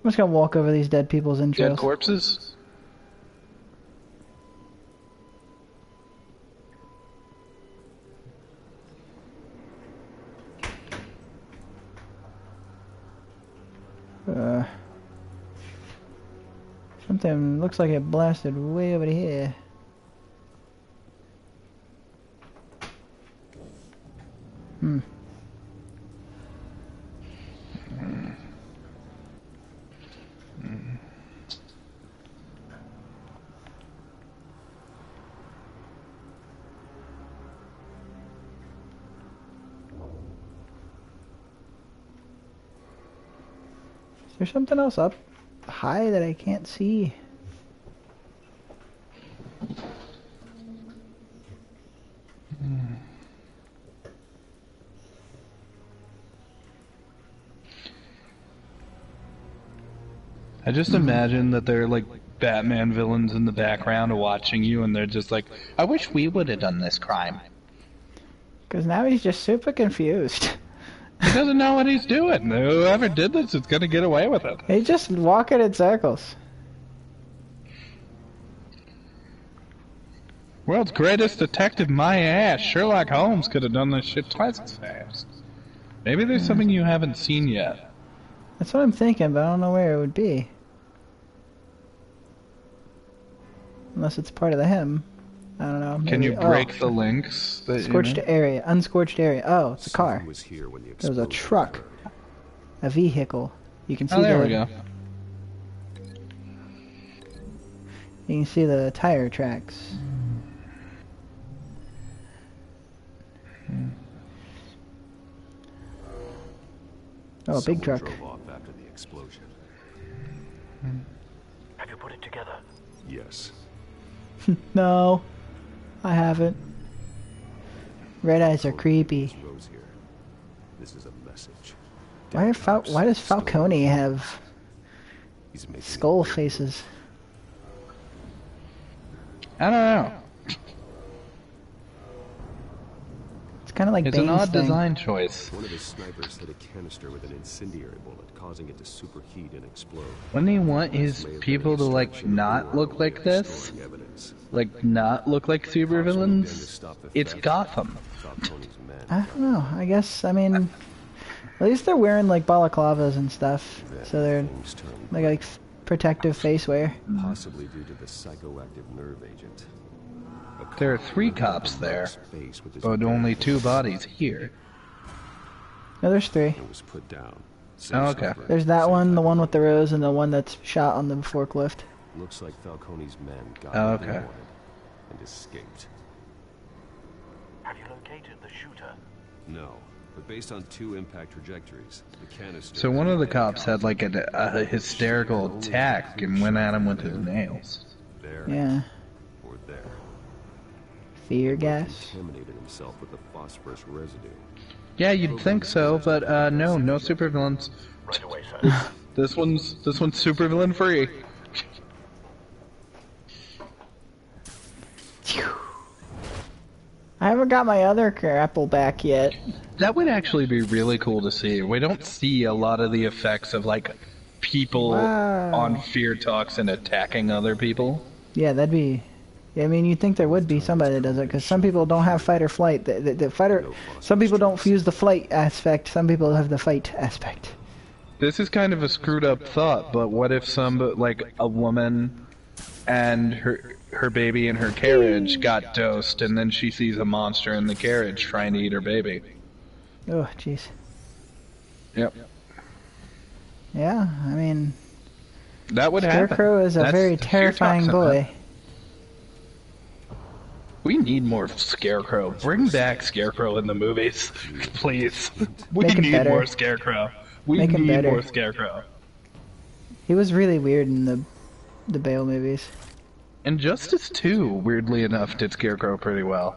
just gonna walk over these dead people's intros. Dead corpses? Something looks like it blasted way over here. Is there something else up high that I can't see? I just imagine that they're like Batman villains in the background watching you, and they're just like, I wish we would have done this crime. Because now he's just super confused. He doesn't know what he's doing. Whoever did this is going to get away with it. He's just walking in circles. World's greatest detective, my ass. Sherlock Holmes could have done this shit twice as fast. Maybe there's something you haven't seen yet. That's what I'm thinking, but I don't know where it would be. Unless it's part of the hymn. I don't know. Maybe. Can you break the links? Scorched area. Unscorched area. Oh, it's a car. There was a truck. A vehicle. You can see there we go. You can see the tire tracks. Oh, a big truck. Drove off after the explosion. Have you put it together? Yes. No, I haven't. Red eyes are creepy. This is a message. Why does Falcone have skull faces? I don't know. It's kind of like it's Bane's an odd thing. design choice. One of his snipers hit a canister with an incendiary bullet, causing it to superheat and explode. Wouldn't he want his people to like not look like this? Like not look like supervillains? It's Gotham. I don't know. I guess, I mean, at least they're wearing like balaclavas and stuff, so they're like protective face wear. Possibly due to the psychoactive nerve agent. There are 3 cops there, but only 2 bodies here. No, there's 3. It was put down. Oh, okay. There's that one, the one with the rose, and the one that's shot on the forklift. Looks like Falcone's men got Oh, what they okay. wanted and escaped. Have you located the shooter? No, but based on 2 impact trajectories, the canister... So one of the cops had like a hysterical attack and went at him with his nails. There. Yeah. Or there. Fear gas. Contaminated himself with the phosphorus residue. Yeah, you'd think so, but no supervillains. Right away, sir. This one's supervillain free. I haven't got my other grapple back yet. That would actually be really cool to see. We don't see a lot of the effects of like people on fear talks and attacking other people. Yeah, that'd be... I mean, you'd think there would be somebody that does it, because some people don't have fight or flight. Some people don't use the flight aspect, some people have the fight aspect. This is kind of a screwed up thought, but what if like a woman and her baby in her carriage got dosed, and then she sees a monster in the carriage trying to eat her baby? Oh, jeez. Yep. Yeah, I mean... That would happen. Scarecrow is a very terrifying boy. We need more Scarecrow. Bring back Scarecrow in the movies, please. We need more Scarecrow. We need more Scarecrow. He was really weird in the Bale movies. Injustice 2, weirdly enough, did Scarecrow pretty well.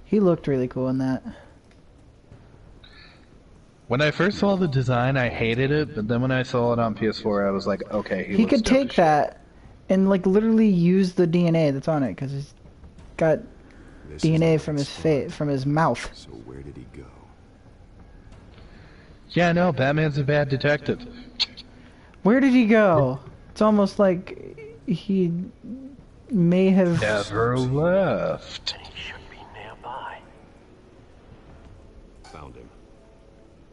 He looked really cool in that. When I first saw the design, I hated it, but then when I saw it on PS4, I was like, okay, he could take that and like literally use the DNA that's on it because he's got DNA from his face, from his mouth. So where did he go? Yeah, no, Batman's a bad detective. Where did he go? It's almost like he may have never left. He should be nearby. Found him.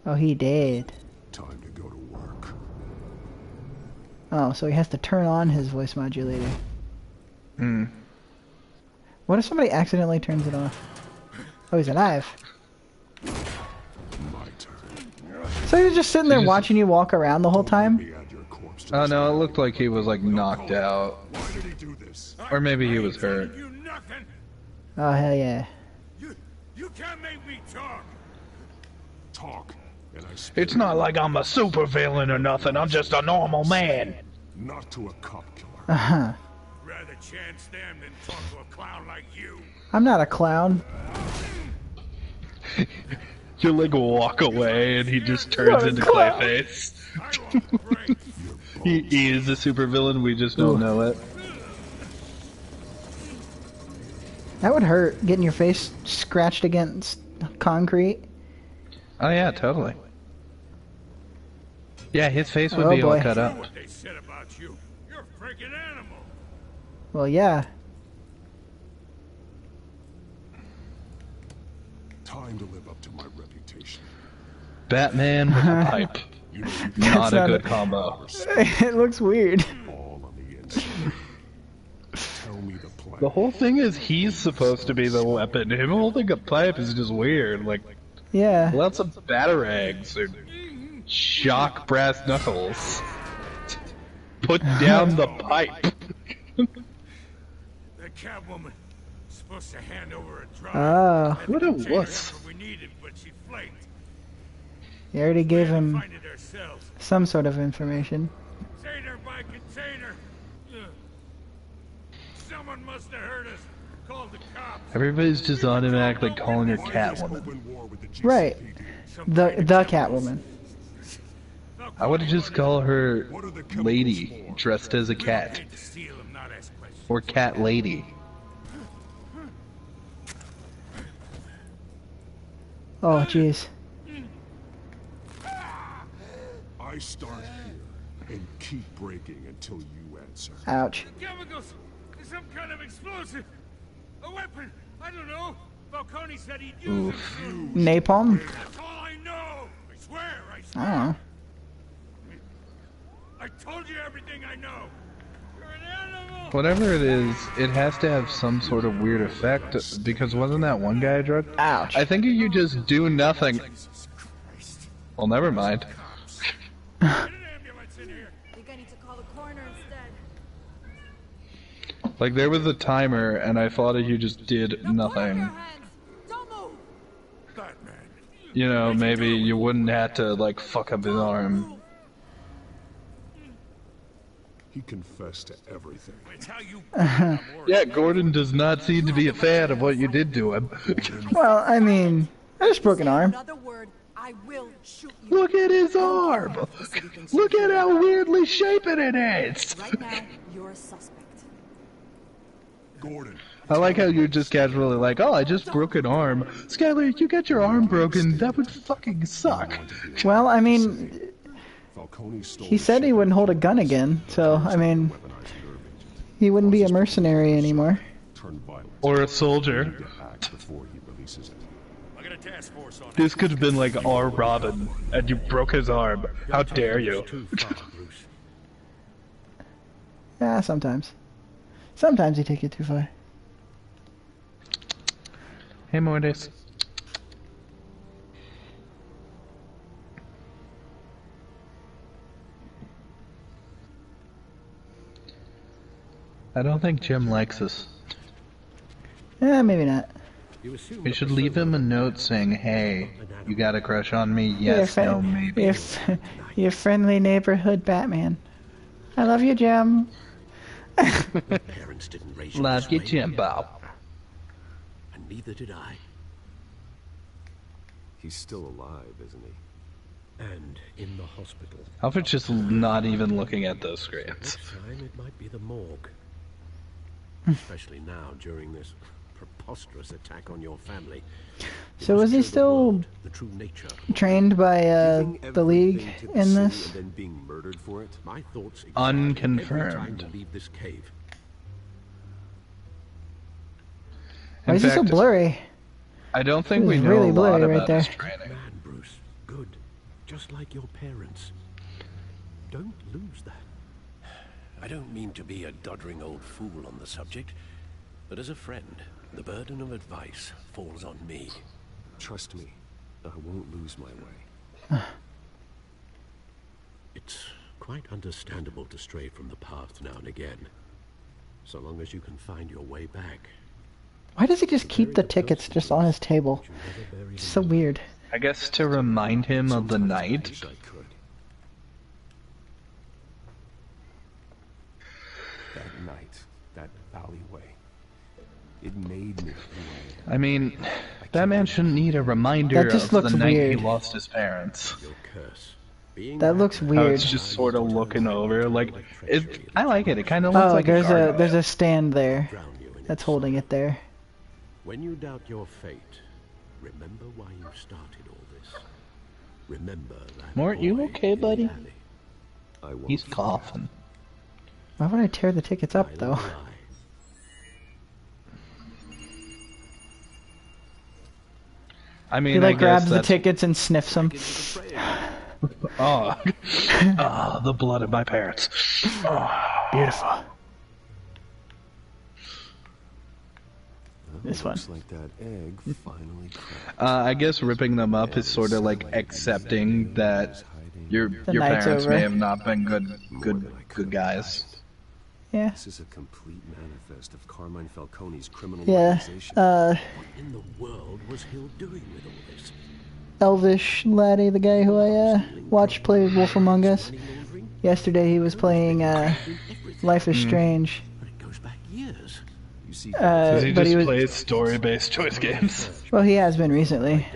Oh, he did. Time to go to work. Oh, so he has to turn on his voice modulator. Hmm. What if somebody accidentally turns it off? Oh, he's alive. My turn. So he was just sitting there watching you walk around the whole time? Oh no, it looked like he was like knocked out. Why did he do this? Or maybe he was hurt. Oh, hell yeah. You can't make me talk. Talk. And I speak. It's not like I'm a supervillain or nothing, I'm just a normal man. Not to a cop killer. Uh-huh. Rather chance them than talk to a clown like you. I'm not a clown. You like walk away and he just turns into Clayface. He is a supervillain, we just don't know it. That would hurt, getting your face scratched against concrete. Oh yeah, totally. Yeah, his face would be all cut up. What they said about you. You're a freaking animal. Well, yeah. Time to live up to my reputation. Batman with a pipe. Not a good combo. It looks weird. All on the inside. Tell me the plan. The whole thing is he's supposed to be the weapon. Him holding a pipe is just weird. Like, yeah. Lots of batarangs or shock brass knuckles. Put down the pipe. The Catwoman is supposed to hand over a drug. Oh. What a wuss. We needed, but she flaked. You already gave him Find it ourselves. some sort of information. Container by container. Someone must have heard us. Called the cops. Everybody's just automatically calling her Catwoman. Right. The Catwoman. I would just call her Lady, dressed as a cat. Or Cat Lady. Oh, jeez. I start here and keep breaking until you answer. Ouch. The chemicals. There's some kind of explosive. A weapon. I don't know. Falcone said he'd use it. Napalm? That's all I know. I swear. I swear. I don't know. I told you everything I know. You're an animal. Whatever it is, it has to have some sort of weird effect, because wasn't that one guy drugged? Ouch. I think if you just do nothing... Well, never mind. I think I need to call the coroner instead. Like, there was a timer, and I thought if you just did nothing... You know, maybe you wouldn't have to, like, fuck up his arm. He confessed to everything. Yeah, Gordon does not seem to be a fan of what you did to him. Well, I mean, I just broke an arm. Another word, I will shoot you. Look at his arm! Look at how weirdly shapen it is! Right now, you're a suspect. Gordon. I like how you're just casually like, oh, I just broke an arm. Skylar, you get your arm broken, that would fucking suck. Well, I mean, he said he wouldn't hold a gun again, so, I mean, he wouldn't be a mercenary anymore. Or a soldier. This could have been like our Robin, and you broke his arm. How dare you? Yeah, sometimes. Sometimes he take it too far. Hey, Mortis. I don't think Jim likes us. Maybe not. We should leave him a note saying, hey, you got a crush on me? Yes, no, maybe. Your friendly neighborhood Batman. I love you, Jim. My parents didn't raise you Love this you, way, Jimbo. and neither did I. He's still alive, isn't he? And in the hospital. Alfred's just not even looking at those screens. Next time it might be the morgue. Especially now, during this preposterous attack on your family. So was he still The true nature. trained by the League in this? And then being murdered for it? My thoughts Unconfirmed. every time we leave this cave. Why is he so blurry? I don't think He we was know really a lot blurry right about there. his training. Man, Bruce. Good. Just like your parents. Don't lose that. I don't mean to be a doddering old fool on the subject, but as a friend, the burden of advice falls on me. Trust me, I won't lose my way. It's quite understandable to stray from the path now and again, so long as you can find your way back. Why does he just keep the tickets just on his table? It's so weird. I guess to remind him of the night. I could. That night, that alleyway, it made me who I am. I mean, Batman shouldn't need a reminder That just of the looks night weird. he lost his parents. Your curse. That looks How weird. it's just sort of looking over, like, I like it. It kind of looks Oh, like there's a stand there that's holding it there. When you doubt your fate, remember why you started all this. Remember that. Mort, you boy okay, in the buddy? alley. I won't He's forget. coughing. Why would I tear the tickets up though? I mean, He like I guess grabs the that's... tickets and sniffs them. Oh. Oh, the blood of my parents. Beautiful. This one. Looks like that egg finally cracked. I guess ripping them up is sort of like accepting that your night's parents over. may have not been good guys. Yeah. This is a complete manifest of Carmine Falcone's criminal Yeah. organization. What in the world was Hill doing with all this? Elvish laddie, the guy who I watched play Wolf Among Us. Yesterday he was playing Life is Strange. It goes back years. You see, Does he but just he was play story-based choice games? well, he has been recently.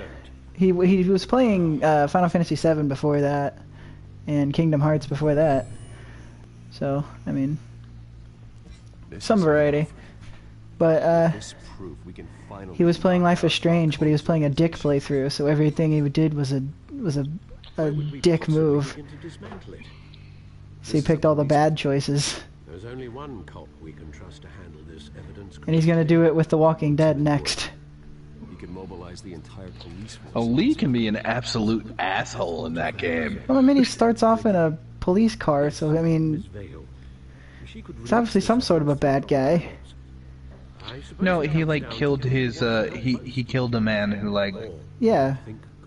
He was playing Final Fantasy VII before that, and Kingdom Hearts before that. So I mean, some variety. But this proof we can finally he was playing Life is Strange, but he was playing a dick playthrough. So everything he did was a dick move. Begin to dismantle it. So he picked all the bad choices, There's only one cop we can trust to handle this evidence. and he's gonna do it with The Walking Dead next. He could mobilize the entire police force. Oh, Lee can be an absolute asshole in that game. Well, I mean, he starts off in a police car, so I mean, Veil. She could he's obviously some sort of a bad guy. I suppose No, it he comes like down killed to his he killed a man who like Yeah,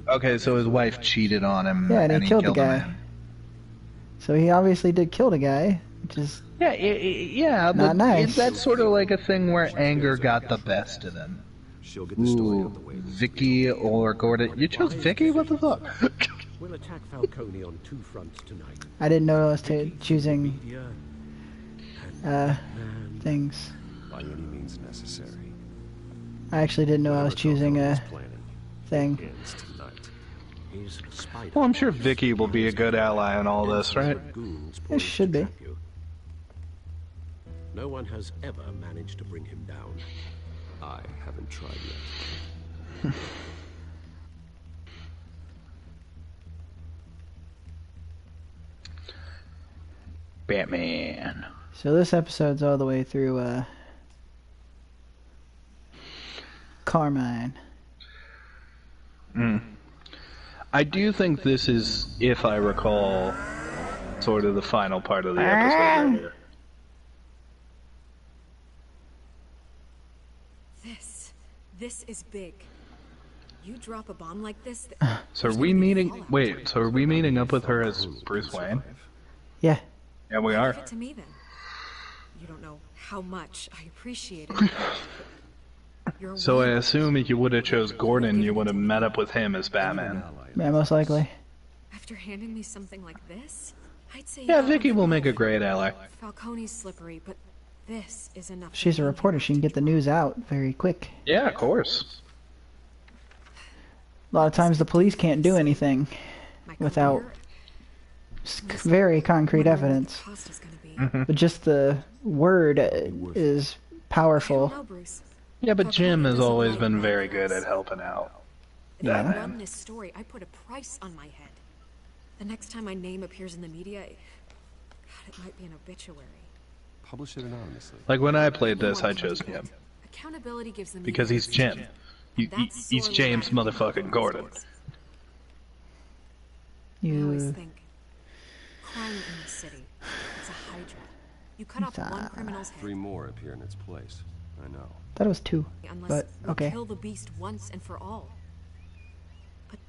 okay, so his wife cheated on him yeah, and and he killed the a guy. man. So he obviously did kill the guy, which is Yeah, yeah, Not but nice. that's sort of like a thing where anger got the best of him. She'll get the story out the way. Ooh, Vicky or Gordon. You chose Vicky? What the fuck? We'll attack Falcone on two fronts tonight. I didn't know I was choosing Media things. By any means necessary. I actually didn't know I was choosing a Planning thing. ends tonight. is Spider. Well, I'm sure Vicky will be a good ally in all this, right? Goons It poised should to be. trap you. No one has ever managed to bring him down. I haven't tried yet. Batman. So this episode's all the way through Carmine. I do think this is, if I recall, sort of the final part of the episode right here. This is big. You drop a bomb like this. So are we meeting? Wait, so are we meeting up with her as Bruce Wayne? Yeah. Yeah, we are. Give it to me then. You don't know how much I appreciate it. You're a So I win. assume if you would have chose Gordon, you would have met up with him as Batman. Yeah, most likely. After handing me something like this, I'd say Yeah, Vicky will make a great ally. Falcone's slippery, but This is enough. She's a reporter. She can get the news out very quick. Yeah, of course. A lot of times the police can't do anything without very concrete evidence. But just the word is powerful. Yeah, but Jim has always been very good at helping out. If I run this story, I put a price on my head. The next time my name appears in the media, God, it might be an obituary. Publish it anonymously. Like when I played this, I chose Jim. Accountability gives the Because he's Jim. He's James motherfucking Gordon. I always think, crime in the city, it's a hydra. You cut off one criminal's head. 3 more appear in its place. I know. That was 2, Unless but okay. we kill the beast once and for all. But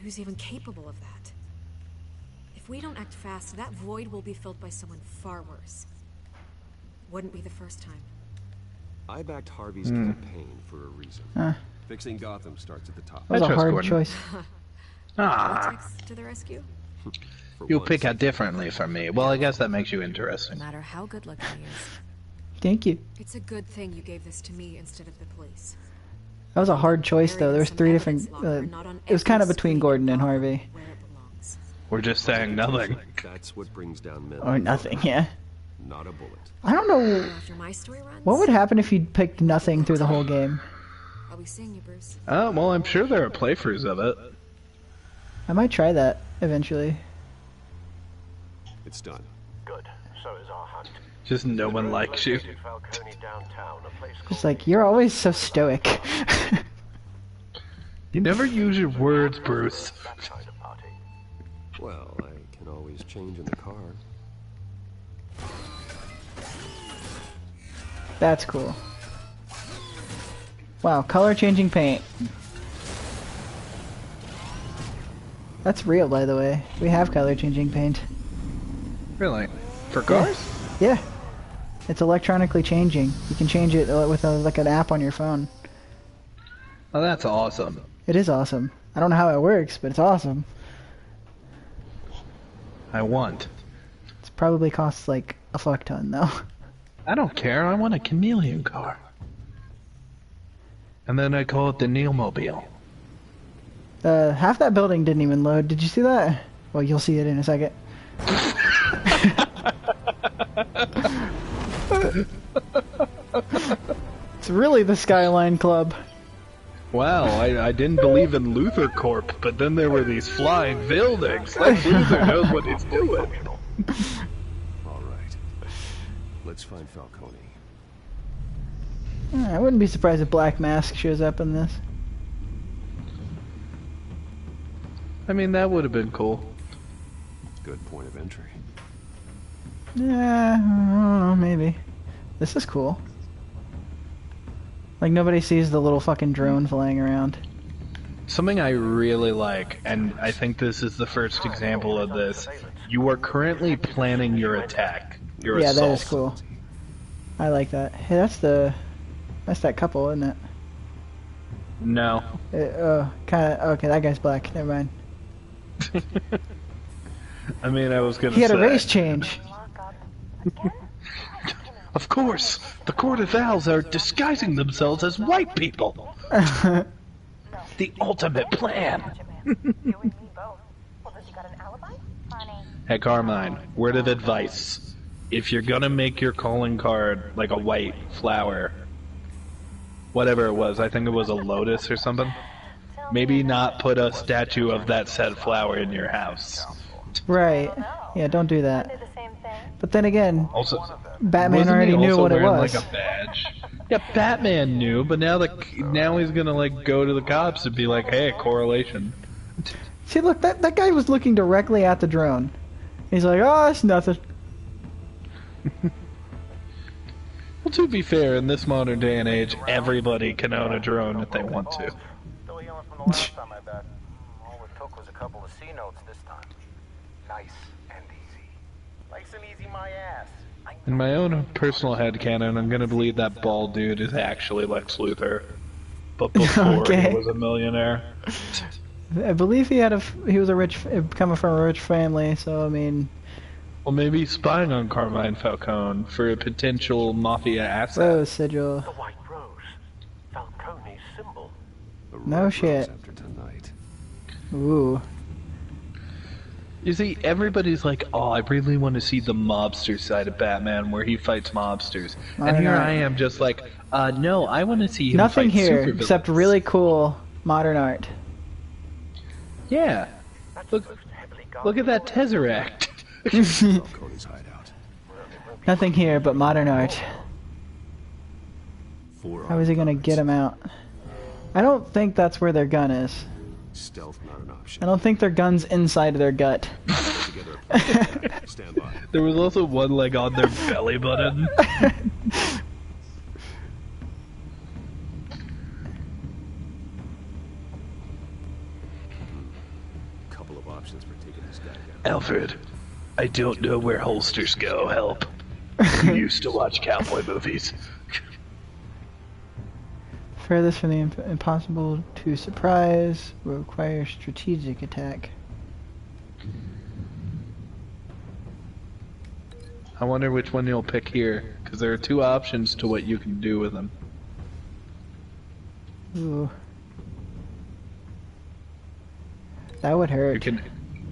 who's even capable of that? If we don't act fast, that void will be filled by someone far worse. Wouldn't be the first time. I backed Harvey's campaign for a reason. Fixing Gotham starts at the top. That was a hard choice. Vortex to the rescue? You pick out differently from me. Well, I guess that makes you interesting. No matter how good looking he is. Thank you. It's a good thing you gave this to me instead of the police. That was a hard choice, though. There was 3 different... it was kind of between Gordon and Harvey. We're just saying nothing. That's what brings down men. Or nothing, yeah. Not a bullet. I don't know... What would happen if you'd picked nothing through the whole game? I'll be seeing you, Bruce. Oh, well, I'm sure there are playthroughs of it. I might try that eventually. It's done. Good. So is our hunt. Just no one likes you. It's like, you're always so stoic. You never use your words, Bruce. Well, I can always change in the car. That's cool. Wow, color changing paint. That's real, by the way. We have color changing paint. Really? For cars? Yeah. It's electronically changing. You can change it with like an app on your phone. Oh, that's awesome. It is awesome. I don't know how it works, but it's awesome. I want. It probably costs like a fuck ton, though. I don't care. I want a chameleon car. And then I call it the Kneale-mobile. Half that building didn't even load. Did you see that? Well, you'll see it in a second. It's really the Skyline Club. Wow, I didn't believe in Luther Corp, but then there were these flying buildings. Like Luther knows what he's doing. All right. Let's find Falcone. I wouldn't be surprised if Black Mask shows up in this. I mean, that would have been cool. Good point of entry. Yeah, I don't know, maybe. This is cool. Like, nobody sees the little fucking drone flying around. Something I really like, and I think this is the first example of this, you are currently planning your attack. Your assault. That is cool. I like that. Hey, that's that couple, isn't it? No. Kinda, okay, that guy's black. Never mind. I mean, I was gonna say... He had a race change. Of course! The Court of Owls are disguising themselves as white people! The ultimate plan! Hey Carmine, word of advice. If you're gonna make your calling card like a white flower, whatever it was, I think it was a lotus or something, maybe not put a statue of that said flower in your house. Right. Yeah, don't do that. But then again, also, Batman already knew what it was. Like a badge? Yeah, Batman knew, but now he's gonna like go to the cops and be like, "Hey, correlation." See, look, that guy was looking directly at the drone. He's like, "Oh, it's nothing." Well, to be fair, in this modern day and age, everybody can own a drone if they want to. Still healing from the last time, I bet. All it took was a couple of C notes this time. Nice and easy. Nice and easy, my ass. In my own personal headcanon, I'm gonna believe that bald dude is actually Lex Luthor, but before he was a millionaire. I believe he was coming from a rich family, so I mean, Well, maybe he's spying on Carmine Falcone for a potential mafia asset. Rose sigil. The white rose. Falcone's symbol. No shit. After tonight. Ooh. You see, everybody's like, oh, I really want to see the mobster side of Batman where he fights mobsters. And here I am just like, no, I want to see him Nothing fight here supervillains. except really cool modern art. Yeah. Look at that Tesseract. Falcone's hideout. Nothing here but modern art. How is he gonna get him out? I don't think that's where their gun is. Stealth not an option. I don't think their gun's inside of their gut. Stand by. There was also one leg on their belly button. Couple of options for taking this guy down. Alfred, I don't know where holsters go. Help. You used to watch cowboy movies. Furthest from the impossible to surprise will require strategic attack. I wonder which one you'll pick here, because there are two options to what you can do with them. Ooh. That would hurt.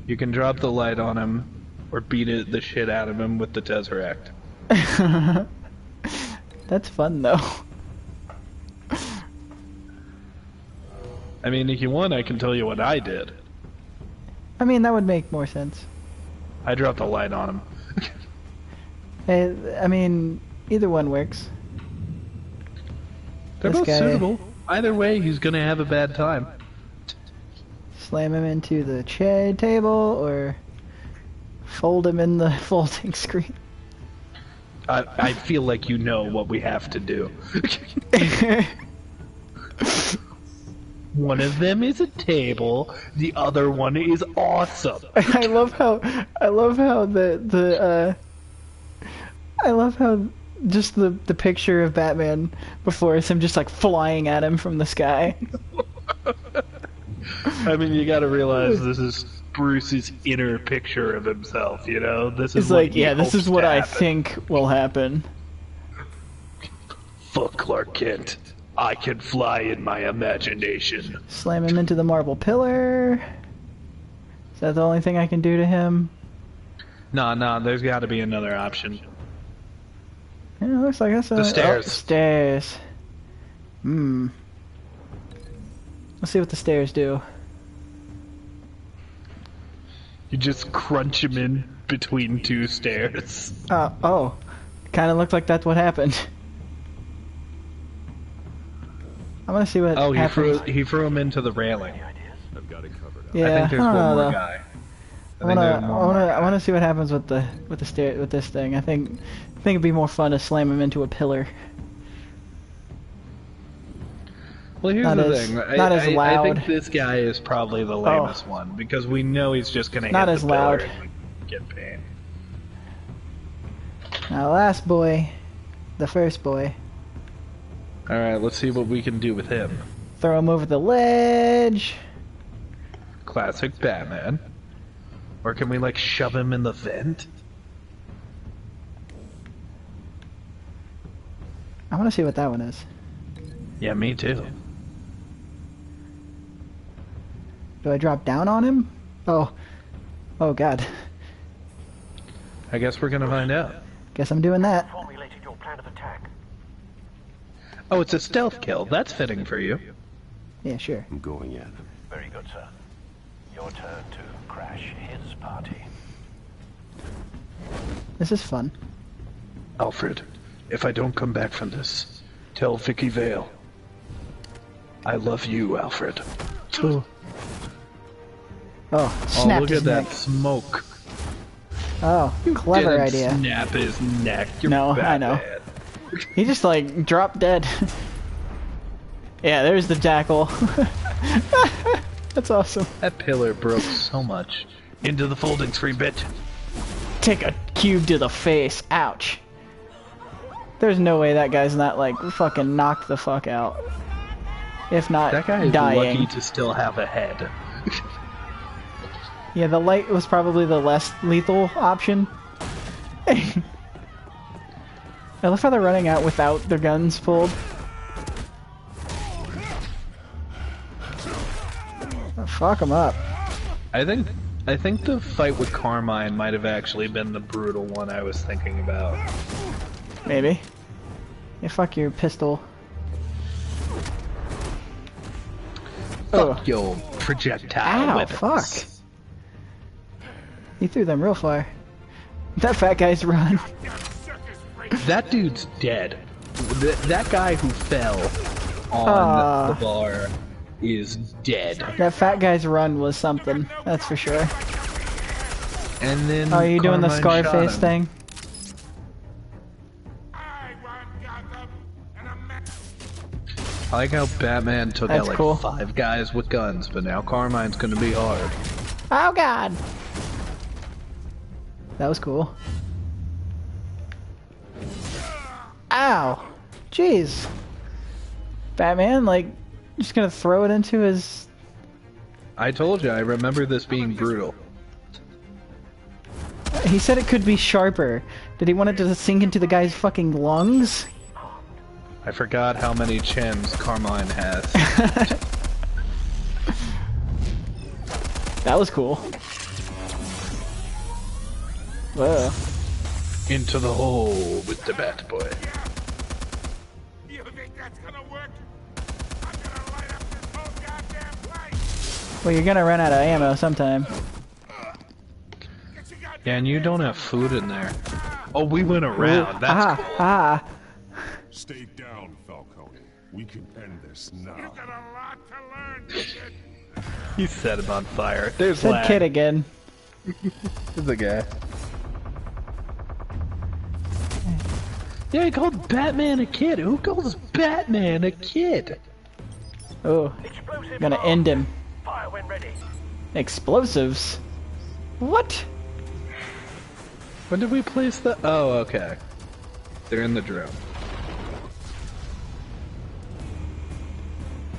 You can drop the light on him, or beat the shit out of him with the Tesseract. That's fun though. I mean, if you want, I can tell you what I did. I mean, that would make more sense. I dropped a light on him. I mean, either one works. They're This both guy- suitable. Either way, he's gonna have a bad time. Slam him into the table or fold him in the folding screen. I feel like you know what we have to do. One of them is a table, the other one is awesome. I love how just the picture of Batman before is him just like flying at him from the sky. I mean, you gotta realize this is Bruce's inner picture of himself, you know? This is It's like, he yeah, this hopes is what to I happen. think will happen. Fuck Clark Kent. I can fly in my imagination. Slam him into the marble pillar. Is that the only thing I can do to him? No, there's gotta be another option. Yeah, looks like that's The stairs. Oh, stairs. Let's see what the stairs do. You just crunch him in between two stairs. Oh. Kind of looked like that's what happened. I'm gonna see what happens. he threw him into the railing. I've got it covered up. Yeah, I think there's I don't one know, more though. guy. I wanna see what happens with this thing. I think it'd be more fun to slam him into a pillar. Well, here's Not the as- thing. not as I loud. think this guy is probably the lamest one because we know he's just gonna Not hit as the pillar loud. and get pain. Now, last boy, the first boy, All right, let's see what we can do with him. throw him over the ledge. Classic Batman. Or can we like shove him in the vent? I want to see what that one is. Yeah, me too. Do I drop down on him? Oh God. I guess we're gonna find out. Guess I'm doing that. Formulated your plan of attack. Oh, it's a stealth kill. That's fitting for you. Yeah, sure. I'm going in. Very good, sir. Your turn to crash his party. This is fun. Alfred, if I don't come back from this, tell Vicky Vale. I love you, Alfred. Ooh. Oh, Oh, snap look his at that neck. smoke. Oh, clever Didn't idea. Snap his neck. You're No, I know. Batman. He just like dropped dead. Yeah, there's the jackal. That's awesome. That pillar broke so much. Into the folding screen, bitch. Take a cube to the face. Ouch. There's no way that guy's not like fucking knocked the fuck out. If not That guy is dying. lucky to still have a head. Yeah, the light was probably the less lethal option. I love how they're running out without their guns pulled. Oh, fuck them up. I think the fight with Carmine might have actually been the brutal one I was thinking about. Maybe. Yeah, fuck your pistol. Fuck your projectile weapons. Fuck. He threw them real far. That fat guy's run. That dude's dead. That guy who fell on the bar is dead. That fat guy's run was something, that's for sure. And then are you doing the Carmine Scarface thing? I like how Batman took That's out like cool. 5 guys with guns, but now Carmine's gonna be hard. Oh god! That was cool. Ow! Jeez! Batman, like, just gonna throw it into his... I told you, I remember this being brutal. He said it could be sharper. Did he want it to sink into the guy's fucking lungs? I forgot how many chins Carmine has. That was cool. Whoa. Into the hole with the Bat Boy. You think that's gonna work? I'm gonna light up this whole goddamn place! Well, you're gonna run out of ammo sometime. Yeah, and you don't have food in there. Oh, we went around. That's cool. Ah! Stay down, Falcone. We can end this now. You got a lot to learn, kid. He set him on fire. There's Said lag. kid again. There's a guy. Yeah, he called Batman a kid. Who calls Batman a kid? Oh, gonna end him. Fire when ready. Explosives? What? When did we place the... Oh, okay. They're in the drone.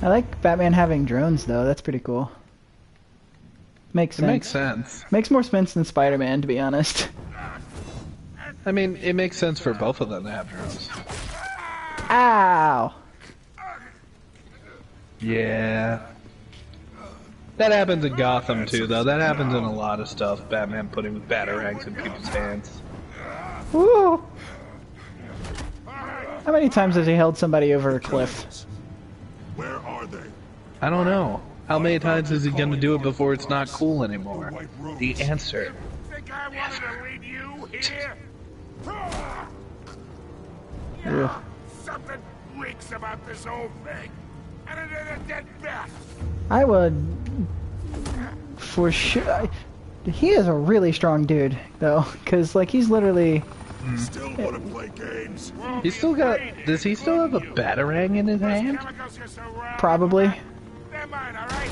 I like Batman having drones, though. That's pretty cool. Makes sense. It makes sense. Makes more sense than Spider-Man, to be honest. I mean, it makes sense for both of them to have drones. Ow! Yeah. That happens in Gotham, too, though. That happens in a lot of stuff. Batman putting batarangs in people's hands. Woo! How many times has he held somebody over a cliff? Where are they? I don't know. How many times is he gonna do it before it's not cool anymore? The answer. Think I wanted to lead you here? Ugh. Something reeks about this whole thing. And it is a dead bat. I would... For sure... He is a really strong dude, though. Because, like, he's literally... Still want to play games? He's still got... Does he still have a batarang in his hand? Probably. Never mind, alright?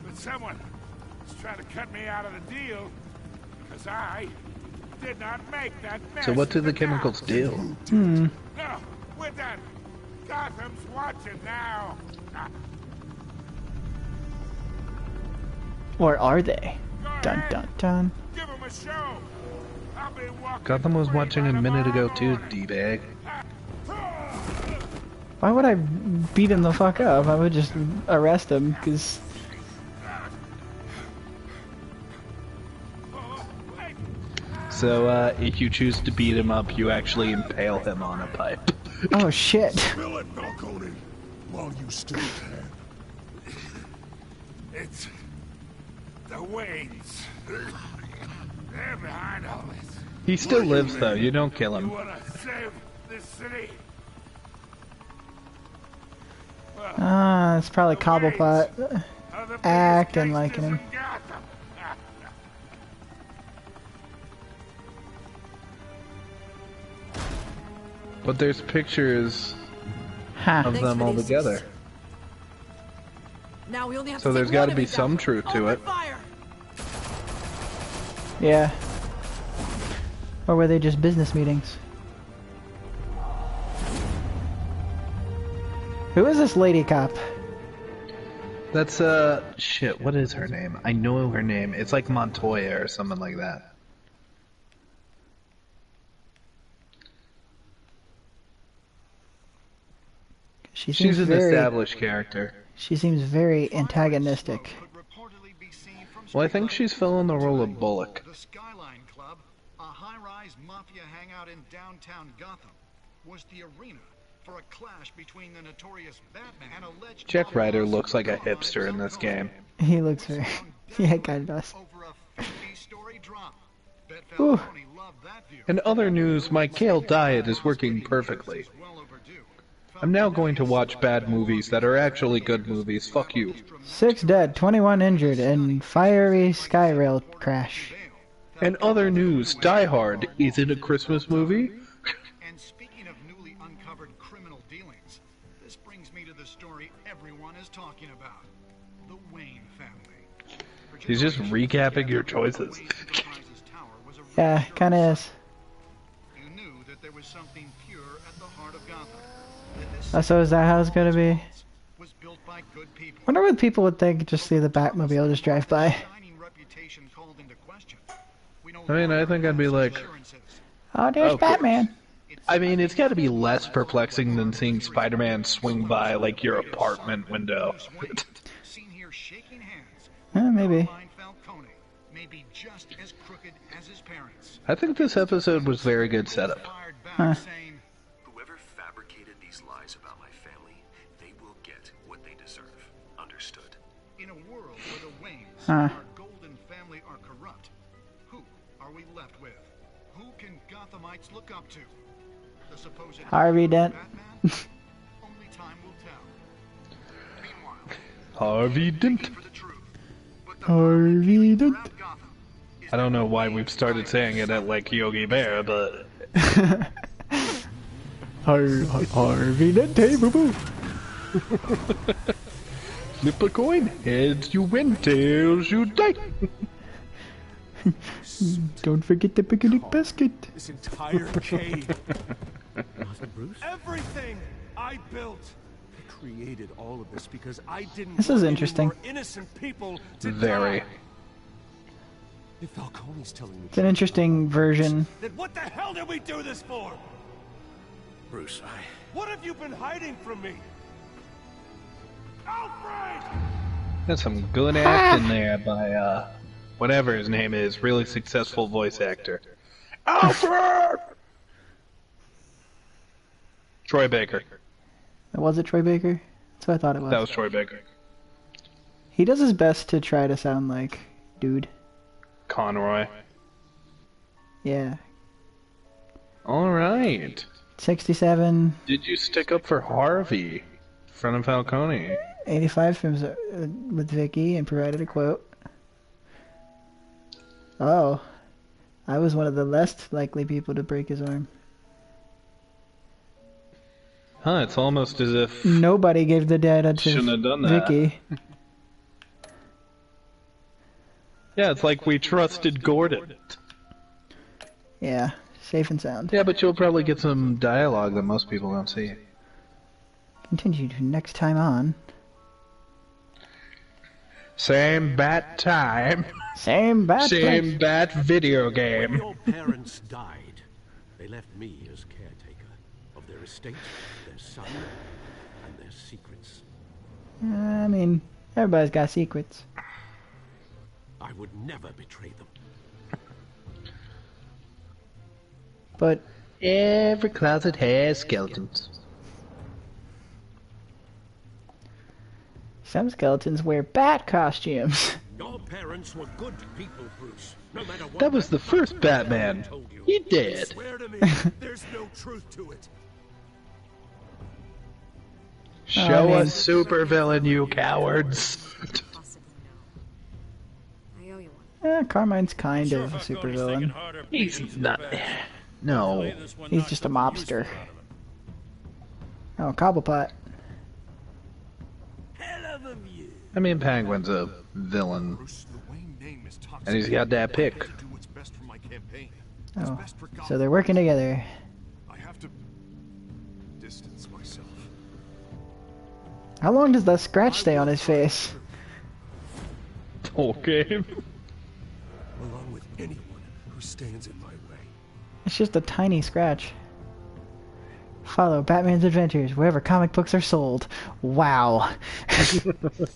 But someone is trying to cut me out of the deal because I did not make that mess. So what do the chemicals do? Hmm. No, we're done. Gotham's watching now. Or are they? Dun dun dun. Give him a show. I'll be walking Gotham was watching a minute ago too, D-bag. Why would I beat him the fuck up? I would just arrest him, because... So, if you choose to beat him up, you actually impale him on a pipe. Oh shit. Spill it, Falcone, while you still can. It's the Waynes. They're behind all this. He still lives though, you don't kill You him. wanna save this city? Ah, it's probably Cobblepot acting like him. But there's pictures Ha. of them all together. Now we only have So to there's take got one to of be it some down. truth to it. Fire! Yeah. Or were they just business meetings? Who is this lady cop? That's, shit, what is her name? I know her name. It's like Montoya or something like that. She's an established character. She seems very antagonistic. Well, I think she's filling the role of Bullock. The Skyline Club, a high-rise mafia hangout in downtown Gotham, was the arena for a clash between the notorious Batman and alleged Jack Ryder looks like a hipster in this game. He looks very... yeah, kind of does. Ooh. In other news, my kale diet is working perfectly. I'm now going to watch bad movies that are actually good movies. Fuck you. 6 dead, 21 injured in fiery sky rail crash. In other news, Die Hard is it a Christmas movie? And speaking of newly uncovered criminal dealings, this brings me to the story everyone is talking about. The Wayne family. He's just recapping your choices. Yeah, kinda is. You knew that there was something pure at the heart of Gotham. So is that how it's gonna be? Wonder what people would think just see the Batmobile just drive by. I mean, I think I'd be like... Oh, there's Batman. I mean, it's gotta be less perplexing than seeing Spider-Man swing by, like, your apartment window. Maybe. I think this episode was very good setup. Huh. Whoever fabricated these lies about my family, they will get what they deserve. Understood? In a world where the Waynes, our golden family, are corrupt, who are we left with? Who can Gothamites look up to? The supposed Harvey Dent. Only time will tell. Meanwhile, Harvey Dent. Harvey Dent. I don't know why we've started saying it at like Yogi Bear, but... Harvey Dent, hey, boo-boo. Flip a coin, heads you win, tails you die. Don't forget the picnic basket. This entire cave. Everything I built. I created all of this because I didn't This is interesting. want any more innocent people to Very. die. If Falcone's telling me It's an interesting version. then what the hell did we do this for? Bruce, What have you been hiding from me? Alfred! That's some good acting there by, whatever his name is, really successful voice actor. Alfred! Troy Baker. Was it Troy Baker? That's what I thought it was. That was Troy Baker. He does his best to try to sound like dude. Conroy. Yeah. Alright. 67. Did you stick up for Harvey in front of Falcone? 85 films with Vicky and provided a quote. Oh. I was one of the less likely people to break his arm. Huh, it's almost as if... Nobody gave the data to Shouldn't have done that. Vicky. Yeah, it's like we trusted Gordon. Yeah, safe and sound. Yeah, but you'll probably get some dialogue that most people don't see. Continue to next time on. Same bat time. Same bat Same place. bat video when game. your parents died, they left me as caretaker of their estate, their son, and their secrets. I mean, everybody's got secrets. I would never betray them. But every closet has skeletons. Some skeletons wear bat costumes. Your parents were good people, Bruce. No matter what. That was the first Batman. He did. Swear to me, there's no truth to it. Show us supervillain, you cowards. Carmine's kind of a supervillain. He's not. No. He's just a mobster. Oh, Cobblepot. I mean, Penguin's a villain. And he's got that pick. Oh, so they're working together. I have to distance myself. How long does that scratch stay on his face? whole game. Along with anyone who stands in my way. It's just a tiny scratch. Follow Batman's adventures wherever comic books are sold. Wow.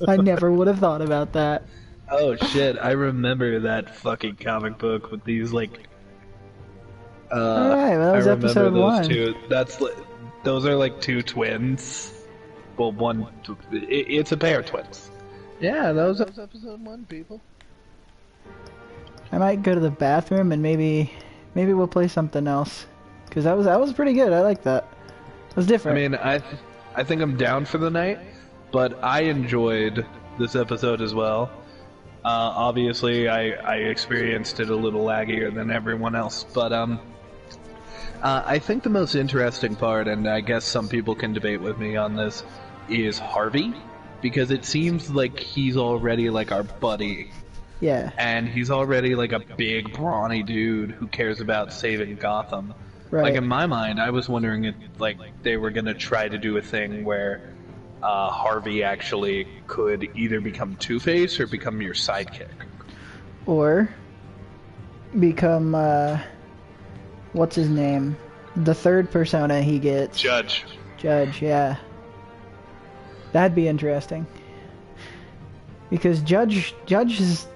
I never would have thought about that. Oh shit, I remember that fucking comic book with these like Alright, well, that was I remember episode those 1. two. Those are like two twins. Well, it's a pair of twins. Yeah, that was episode 1, people. I might go to the bathroom and maybe we'll play something else. Cause that was pretty good. I like that. It was different. I mean, I think I'm down for the night, but I enjoyed this episode as well. Obviously, I experienced it a little laggier than everyone else, but I think the most interesting part, and I guess some people can debate with me on this, is Harvey, because it seems like he's already like our buddy. Yeah. And he's already like a big, brawny dude who cares about saving Gotham. Right. Like in my mind, I was wondering if like they were gonna try to do a thing where Harvey actually could either become Two-Face or become your sidekick. Or become what's his name? The third persona he gets. Judge, yeah. That'd be interesting. Because Judge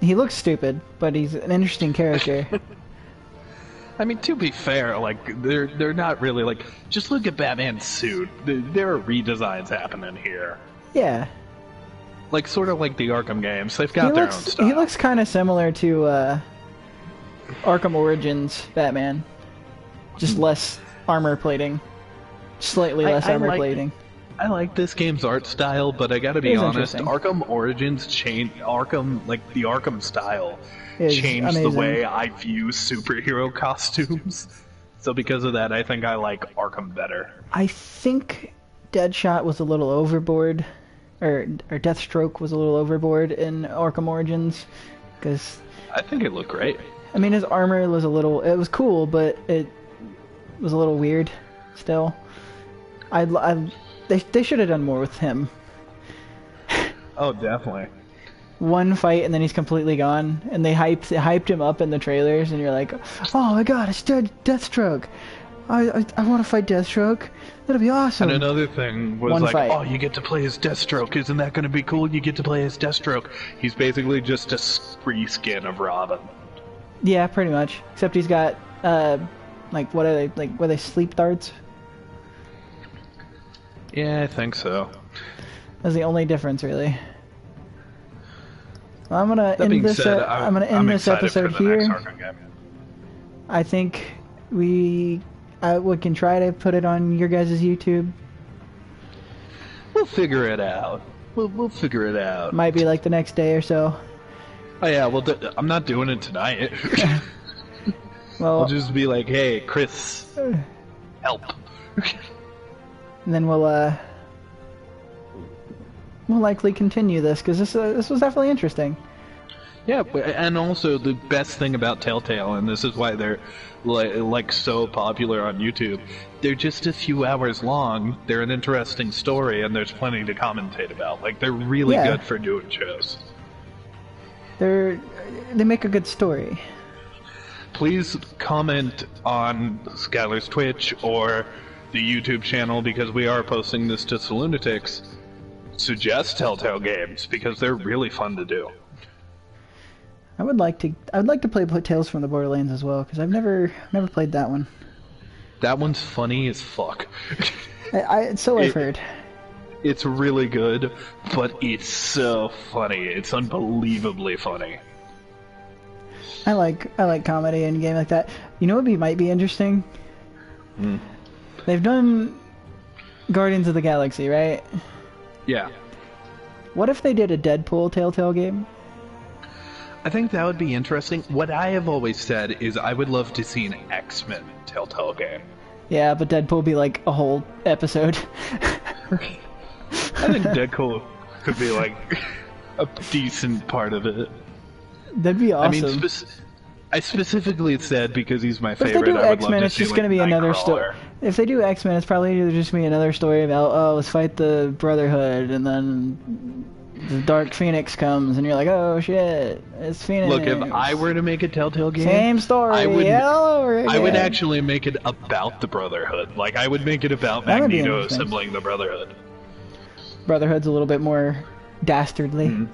he looks stupid, but he's an interesting character. I mean, to be fair, like they're not really like. Just look at Batman's suit. There are redesigns happening here. Yeah. Like sort of like the Arkham games. They've got their own style. He looks kind of similar to Arkham Origins Batman. Just less armor plating. Slightly less armor plating. I like this game's art style, but I gotta be honest, Arkham Origins changed the Arkham style changed amazing. The way I view superhero costumes. So because of that, I think I like Arkham better. I think Deadshot was a little overboard, or Deathstroke was a little overboard in Arkham Origins, because I think it looked great. I mean, his armor was it was cool, but it was a little weird still. They should have done more with him. Oh, definitely. One fight and then he's completely gone, and they hyped him up in the trailers, and you're like, oh my god, it's Deathstroke. I want to fight Deathstroke. That'll be awesome. And another thing was oh, you get to play as Deathstroke. Isn't that going to be cool? You get to play as Deathstroke. He's basically just a reskin of Robin. Yeah, pretty much. Except he's got like what are they sleep darts? Yeah, I think so. That's the only difference, really. Well, I'm gonna end this episode here. I think we can try to put it on your guys' YouTube. We'll figure it out. We'll figure it out. Might be like the next day or so. Oh yeah, well I'm not doing it tonight. Well, I'll just be like, hey, Chris, help. And then we'll likely continue this, because this was definitely interesting. Yeah, and also the best thing about Telltale, and this is why they're like so popular on YouTube, they're just a few hours long, they're an interesting story, and there's plenty to commentate about. Like, they're really good for doing shows. They make a good story. Please comment on Skylar's Twitch or the YouTube channel, because we are posting this to Salunatics. Suggest Telltale games, because they're really fun to do. I would like to play Tales from the Borderlands as well, because I've never played that one. That one's funny as fuck. I've heard. It's really good, but it's so funny. It's unbelievably funny. I like comedy in a game like that. You know what might be interesting? They've done Guardians of the Galaxy, right? Yeah. What if they did a Deadpool Telltale game? I think that would be interesting. What I have always said is I would love to see an X-Men Telltale game. Yeah, but Deadpool would be like a whole episode. I think Deadpool could be like a decent part of it. That'd be awesome. I mean, I specifically said because he's my favorite. If they do I would X-Men, love to it's see, just going to be another story. If they do X-Men, it's probably just going to be another story about, let's fight the Brotherhood, and then the Dark Phoenix comes, and you're like, oh shit, it's Phoenix. Look, if I were to make a Telltale game, same story, all over again. I would actually make it about the Brotherhood. Like, I would make it about Magneto assembling the Brotherhood. Brotherhood's a little bit more dastardly.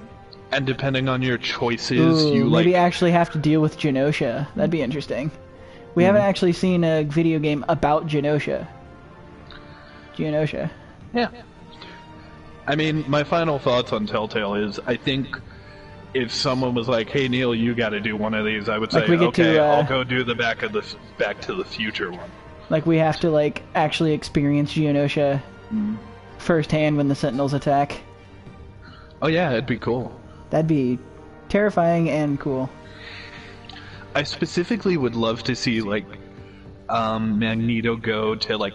And depending on your choices, you maybe actually have to deal with Genosha. That'd be interesting. We haven't actually seen a video game about Genosha. Yeah. I mean, my final thoughts on Telltale is, I think if someone was like, "Hey Neil, you got to do one of these," I would say, "Okay, I'll go do the Back to the Future one." Like we have to like actually experience Genosha firsthand when the Sentinels attack. Oh yeah, it'd be cool. That'd be terrifying and cool. I specifically would love to see like Magneto go to like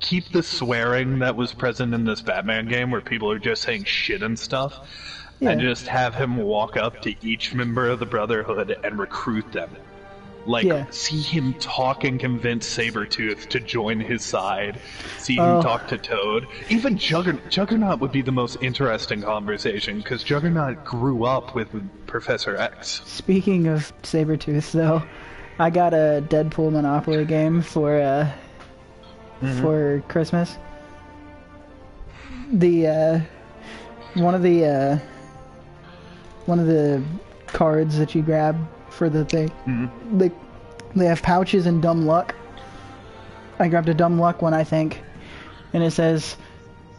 keep the swearing that was present in this Batman game where people are just saying shit and stuff, and just have him walk up to each member of the Brotherhood and recruit them. See him talk and convince Sabretooth to join his side. See him talk to Toad. Even Juggernaut would be the most interesting conversation, because Juggernaut grew up with Professor X. Speaking of Sabretooth, though, I got a Deadpool Monopoly game for Christmas. The one of the cards that you grab for the thing, they have pouches and Dumb Luck. I grabbed a Dumb Luck one, I think, and it says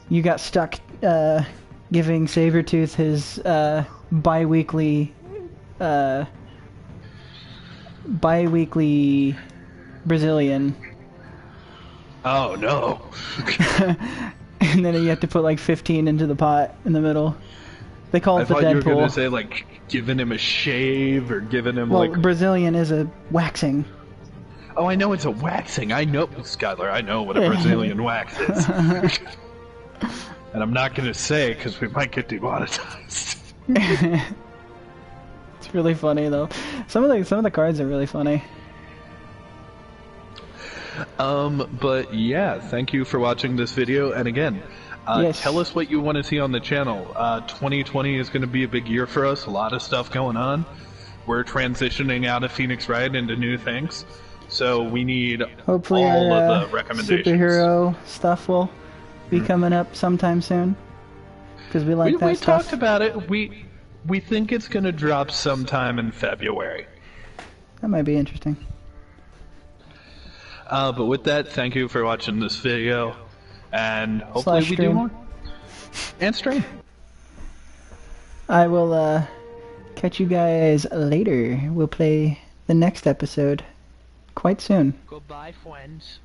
you got stuck giving Sabretooth his bi-weekly Brazilian. Oh no. And then you have to put like 15 into the pot in the middle. They call it the Deadpool. I thought you were going to say like giving him a shave or giving him Brazilian is a waxing. Oh, I know it's a waxing. I know, Skylar, I know what a Brazilian wax is. And I'm not going to say because we might get demonetized. It's really funny though. Some of the cards are really funny. But yeah, thank you for watching this video, and again, tell us what you want to see on the channel. 2020 is going to be a big year for us, a lot of stuff going on. We're transitioning out of Phoenix Wright into new things, so we need hopefully all of the recommendations. Superhero stuff will be coming up sometime soon, because we like that stuff. We talked about it. We think it's going to drop sometime in February. That might be interesting. But with that, thank you for watching this video, and hopefully we do more. And stream. I will catch you guys later. We'll play the next episode quite soon. Goodbye, friends.